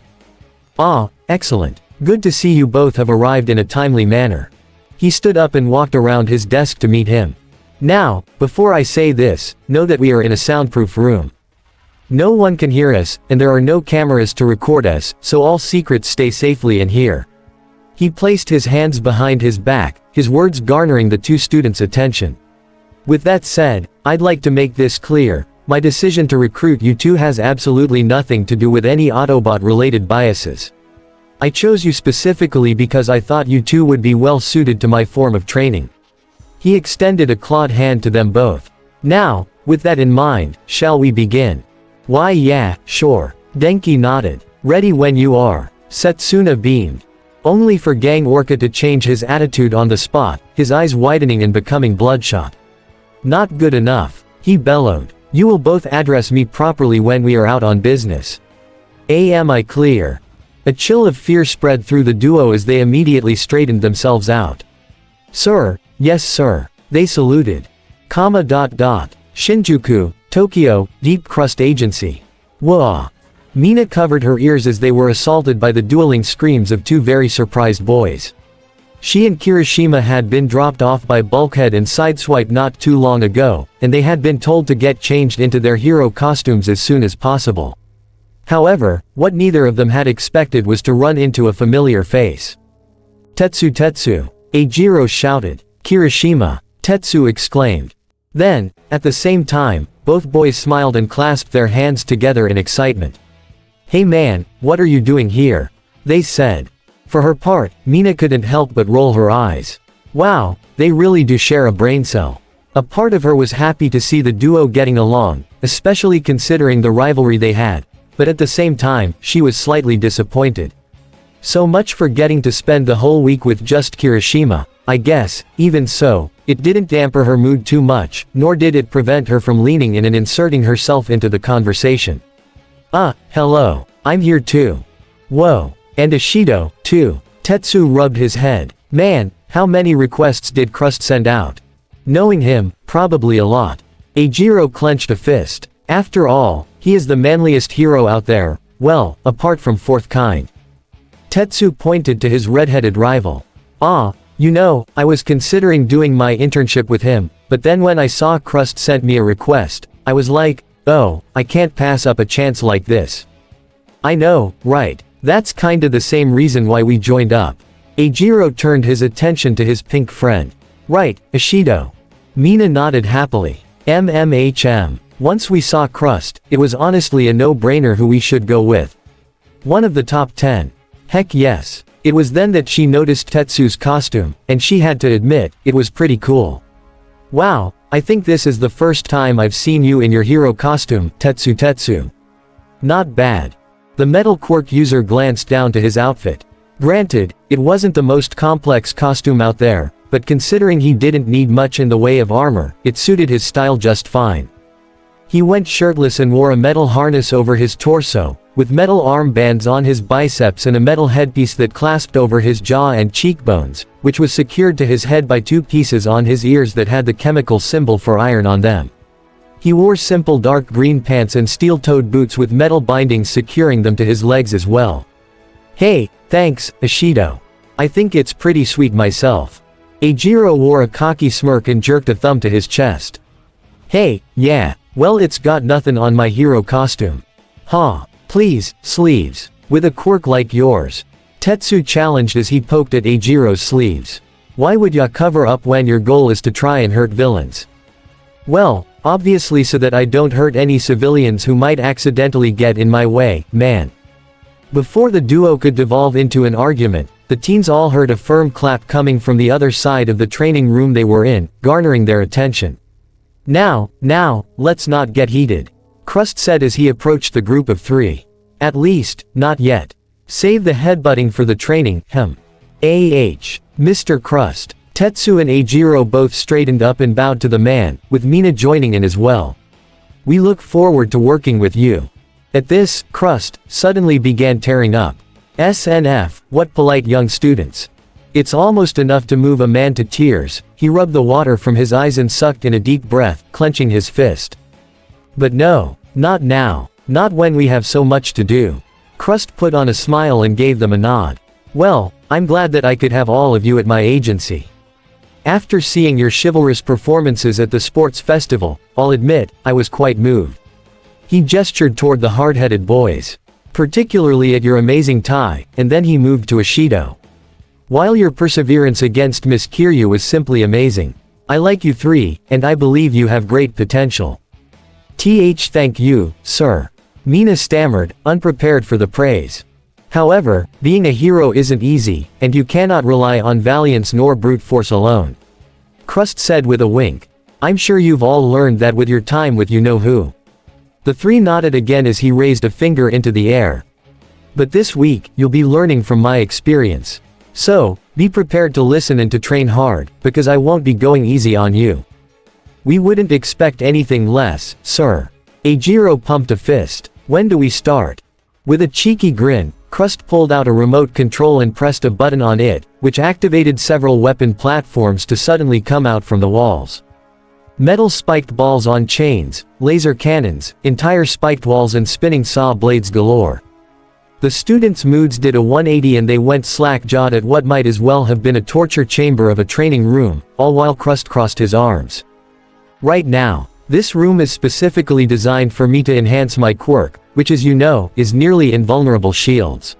"Ah, excellent. Good to see you both have arrived in a timely manner." He stood up and walked around his desk to meet him. "Now, before I say this, know that we are in a soundproof room. No one can hear us, and there are no cameras to record us, so all secrets stay safely in here." He placed his hands behind his back, his words garnering the two students' attention. "With that said, I'd like to make this clear. My decision to recruit you two has absolutely nothing to do with any Autobot-related biases. I chose you specifically because I thought you two would be well suited to my form of training." He extended a clawed hand to them both. "Now, with that in mind, shall we begin?" "Why yeah, sure." Denki nodded. "Ready when you are." Setsuna beamed. Only for Gang Orca to change his attitude on the spot, his eyes widening and becoming bloodshot. "Not good enough," he bellowed. "You will both address me properly when we are out on business. Am I clear?" A chill of fear spread through the duo as they immediately straightened themselves out. "Sir, yes sir." They saluted. Shinjuku, Tokyo, Deep Crust Agency. Whoa. Mina covered her ears as they were assaulted by the dueling screams of two very surprised boys. She and Kirishima had been dropped off by Bulkhead and Sideswipe not too long ago, and they had been told to get changed into their hero costumes as soon as possible. However, what neither of them had expected was to run into a familiar face. Tetsu, Eijiro shouted. Kirishima, Tetsu exclaimed. Then, at the same time, both boys smiled and clasped their hands together in excitement. "Hey man, what are you doing here?" they said. For her part, Mina couldn't help but roll her eyes. Wow, they really do share a brain cell. A part of her was happy to see the duo getting along, especially considering the rivalry they had, but at the same time, she was slightly disappointed. So much for getting to spend the whole week with just Kirishima, I guess. Even so, it didn't dampen her mood too much, nor did it prevent her from leaning in and inserting herself into the conversation. Hello. I'm here too. Whoa. And Ishido, too. Tetsu rubbed his head. Man, how many requests did Crust send out? Knowing him, probably a lot. Eijiro clenched a fist. After all, he is the manliest hero out there, well, apart from Fourth Kind. Tetsu pointed to his red-headed rival. You know, I was considering doing my internship with him, but then when I saw Crust sent me a request, I was like, oh, I can't pass up a chance like this. I know, right. That's kinda the same reason why we joined up. Eijiro turned his attention to his pink friend. Right, Ishido. Mina nodded happily. MMHM. Once we saw Crust, it was honestly a no-brainer who we should go with. One of the top 10. Heck yes. It was then that she noticed Tetsu's costume, and she had to admit, it was pretty cool. Wow, I think this is the first time I've seen you in your hero costume, Tetsu. Not bad. The Metal Quirk user glanced down to his outfit. Granted, it wasn't the most complex costume out there, but considering he didn't need much in the way of armor, it suited his style just fine. He went shirtless and wore a metal harness over his torso, with metal armbands on his biceps and a metal headpiece that clasped over his jaw and cheekbones, which was secured to his head by two pieces on his ears that had the chemical symbol for iron on them. He wore simple dark green pants and steel-toed boots with metal bindings securing them to his legs as well. Hey, thanks, Ishido. I think it's pretty sweet myself. Eijiro wore a cocky smirk and jerked a thumb to his chest. Hey, yeah, well it's got nothing on my hero costume. Please, sleeves. With a quirk like yours. Tetsu challenged as he poked at Eijiro's sleeves. Why would ya cover up when your goal is to try and hurt villains? Well, obviously so that I don't hurt any civilians who might accidentally get in my way, man. Before the duo could devolve into an argument, the teens all heard a firm clap coming from the other side of the training room they were in, garnering their attention. Now, let's not get heated. Crust said as he approached the group of three. At least, not yet. Save the headbutting for the training, Mr. Crust. Tetsu and Eijiro both straightened up and bowed to the man, with Mina joining in as well. We look forward to working with you. At this, Crust suddenly began tearing up. SNF, what polite young students. It's almost enough to move a man to tears. He rubbed the water from his eyes and sucked in a deep breath, clenching his fist. But no, not now. Not when we have so much to do. Crust put on a smile and gave them a nod. Well, I'm glad that I could have all of you at my agency. After seeing your chivalrous performances at the sports festival, I'll admit, I was quite moved. He gestured toward the hard-headed boys. Particularly at your amazing tie, and then he moved to Ashido. While your perseverance against Miss Kiryu was simply amazing. I like you three, and I believe you have great potential. Thank you, sir. Mina stammered, unprepared for the praise. However, being a hero isn't easy, and you cannot rely on valiance nor brute force alone. Crust said with a wink. I'm sure you've all learned that with your time with you-know-who. The three nodded again as he raised a finger into the air. But this week, you'll be learning from my experience. So, be prepared to listen and to train hard, because I won't be going easy on you. We wouldn't expect anything less, sir. Eijiro pumped a fist. When do we start? With a cheeky grin, Crust pulled out a remote control and pressed a button on it, which activated several weapon platforms to suddenly come out from the walls. Metal spiked balls on chains, laser cannons, entire spiked walls and spinning saw blades galore. The students' moods did a 180 and they went slack-jawed at what might as well have been a torture chamber of a training room, all while Crust crossed his arms. Right now, this room is specifically designed for me to enhance my quirk, which as you know, is nearly invulnerable shields.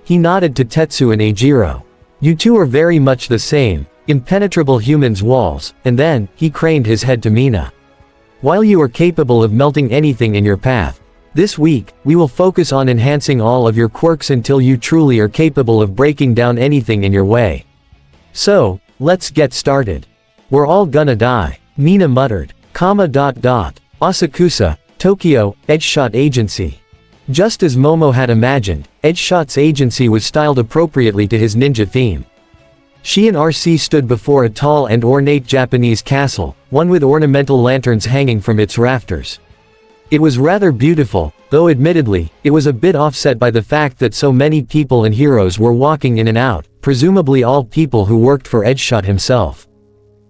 He nodded to Tetsu and Eijiro. You two are very much the same, impenetrable humans' walls, and then, he craned his head to Mina. While you are capable of melting anything in your path, this week, we will focus on enhancing all of your quirks until you truly are capable of breaking down anything in your way. So, let's get started. We're all gonna die, Mina muttered. Asakusa, Tokyo, Edgeshot Agency. Just as Momo had imagined, Edgeshot's agency was styled appropriately to his ninja theme. She and RC stood before a tall and ornate Japanese castle, one with ornamental lanterns hanging from its rafters. It was rather beautiful, though admittedly, it was a bit offset by the fact that so many people and heroes were walking in and out, presumably all people who worked for Edgeshot himself.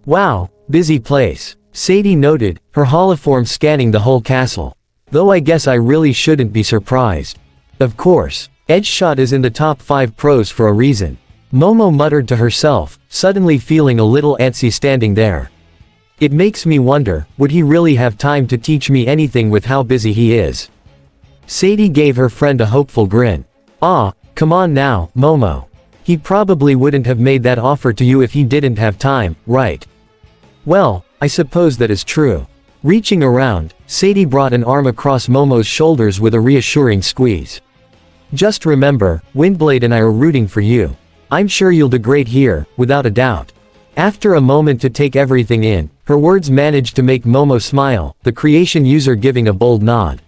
Wow, busy place, Sadie noted, her holoform scanning the whole castle. Though I guess I really shouldn't be surprised. Of course, Edgeshot is in the top 5 pros for a reason. Momo muttered to herself, suddenly feeling a little antsy standing there. It makes me wonder, would he really have time to teach me anything with how busy he is? Sadie gave her friend a hopeful grin. Ah, come on now, Momo. He probably wouldn't have made that offer to you if he didn't have time, right? Well, I suppose that is true. Reaching around, Sadie brought an arm across Momo's shoulders with a reassuring squeeze. Just remember, Windblade and I are rooting for you. I'm sure you'll do great here, without a doubt. After a moment to take everything in, her words managed to make Momo smile, the creation user giving a bold nod.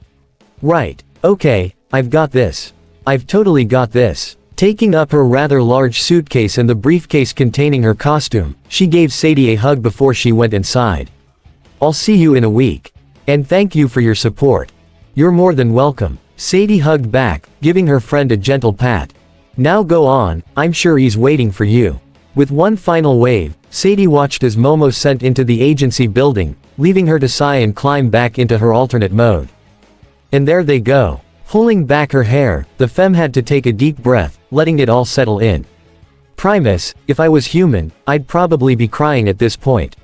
Right, okay, I've got this. I've totally got this. Taking up her rather large suitcase and the briefcase containing her costume, she gave Sadie a hug before she went inside. I'll see you in a week. And thank you for your support. You're more than welcome. Sadie hugged back, giving her friend a gentle pat. Now go on, I'm sure he's waiting for you. With one final wave, Sadie watched as Momo sent into the agency building, leaving her to sigh and climb back into her alternate mode. And there they go. Pulling back her hair, the femme had to take a deep breath, letting it all settle in. Primus, if I was human, I'd probably be crying at this point.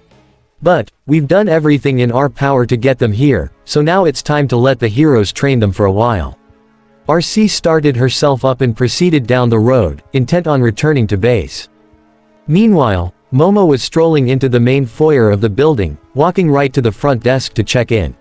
But, we've done everything in our power to get them here, so now it's time to let the heroes train them for a while. RC started herself up and proceeded down the road, intent on returning to base. Meanwhile, Momo was strolling into the main foyer of the building, walking right to the front desk to check in.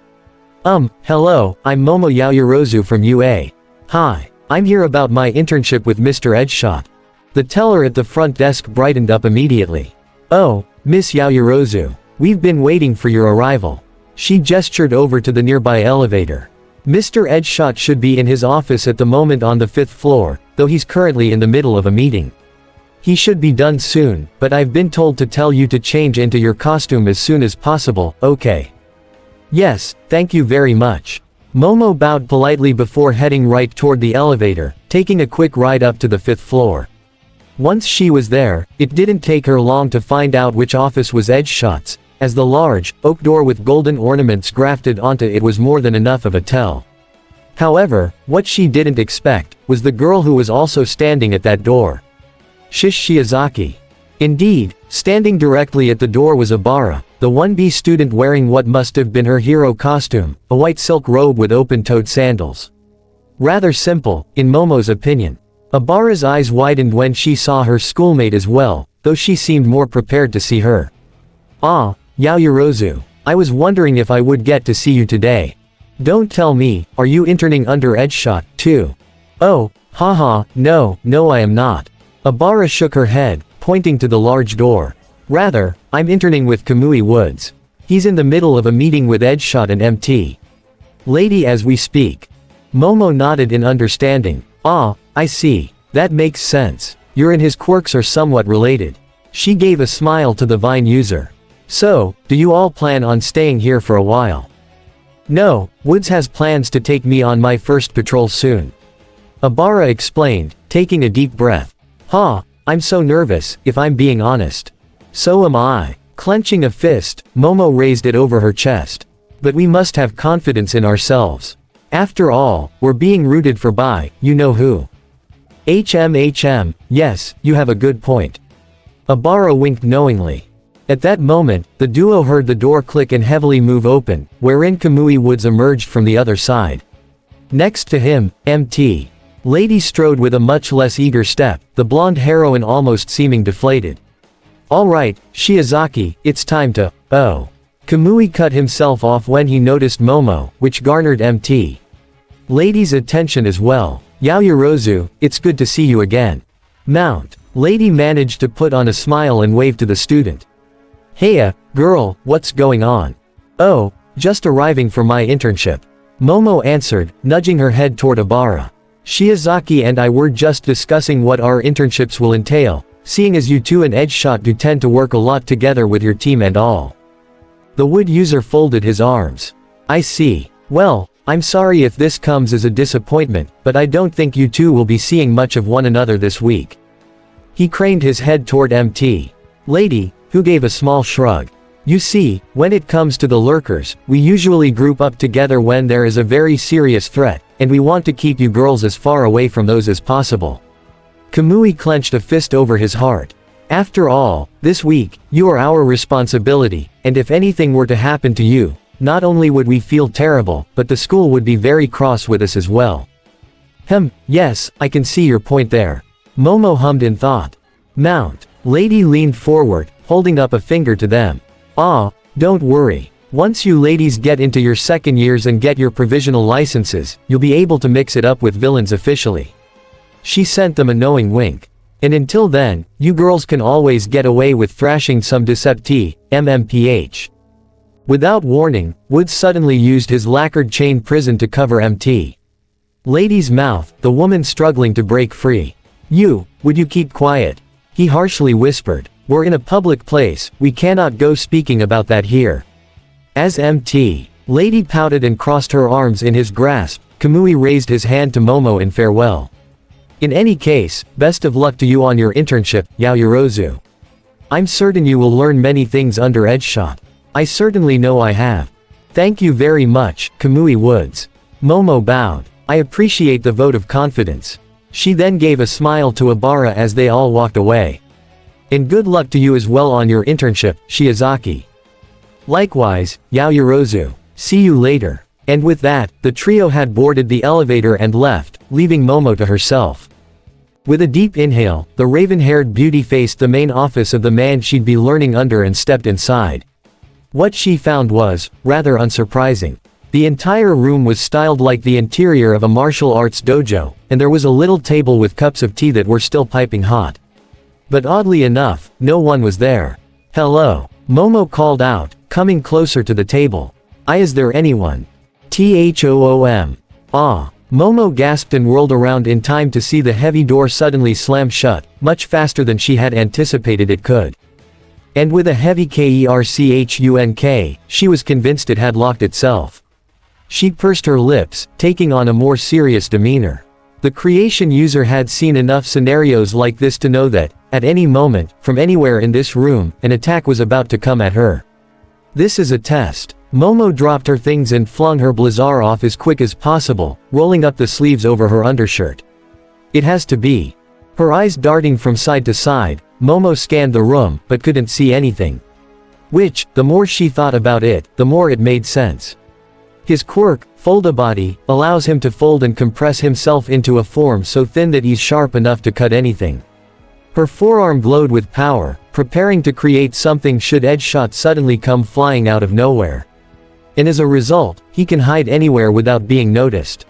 Hello, I'm Momo Yaoyorozu from UA. Hi, I'm here about my internship with Mr. Edgeshot. The teller at the front desk brightened up immediately. Oh, Miss Yaoyorozu, we've been waiting for your arrival. She gestured over to the nearby elevator. Mr. Edgeshot should be in his office at the moment on the 5th floor, though he's currently in the middle of a meeting. He should be done soon, but I've been told to tell you to change into your costume as soon as possible, okay? Yes, thank you very much. Momo bowed politely before heading right toward the elevator, taking a quick ride up to the 5th floor. Once she was there, it didn't take her long to find out which office was Edgeshot's, as the large, oak door with golden ornaments grafted onto it was more than enough of a tell. However, what she didn't expect, was the girl who was also standing at that door. Shiozaki. Indeed, standing directly at the door was Abara, the 1B student wearing what must have been her hero costume, a white silk robe with open-toed sandals. Rather simple, in Momo's opinion. Abara's eyes widened when she saw her schoolmate as well, though she seemed more prepared to see her. "Ah, Yaoyorozu. I was wondering if I would get to see you today. Don't tell me, are you interning under Edgeshot, too?" "Oh, haha, no I am not." Abara shook her head, pointing to the large door. "Rather, I'm interning with Kamui Woods. He's in the middle of a meeting with Edgeshot and MT. Lady as we speak." Momo nodded in understanding. "Ah, I see. That makes sense. You're and his quirks are somewhat related." She gave a smile to the Vine user. "So, do you all plan on staying here for a while?" "No, Woods has plans to take me on my first patrol soon." Abara explained, taking a deep breath. I'm so nervous, if I'm being honest." "So am I." Clenching a fist, Momo raised it over her chest. "But we must have confidence in ourselves. After all, we're being rooted for by, you know who." Yes, you have a good point." Abara winked knowingly. At that moment, the duo heard the door click and heavily move open, wherein Kamui Woods emerged from the other side. Next to him, MT. Lady strode with a much less eager step, the blonde heroine almost seeming deflated. "Alright, Shiozaki, it's time to, oh." Kamui cut himself off when he noticed Momo, which garnered MT. Lady's attention as well. "Yaoyorozu, it's good to see you again." "Mount." Lady managed to put on a smile and wave to the student. "Heya, girl, what's going on?" "Oh, just arriving for my internship." Momo answered, nudging her head toward Abara. "Shiozaki and I were just discussing what our internships will entail, seeing as you two and Edgeshot do tend to work a lot together with your team and all." The wood user folded his arms. "I see. Well, I'm sorry if this comes as a disappointment, but I don't think you two will be seeing much of one another this week." He craned his head toward MT. Lady, who gave a small shrug. "You see, when it comes to the lurkers, we usually group up together when there is a very serious threat, and we want to keep you girls as far away from those as possible." Kamui clenched a fist over his heart. "After all, this week, you are our responsibility, and if anything were to happen to you, not only would we feel terrible, but the school would be very cross with us as well." Yes, I can see your point there." Momo hummed in thought. "Mount." Lady leaned forward, holding up a finger to them. Don't worry. Once you ladies get into your second years and get your provisional licenses, you'll be able to mix it up with villains officially." She sent them a knowing wink. "And until then, you girls can always get away with thrashing some Decepti, MMPH." Without warning, Woods suddenly used his lacquered chain prison to cover MT. Lady's mouth, the woman struggling to break free. Would you keep quiet?" He harshly whispered. "We're in a public place, we cannot go speaking about that here." As MT. Lady pouted and crossed her arms in his grasp, Kamui raised his hand to Momo in farewell. "In any case, best of luck to you on your internship, Yaoyorozu. I'm certain you will learn many things under Edgeshot. I certainly know I have." "Thank you very much, Kamui Woods." Momo bowed. "I appreciate the vote of confidence." She then gave a smile to Abara as they all walked away. "And good luck to you as well on your internship, Shiozaki." "Likewise, Yaoyorozu. See you later." And with that, the trio had boarded the elevator and left, leaving Momo to herself. With a deep inhale, the raven-haired beauty faced the main office of the man she'd be learning under and stepped inside. What she found was, rather unsurprising. The entire room was styled like the interior of a martial arts dojo, and there was a little table with cups of tea that were still piping hot. But oddly enough, no one was there. "Hello," Momo called out, coming closer to the table. Is there anyone?" "Thoom. Momo gasped and whirled around in time to see the heavy door suddenly slam shut, much faster than she had anticipated it could. And with a heavy kerchunk, she was convinced it had locked itself. She pursed her lips, taking on a more serious demeanor. The creation user had seen enough scenarios like this to know that, at any moment, from anywhere in this room, an attack was about to come at her. This is a test. Momo dropped her things and flung her blazer off as quick as possible, rolling up the sleeves over her undershirt. It has to be. Her eyes darting from side to side, Momo scanned the room, but couldn't see anything. Which, the more she thought about it, the more it made sense. His quirk, fold-a-body, allows him to fold and compress himself into a form so thin that he's sharp enough to cut anything. Her forearm glowed with power, preparing to create something should edge shot suddenly come flying out of nowhere. And as a result, he can hide anywhere without being noticed.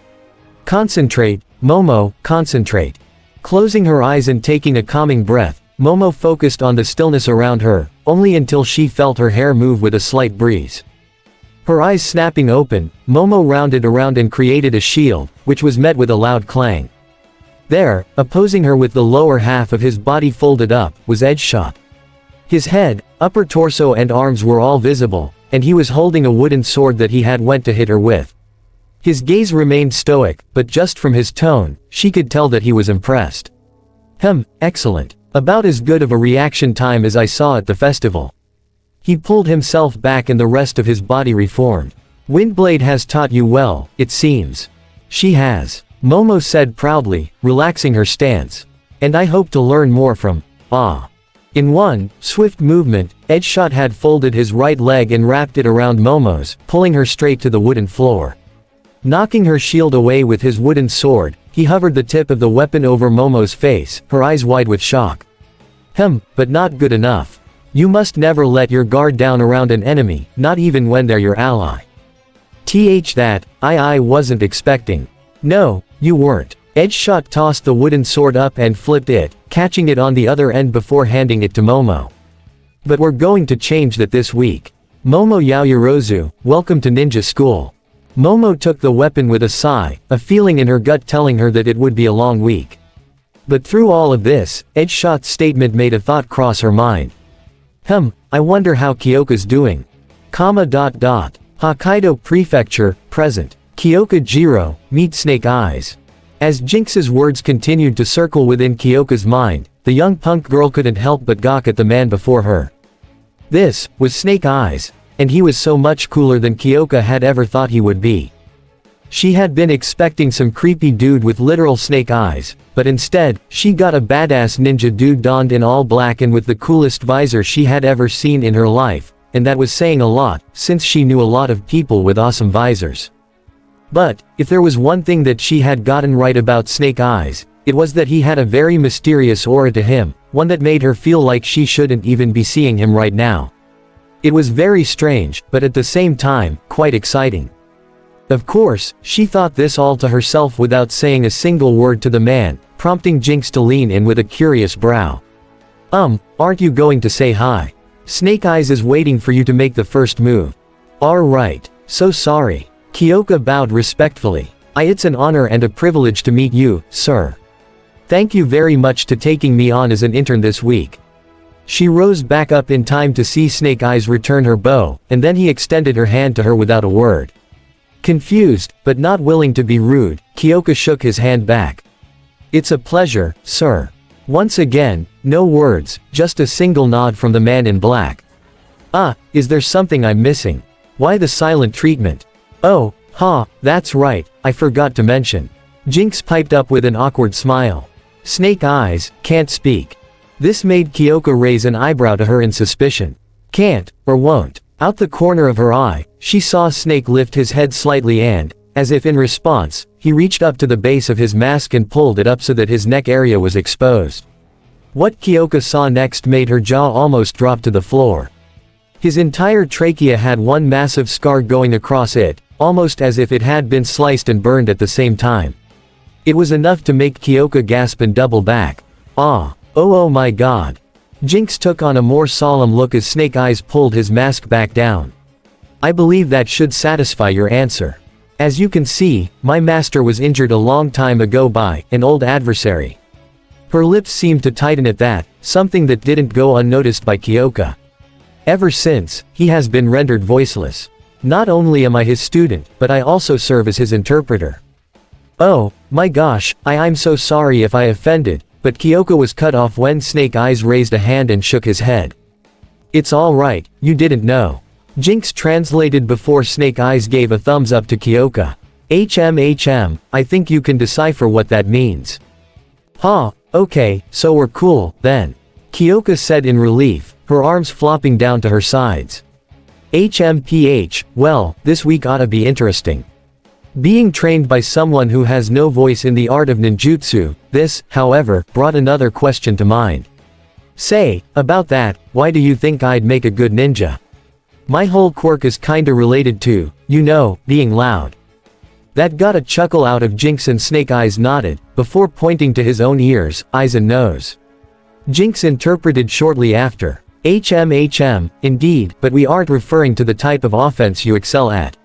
Concentrate, Momo, concentrate. Closing her eyes and taking a calming breath, Momo focused on the stillness around her, only until she felt her hair move with a slight breeze. Her eyes snapping open, Momo rounded around and created a shield, which was met with a loud clang. There, opposing her with the lower half of his body folded up, was Edgeshot. His head, upper torso and arms were all visible, and he was holding a wooden sword that he had went to hit her with. His gaze remained stoic, but just from his tone, she could tell that he was impressed. Excellent. About as good of a reaction time as I saw at the festival. He pulled himself back and the rest of his body reformed. Windblade has taught you well, it seems. She has. Momo said proudly, relaxing her stance. And I hope to learn more from, In one swift movement, Edgeshot had folded his right leg and wrapped it around Momo's, pulling her straight to the wooden floor. Knocking her shield away with his wooden sword, he hovered the tip of the weapon over Momo's face, her eyes wide with shock. But not good enough. You must never let your guard down around an enemy, not even when they're your ally. That, I wasn't expecting. No, you weren't. Edgeshot tossed the wooden sword up and flipped it, catching it on the other end before handing it to Momo. But we're going to change that this week. Momo Yaoyorozu, welcome to ninja school. Momo took the weapon with a sigh, a feeling in her gut telling her that it would be a long week. But through all of this, Edgeshot's statement made a thought cross her mind. I wonder how Kyoka's doing. Hokkaido Prefecture, present. Kyoka Jiro, meet Snake Eyes. As Jinx's words continued to circle within Kyoka's mind, the young punk girl couldn't help but gawk at the man before her. This was Snake Eyes, and he was so much cooler than Kyoka had ever thought he would be. She had been expecting some creepy dude with literal snake eyes, but instead, she got a badass ninja dude donned in all black and with the coolest visor she had ever seen in her life, and that was saying a lot, since she knew a lot of people with awesome visors. But, if there was one thing that she had gotten right about Snake Eyes, it was that he had a very mysterious aura to him, one that made her feel like she shouldn't even be seeing him right now. It was very strange, but at the same time, quite exciting. Of course, she thought this all to herself without saying a single word to the man, prompting Jinx to lean in with a curious brow. Aren't you going to say hi? Snake Eyes is waiting for you to make the first move. Alright, so sorry. Kyoka bowed respectfully. It's an honor and a privilege to meet you, sir. Thank you very much to taking me on as an intern this week. She rose back up in time to see Snake Eyes return her bow, and then he extended her hand to her without a word. Confused, but not willing to be rude, Kyoka shook his hand back. It's a pleasure, sir. Once again, no words, just a single nod from the man in black. Is there something I'm missing? Why the silent treatment? That's right, I forgot to mention. Jinx piped up with an awkward smile. Snake Eyes, can't speak. This made Kyoka raise an eyebrow to her in suspicion. Can't, or won't. Out the corner of her eye, she saw Snake lift his head slightly and, as if in response, he reached up to the base of his mask and pulled it up so that his neck area was exposed. What Kyoka saw next made her jaw almost drop to the floor. His entire trachea had one massive scar going across it, almost as if it had been sliced and burned at the same time. It was enough to make Kyoka gasp and double back. Oh my god. Jinx took on a more solemn look as Snake Eyes pulled his mask back down. I believe that should satisfy your answer. As you can see, my master was injured a long time ago by an old adversary. Her lips seemed to tighten at that, something that didn't go unnoticed by Kyoka. Ever since, he has been rendered voiceless. Not only am I his student, but I also serve as his interpreter. Oh, my gosh, I'm so sorry if I offended, but Kyoko was cut off when Snake Eyes raised a hand and shook his head. It's alright, you didn't know. Jinx translated before Snake Eyes gave a thumbs up to Kyoko. I think you can decipher what that means. Huh, okay, so we're cool, then. Kyoko said in relief, her arms flopping down to her sides. Well, this week oughta be interesting. Being trained by someone who has no voice in the art of ninjutsu, this, however, brought another question to mind. Say, about that, why do you think I'd make a good ninja? My whole quirk is kinda related to, you know, being loud. That got a chuckle out of Jinx, and Snake Eyes nodded, before pointing to his own ears, eyes and nose. Jinx interpreted shortly after. Indeed, but we aren't referring to the type of offense you excel at.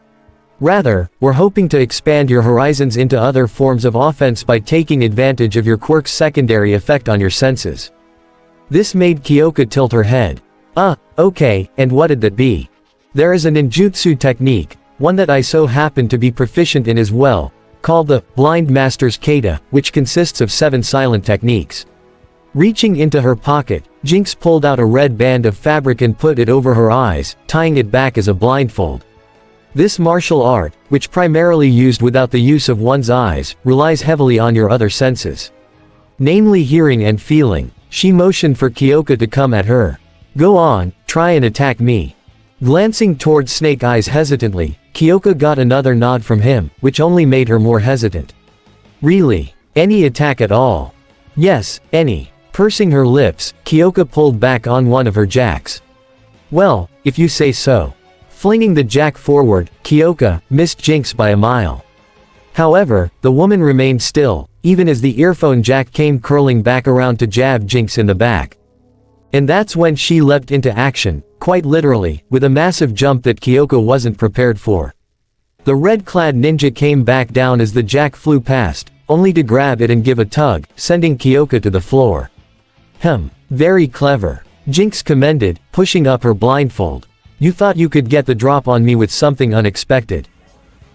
Rather, we're hoping to expand your horizons into other forms of offense by taking advantage of your quirk's secondary effect on your senses. This made Kyoko tilt her head. Okay, and what'd that be? There is a ninjutsu technique, one that I so happen to be proficient in as well, called the Blind Master's Kata, which consists of 7 silent techniques. Reaching into her pocket, Jinx pulled out a red band of fabric and put it over her eyes, tying it back as a blindfold. This martial art, which primarily used without the use of one's eyes, relies heavily on your other senses. Namely hearing and feeling. She motioned for Kyoko to come at her. Go on, try and attack me. Glancing towards Snake Eyes hesitantly, Kyoko got another nod from him, which only made her more hesitant. Really? Any attack at all? Yes, any. Pursing her lips, Kyoko pulled back on one of her jacks. Well, if you say so. Flinging the jack forward, Kyoko missed Jinx by a mile. However, the woman remained still, even as the earphone jack came curling back around to jab Jinx in the back. And that's when she leapt into action, quite literally, with a massive jump that Kyoko wasn't prepared for. The red-clad ninja came back down as the jack flew past, only to grab it and give a tug, sending Kyoko to the floor. Very clever. Jinx commended, pushing up her blindfold. You thought you could get the drop on me with something unexpected.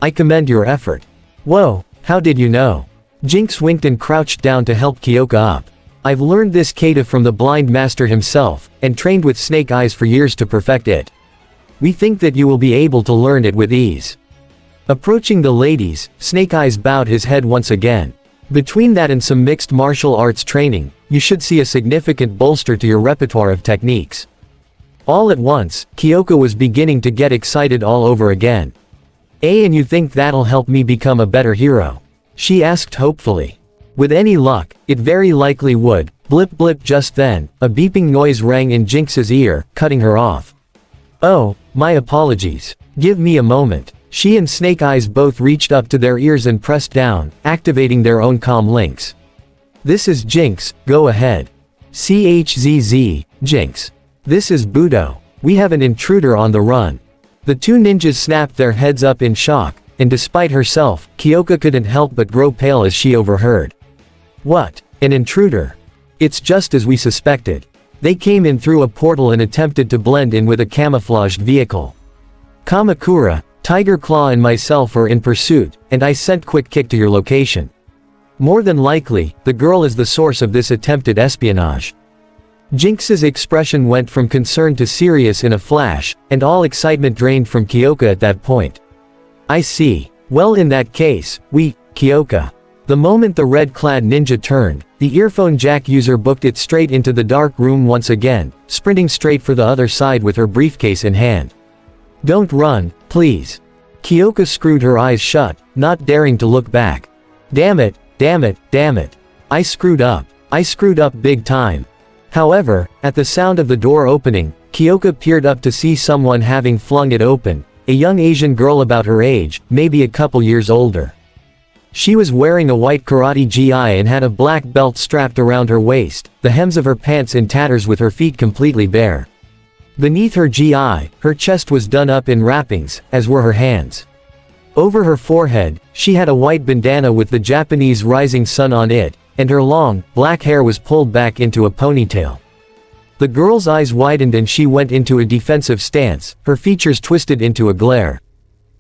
I commend your effort. Whoa, how did you know? Jinx winked and crouched down to help Kyoko up. I've learned this kata from the blind master himself, and trained with Snake Eyes for years to perfect it. We think that you will be able to learn it with ease. Approaching the ladies, Snake Eyes bowed his head once again. Between that and some mixed martial arts training, you should see a significant bolster to your repertoire of techniques. All at once, Kyoko was beginning to get excited all over again. And you think that'll help me become a better hero? She asked hopefully. With any luck, it very likely would. Blip blip. Just then, a beeping noise rang in Jinx's ear, cutting her off. Oh, my apologies. Give me a moment. She and Snake Eyes both reached up to their ears and pressed down, activating their own comm links. This is Jinx, go ahead. CHZZ, Jinx. This is Budo. We have an intruder on the run. The two ninjas snapped their heads up in shock, and despite herself, Kyoko couldn't help but grow pale as she overheard. What? An intruder? It's just as we suspected. They came in through a portal and attempted to blend in with a camouflaged vehicle. Kamakura, Tiger Claw and myself are in pursuit, and I sent Quick Kick to your location. More than likely, the girl is the source of this attempted espionage. Jinx's expression went from concern to serious in a flash, and all excitement drained from Kyoko at that point. I see. Well, in that case, Kyoko. The moment the red-clad ninja turned, the earphone jack user booked it straight into the dark room once again, sprinting straight for the other side with her briefcase in hand. Don't run, please. Kyoko screwed her eyes shut, not daring to look back. Damn it, damn it, damn it. I screwed up. I screwed up big time. However, at the sound of the door opening, Kyoko peered up to see someone having flung it open, a young Asian girl about her age, maybe a couple years older. She was wearing a white karate gi and had a black belt strapped around her waist, the hems of her pants in tatters with her feet completely bare. Beneath her gi, her chest was done up in wrappings, as were her hands. Over her forehead, she had a white bandana with the Japanese rising sun on it, and her long, black hair was pulled back into a ponytail. The girl's eyes widened and she went into a defensive stance, her features twisted into a glare.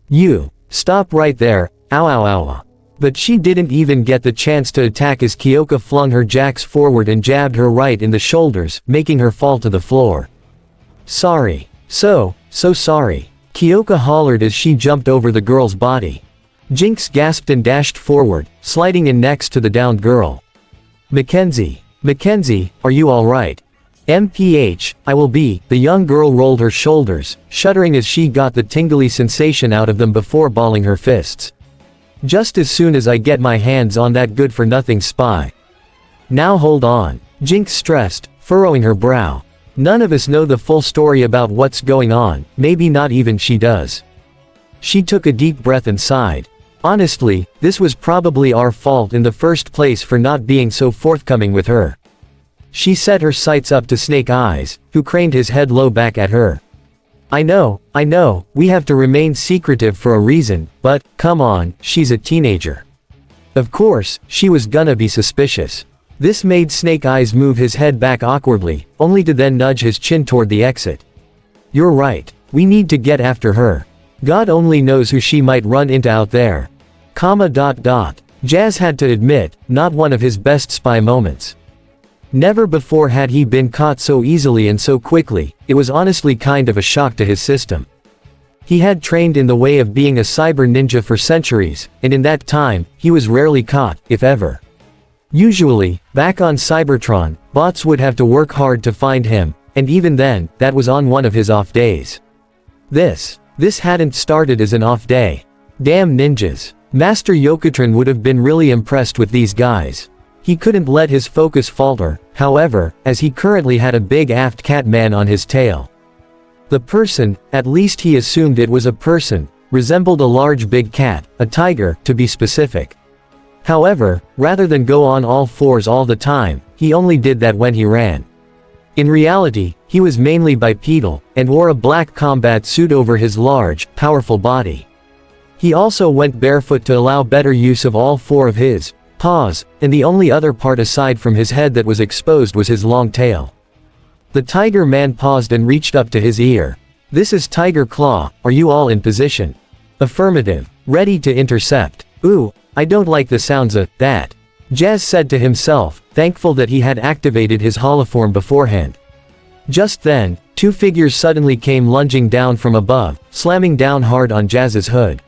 You! Stop right there, ow ow ow. But she didn't even get the chance to attack as Kyoka flung her jacks forward and jabbed her right in the shoulders, making her fall to the floor. Sorry. So sorry. Kyoka hollered as she jumped over the girl's body. Jinx gasped and dashed forward, sliding in next to the downed girl. Mackenzie, are you alright? MPH, I will be. The young girl rolled her shoulders, shuddering as she got the tingly sensation out of them before balling her fists. Just as soon as I get my hands on that good-for-nothing spy. Now hold on. Jinx stressed, furrowing her brow. None of us know the full story about what's going on, maybe not even she does. She took a deep breath and sighed. Honestly, this was probably our fault in the first place for not being so forthcoming with her. She set her sights up to Snake Eyes, who craned his head low back at her. I know, we have to remain secretive for a reason, but, come on, she's a teenager. Of course, she was gonna be suspicious. This made Snake Eyes move his head back awkwardly, only to then nudge his chin toward the exit. You're right, we need to get after her. God only knows who she might run into out there. Jazz had to admit, not one of his best spy moments. Never before had he been caught so easily and so quickly. It was honestly kind of a shock to his system. He had trained in the way of being a cyber ninja for centuries, and in that time, he was rarely caught, if ever. Usually, back on Cybertron, bots would have to work hard to find him, and even then, that was on one of his off days. This hadn't started as an off day. Damn ninjas. Master Yokotron would have been really impressed with these guys. He couldn't let his focus falter, however, as he currently had a big aft cat man on his tail. The person, at least he assumed it was a person, resembled a large big cat, a tiger, to be specific. However, rather than go on all fours all the time, he only did that when he ran. In reality, he was mainly bipedal, and wore a black combat suit over his large, powerful body. He also went barefoot to allow better use of all four of his paws, and the only other part aside from his head that was exposed was his long tail. The tiger man paused and reached up to his ear. This is Tiger Claw, are you all in position? Affirmative. Ready to intercept. Ooh, I don't like the sounds of that. Jazz said to himself, thankful that he had activated his holoform beforehand. Just then, two figures suddenly came lunging down from above, slamming down hard on Jazz's hood.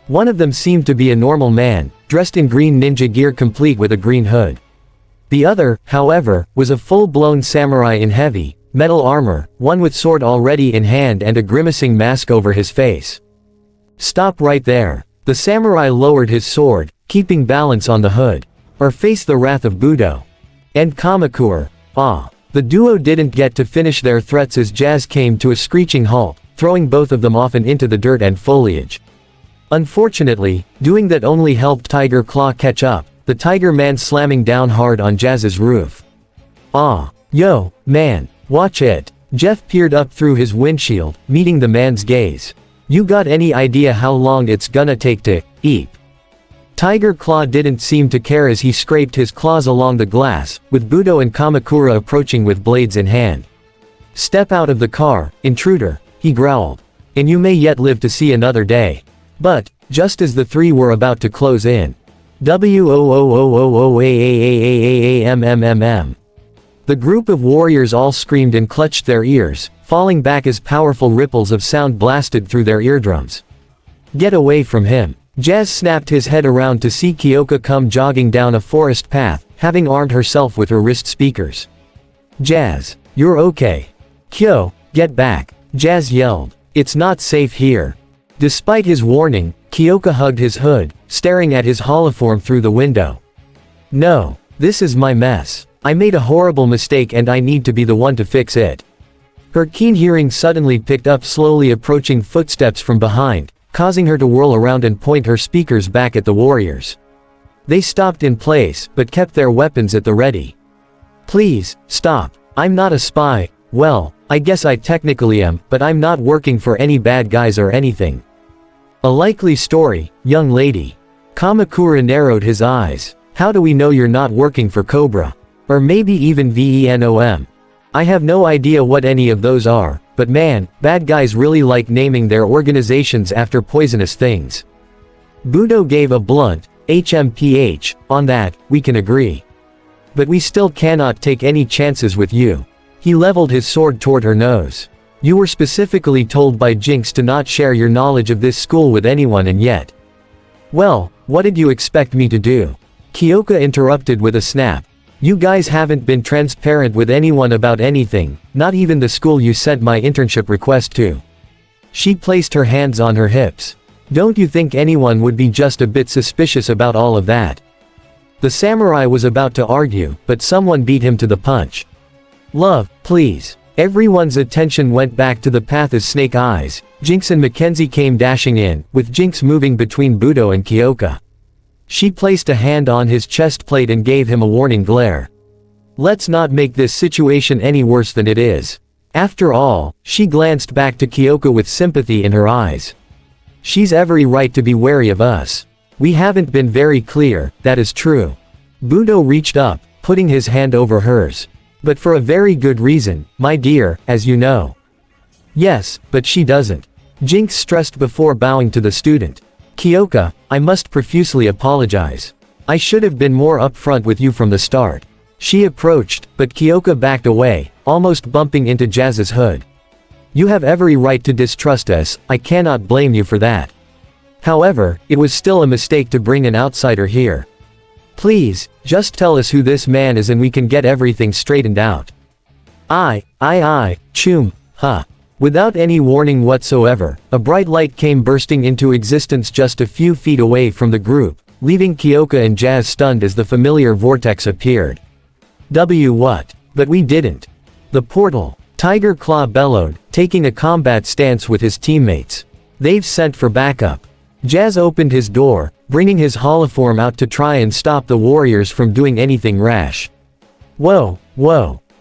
One of them seemed to be a normal man, dressed in green ninja gear complete with a green hood. The other, however, was a full-blown samurai in heavy, metal armor, one with sword already in hand and a grimacing mask over his face. Stop right there. The samurai lowered his sword, keeping balance on the hood. Or face the wrath of Budo. And Kamakura. The duo didn't get to finish their threats as Jazz came to a screeching halt, throwing both of them off and into the dirt and foliage. Unfortunately, doing that only helped Tiger Claw catch up, the tiger man slamming down hard on Jazz's roof. Yo, man, watch it. Jeff peered up through his windshield, meeting the man's gaze. You got any idea how long it's gonna take to eep? Tiger Claw didn't seem to care as he scraped his claws along the glass, with Budo and Kamakura approaching with blades in hand. Step out of the car, intruder, he growled. And you may yet live to see another day. But, just as the three were about to close in. WOOOOOOAAAAAAMMMM. The group of warriors all screamed and clutched their ears, falling back as powerful ripples of sound blasted through their eardrums. Get away from him. Jazz snapped his head around to see Kyoka come jogging down a forest path, having armed herself with her wrist speakers. Jazz, you're okay. Kyo, get back. Jazz yelled. It's not safe here. Despite his warning, Kyoka hugged his hood, staring at his holoform through the window. No, this is my mess. I made a horrible mistake and I need to be the one to fix it. Her keen hearing suddenly picked up slowly approaching footsteps from behind, causing her to whirl around and point her speakers back at the warriors. They stopped in place, but kept their weapons at the ready. Please, stop. I'm not a spy. Well, I guess I technically am, but I'm not working for any bad guys or anything. A likely story, young lady. Kamakura narrowed his eyes. How do we know you're not working for Cobra? Or maybe even Venom? I have no idea what any of those are, but man, bad guys really like naming their organizations after poisonous things. Budo gave a blunt, HMPH, on that, we can agree. But we still cannot take any chances with you. He leveled his sword toward her nose. You were specifically told by Jinx to not share your knowledge of this school with anyone, and yet. Well, what did you expect me to do? Kyoka interrupted with a snap. You guys haven't been transparent with anyone about anything, not even the school you sent my internship request to. She placed her hands on her hips. Don't you think anyone would be just a bit suspicious about all of that? The samurai was about to argue, but someone beat him to the punch. Love, please. Everyone's attention went back to the path as Snake Eyes, Jinx and Mackenzie came dashing in, with Jinx moving between Budo and Kyoka. She placed a hand on his chest plate and gave him a warning glare. Let's not make this situation any worse than it is. After all, she glanced back to Kyoka with sympathy in her eyes. She's every right to be wary of us. We haven't been very clear, that is true. Budo reached up, putting his hand over hers. But for a very good reason, my dear, as you know. Yes, but she doesn't. Jinx stressed before bowing to the student. Kyoka, I must profusely apologize. I should have been more upfront with you from the start. She approached, but Kyoka backed away, almost bumping into Jazz's hood. You have every right to distrust us, I cannot blame you for that. However, it was still a mistake to bring an outsider here. Please, just tell us who this man is and we can get everything straightened out. Choom, huh. Without any warning whatsoever, a bright light came bursting into existence just a few feet away from the group, leaving Kyoka and Jazz stunned as the familiar vortex appeared. What? But we didn't. The portal. Tiger Claw bellowed, taking a combat stance with his teammates. They've sent for backup. Jazz opened his door, bringing his holoform out to try and stop the warriors from doing anything rash. Whoa,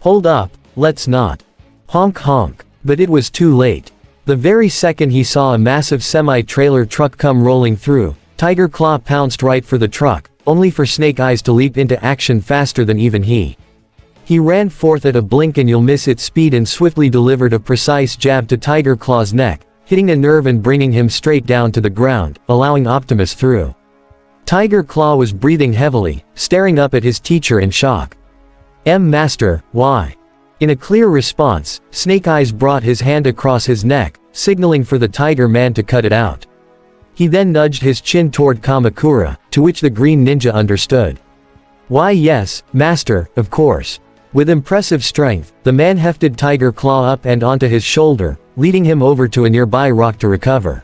hold up, let's not. Honk honk, but it was too late. The very second he saw a massive semi-trailer truck come rolling through, Tiger Claw pounced right for the truck, only for Snake Eyes to leap into action faster than even he. He ran forth at a blink and you'll miss its speed and swiftly delivered a precise jab to Tiger Claw's neck, hitting a nerve and bringing him straight down to the ground, allowing Optimus through. Tiger Claw was breathing heavily, staring up at his teacher in shock. Master, why? In a clear response, Snake Eyes brought his hand across his neck, signaling for the Tiger Man to cut it out. He then nudged his chin toward Kamakura, to which the green ninja understood. Why yes, Master, of course. With impressive strength, the man hefted Tiger Claw up and onto his shoulder, leading him over to a nearby rock to recover.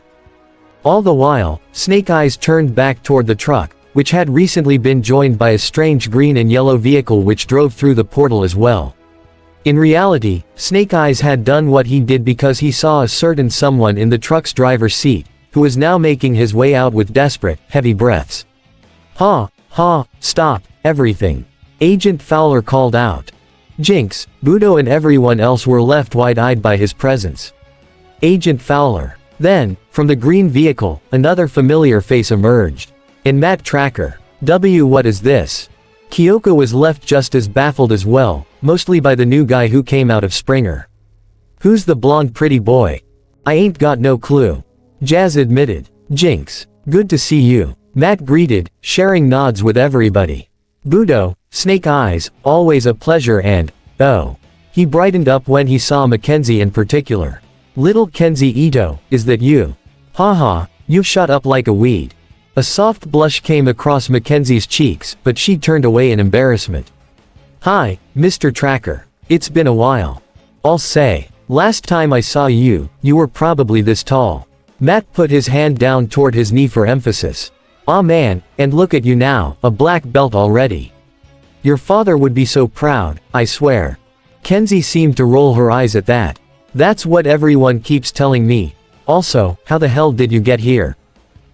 All the while, Snake Eyes turned back toward the truck, which had recently been joined by a strange green and yellow vehicle which drove through the portal as well. In reality, Snake Eyes had done what he did because he saw a certain someone in the truck's driver's seat, who was now making his way out with desperate, heavy breaths. Stop, everything. Agent Fowler called out. Jinx, Budo and everyone else were left wide-eyed by his presence. Agent Fowler. Then, from the green vehicle, another familiar face emerged. And Matt Tracker. What is this? Kyoka was left just as baffled as well, mostly by the new guy who came out of Springer. Who's the blonde pretty boy? I ain't got no clue. Jazz admitted. Jinx. Good to see you. Matt greeted, sharing nods with everybody. Budo, Snake Eyes, always a pleasure and, oh. He brightened up when he saw Mackenzie in particular. Little Kenzie Ito, is that you? Haha, you've shot up like a weed. A soft blush came across Mackenzie's cheeks, but she turned away in embarrassment. Hi, Mr. Tracker. It's been a while. I'll say, last time I saw you, you were probably this tall. Matt put his hand down toward his knee for emphasis. Aw man, and look at you now, a black belt already. Your father would be so proud, I swear. Kenzie seemed to roll her eyes at that. That's what everyone keeps telling me. Also, how the hell did you get here?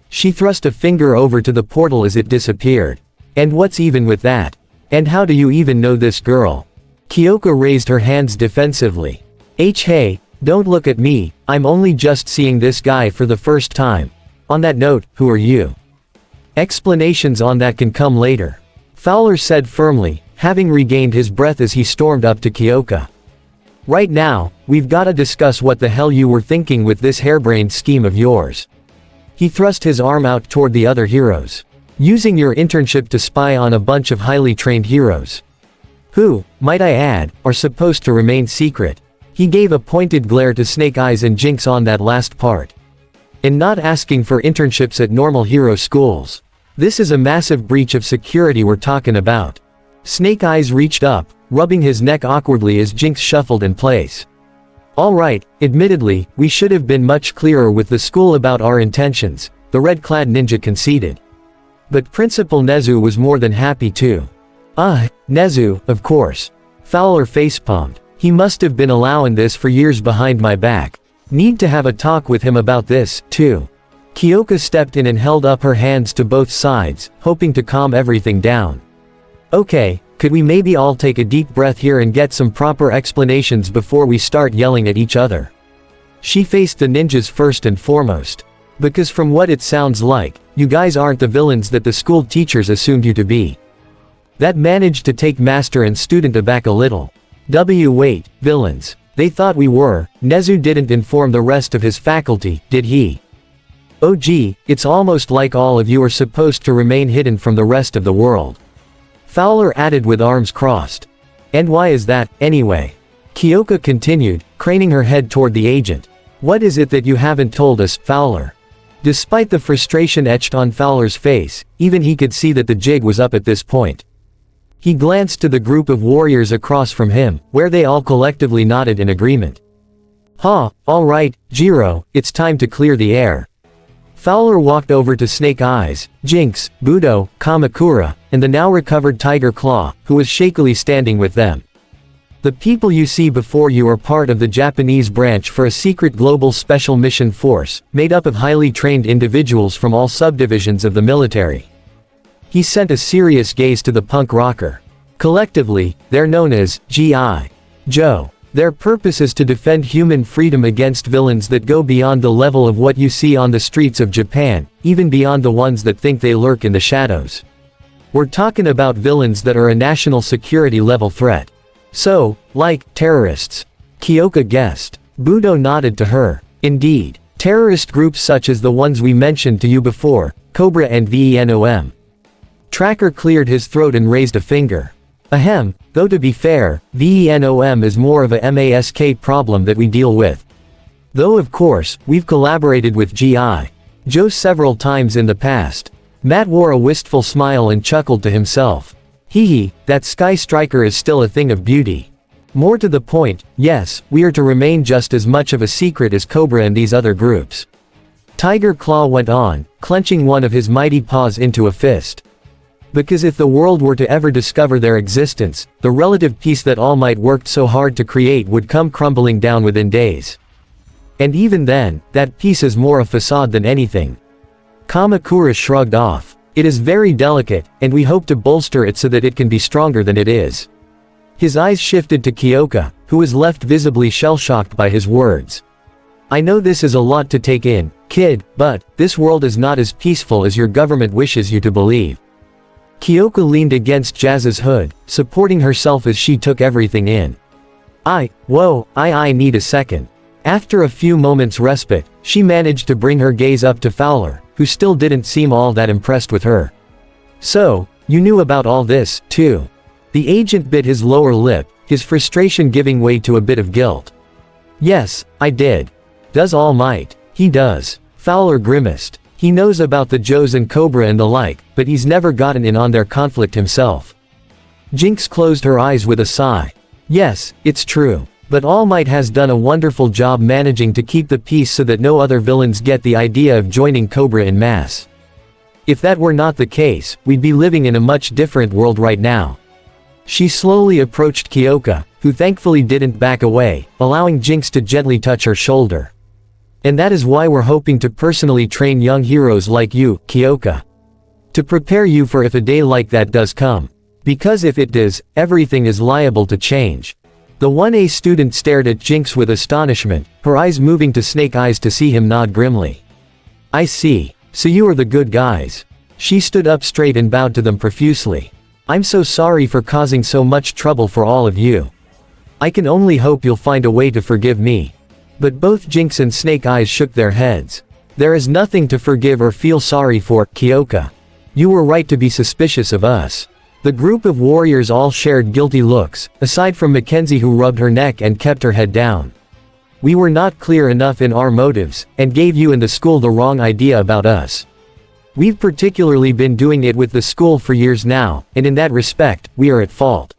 She thrust a finger over to the portal as it disappeared. And what's even with that? And how do you even know this girl? Kyoka raised her hands defensively. Hey, don't look at me, I'm only just seeing this guy for the first time. On that note, who are you? Explanations on that can come later. Fowler said firmly, having regained his breath as he stormed up to Kyoka. Right now, we've gotta discuss what the hell you were thinking with this harebrained scheme of yours. He thrust his arm out toward the other heroes. Using your internship to spy on a bunch of highly trained heroes. Who, might I add, are supposed to remain secret. He gave a pointed glare to Snake Eyes and Jinx on that last part. And not asking for internships at normal hero schools. This is a massive breach of security we're talking about. Snake Eyes reached up, rubbing his neck awkwardly as Jinx shuffled in place. Alright, admittedly, we should have been much clearer with the school about our intentions, the red-clad ninja conceded. But Principal Nezu was more than happy to. Nezu, of course. Fowler facepalmed. He must have been allowing this for years behind my back. Need to have a talk with him about this, too. Kyoka stepped in and held up her hands to both sides, hoping to calm everything down. Okay, could we maybe all take a deep breath here and get some proper explanations before we start yelling at each other? She faced the ninjas first and foremost. Because from what it sounds like, you guys aren't the villains that the school teachers assumed you to be. That managed to take master and student aback a little. Wait, villains. They thought we were. Nezu didn't inform the rest of his faculty, did he? Oh gee, it's almost like all of you are supposed to remain hidden from the rest of the world. Fowler added with arms crossed. And why is that, anyway? Kyoka continued, craning her head toward the agent. What is it that you haven't told us, Fowler? Despite the frustration etched on Fowler's face, even he could see that the jig was up at this point. He glanced to the group of warriors across from him, where they all collectively nodded in agreement. Alright, Jiro, it's time to clear the air. Fowler walked over to Snake Eyes, Jinx, Budo, Kamakura, and the now recovered Tiger Claw, who was shakily standing with them. The people you see before you are part of the Japanese branch for a secret global special mission force, made up of highly trained individuals from all subdivisions of the military. He sent a serious gaze to the punk rocker. Collectively, they're known as G.I. Joe. Their purpose is to defend human freedom against villains that go beyond the level of what you see on the streets of Japan, even beyond the ones that think they lurk in the shadows. We're talking about villains that are a national security level threat. So, like, terrorists. Kyoka guessed. Budo nodded to her. Indeed. Terrorist groups such as the ones we mentioned to you before, Cobra and Venom. Tracker cleared his throat and raised a finger. Ahem, though to be fair, Venom is more of a mask problem that we deal with. Though of course, we've collaborated with G.I. Joe several times in the past. Matt wore a wistful smile and chuckled to himself. Hee, that Sky Striker is still a thing of beauty. More to the point, yes, we are to remain just as much of a secret as Cobra and these other groups. Tiger Claw went on, clenching one of his mighty paws into a fist. Because if the world were to ever discover their existence, the relative peace that All Might worked so hard to create would come crumbling down within days. And even then, that peace is more a facade than anything. Kamakura shrugged off. It is very delicate, and we hope to bolster it so that it can be stronger than it is. His eyes shifted to Kyoka, who was left visibly shell-shocked by his words. I know this is a lot to take in, kid, but this world is not as peaceful as your government wishes you to believe. Kyoka leaned against Jazz's hood, supporting herself as she took everything in. I need a second. After a few moments' respite, she managed to bring her gaze up to Fowler, who still didn't seem all that impressed with her. So, you knew about all this, too. The agent bit his lower lip, his frustration giving way to a bit of guilt. Yes, I did. Does All Might? He does. Fowler grimaced. He knows about the Joes and Cobra and the like, but he's never gotten in on their conflict himself. Jinx closed her eyes with a sigh. Yes, it's true. But All Might has done a wonderful job managing to keep the peace so that no other villains get the idea of joining Cobra en masse. If that were not the case, we'd be living in a much different world right now. She slowly approached Kyoka, who thankfully didn't back away, allowing Jinx to gently touch her shoulder. And that is why we're hoping to personally train young heroes like you, Kyoka. To prepare you for if a day like that does come. Because if it does, everything is liable to change. The 1A student stared at Jinx with astonishment, her eyes moving to Snake Eyes to see him nod grimly. I see. So you are the good guys. She stood up straight and bowed to them profusely. I'm so sorry for causing so much trouble for all of you. I can only hope you'll find a way to forgive me. But both Jinx and Snake Eyes shook their heads. There is nothing to forgive or feel sorry for, Kyoka. You were right to be suspicious of us. The group of warriors all shared guilty looks, aside from Mackenzie, who rubbed her neck and kept her head down. We were not clear enough in our motives, and gave you and the school the wrong idea about us. We've particularly been doing it with the school for years now, and in that respect, we are at fault.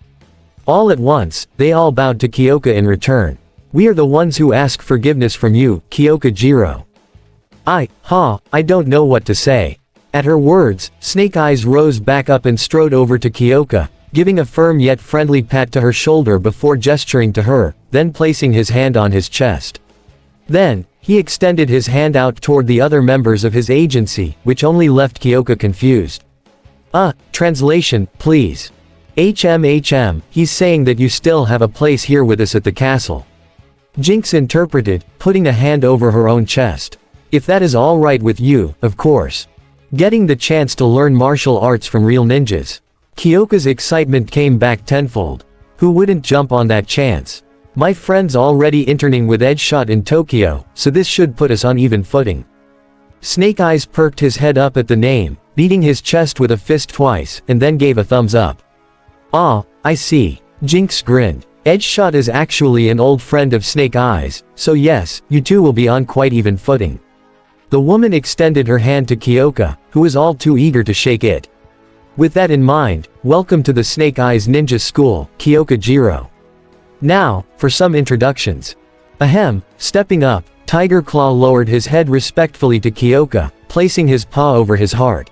All at once, they all bowed to Kyoka in return. We are the ones who ask forgiveness from you, Kyoka Jiro. I don't know what to say. At her words, Snake Eyes rose back up and strode over to Kyoka, giving a firm yet friendly pat to her shoulder before gesturing to her, then placing his hand on his chest. Then, he extended his hand out toward the other members of his agency, which only left Kyoka confused. Translation, please. He's saying that you still have a place here with us at the castle. Jinx interpreted, putting a hand over her own chest. If that is all right with you, of course. Getting the chance to learn martial arts from real ninjas. Kyoka's excitement came back tenfold. Who wouldn't jump on that chance? My friend's already interning with Edgeshot in Tokyo, so this should put us on even footing. Snake Eyes perked his head up at the name, beating his chest with a fist twice, and then gave a thumbs up. I see. Jinx grinned. Edgeshot is actually an old friend of Snake Eyes, so yes, you two will be on quite even footing. The woman extended her hand to Kyoka, who was all too eager to shake it. With that in mind, welcome to the Snake Eyes Ninja School, Kyoka Jiro. Now, for some introductions. Stepping up, Tiger Claw lowered his head respectfully to Kyoka, placing his paw over his heart.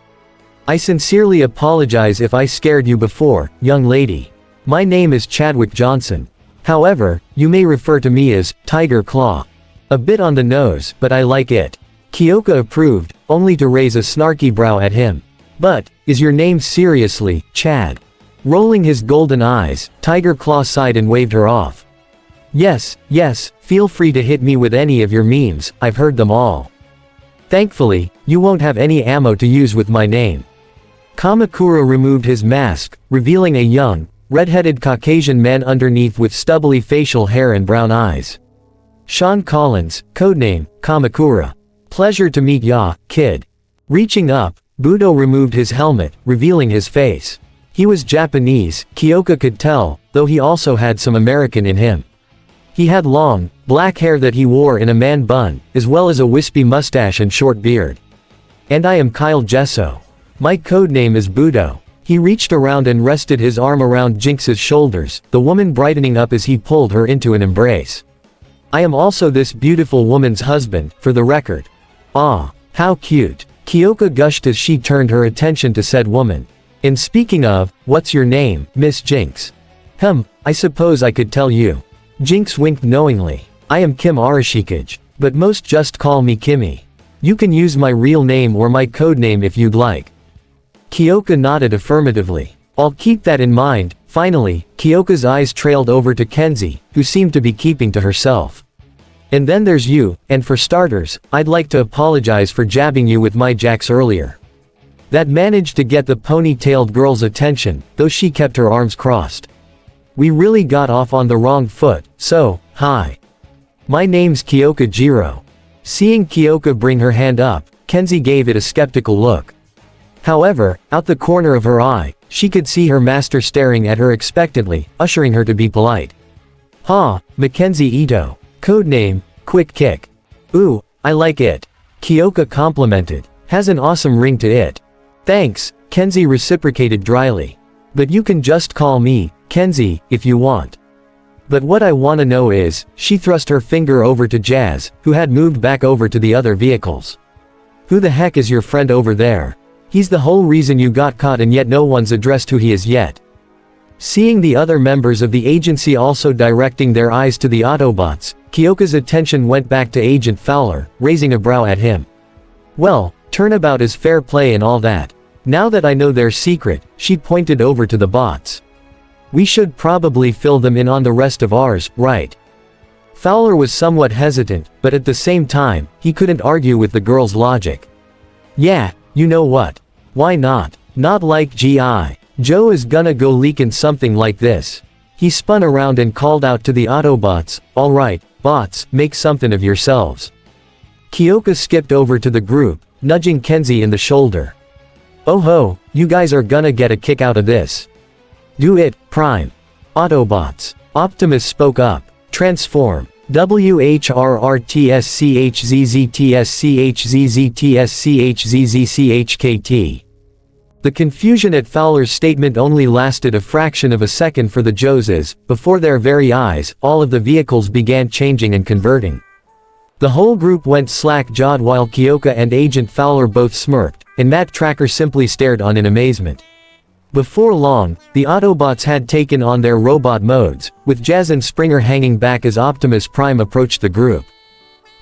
I sincerely apologize if I scared you before, young lady. My name is Chadwick Johnson. However, you may refer to me as Tiger Claw. A bit on the nose, but I like it. Kyoka approved, only to raise a snarky brow at him. But, is your name seriously, Chad? Rolling his golden eyes, Tiger Claw sighed and waved her off. Yes, feel free to hit me with any of your memes, I've heard them all. Thankfully, you won't have any ammo to use with my name. Kamakura removed his mask, revealing a young, red-headed Caucasian man underneath with stubbly facial hair and brown eyes. Sean Collins, codename, Kamakura. Pleasure to meet ya, kid. Reaching up, Budo removed his helmet, revealing his face. He was Japanese, Kyoka could tell, though he also had some American in him. He had long, black hair that he wore in a man bun, as well as a wispy mustache and short beard. And I am Kyle Gesso. My codename is Budo. He reached around and rested his arm around Jinx's shoulders, the woman brightening up as he pulled her into an embrace. I am also this beautiful woman's husband, for the record. How cute. Kyoka gushed as she turned her attention to said woman. And speaking of, what's your name, Miss Jinx? I suppose I could tell you. Jinx winked knowingly. I am Kim Arashikage, but most just call me Kimmy. You can use my real name or my codename if you'd like. Kyoka nodded affirmatively. I'll keep that in mind. Finally, Kyoka's eyes trailed over to Kenzie, who seemed to be keeping to herself. And then there's you, and for starters, I'd like to apologize for jabbing you with my jacks earlier. That managed to get the pony-tailed girl's attention, though she kept her arms crossed. We really got off on the wrong foot, so, hi. My name's Kyoka Jiro. Seeing Kyoka bring her hand up, Kenzie gave it a skeptical look. However, out the corner of her eye, she could see her master staring at her expectantly, ushering her to be polite. Mackenzie Ito. Codename, Quick Kick. Ooh, I like it. Kyoka complimented. Has an awesome ring to it. Thanks, Kenzie reciprocated dryly. But you can just call me, Kenzie, if you want. But what I wanna know is, she thrust her finger over to Jazz, who had moved back over to the other vehicles. Who the heck is your friend over there? He's the whole reason you got caught and yet no one's addressed who he is yet. Seeing the other members of the agency also directing their eyes to the Autobots, Kyoka's attention went back to Agent Fowler, raising a brow at him. Well, turnabout is fair play and all that. Now that I know their secret, she pointed over to the bots. We should probably fill them in on the rest of ours, right? Fowler was somewhat hesitant, but at the same time, he couldn't argue with the girl's logic. Yeah, you know what? Why not? Not like G.I. Joe is gonna go leaking something like this. He spun around and called out to the Autobots, alright, bots, make something of yourselves. Kyoka skipped over to the group, nudging Kenzie in the shoulder. Oh ho, you guys are gonna get a kick out of this. Do it, Prime. Autobots. Optimus spoke up. Transform. WHRRTSCHZZTSCHZZTSCHZZCHKT. The confusion at Fowler's statement only lasted a fraction of a second for the Joses. Before their very eyes, all of the vehicles began changing and converting. The whole group went slack-jawed while Kyoka and Agent Fowler both smirked, and Matt Tracker simply stared on in amazement. Before long, the Autobots had taken on their robot modes, with Jazz and Springer hanging back as Optimus Prime approached the group.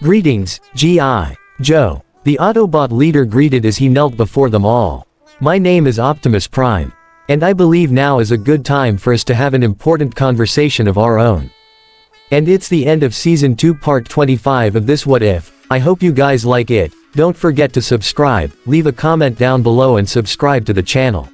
"Greetings, G.I. Joe," the Autobot leader greeted as he knelt before them all. "My name is Optimus Prime. And I believe now is a good time for us to have an important conversation of our own. And it's the end of Season 2 Part 25 of this What If. I hope you guys like it. Don't forget to subscribe, leave a comment down below and subscribe to the channel.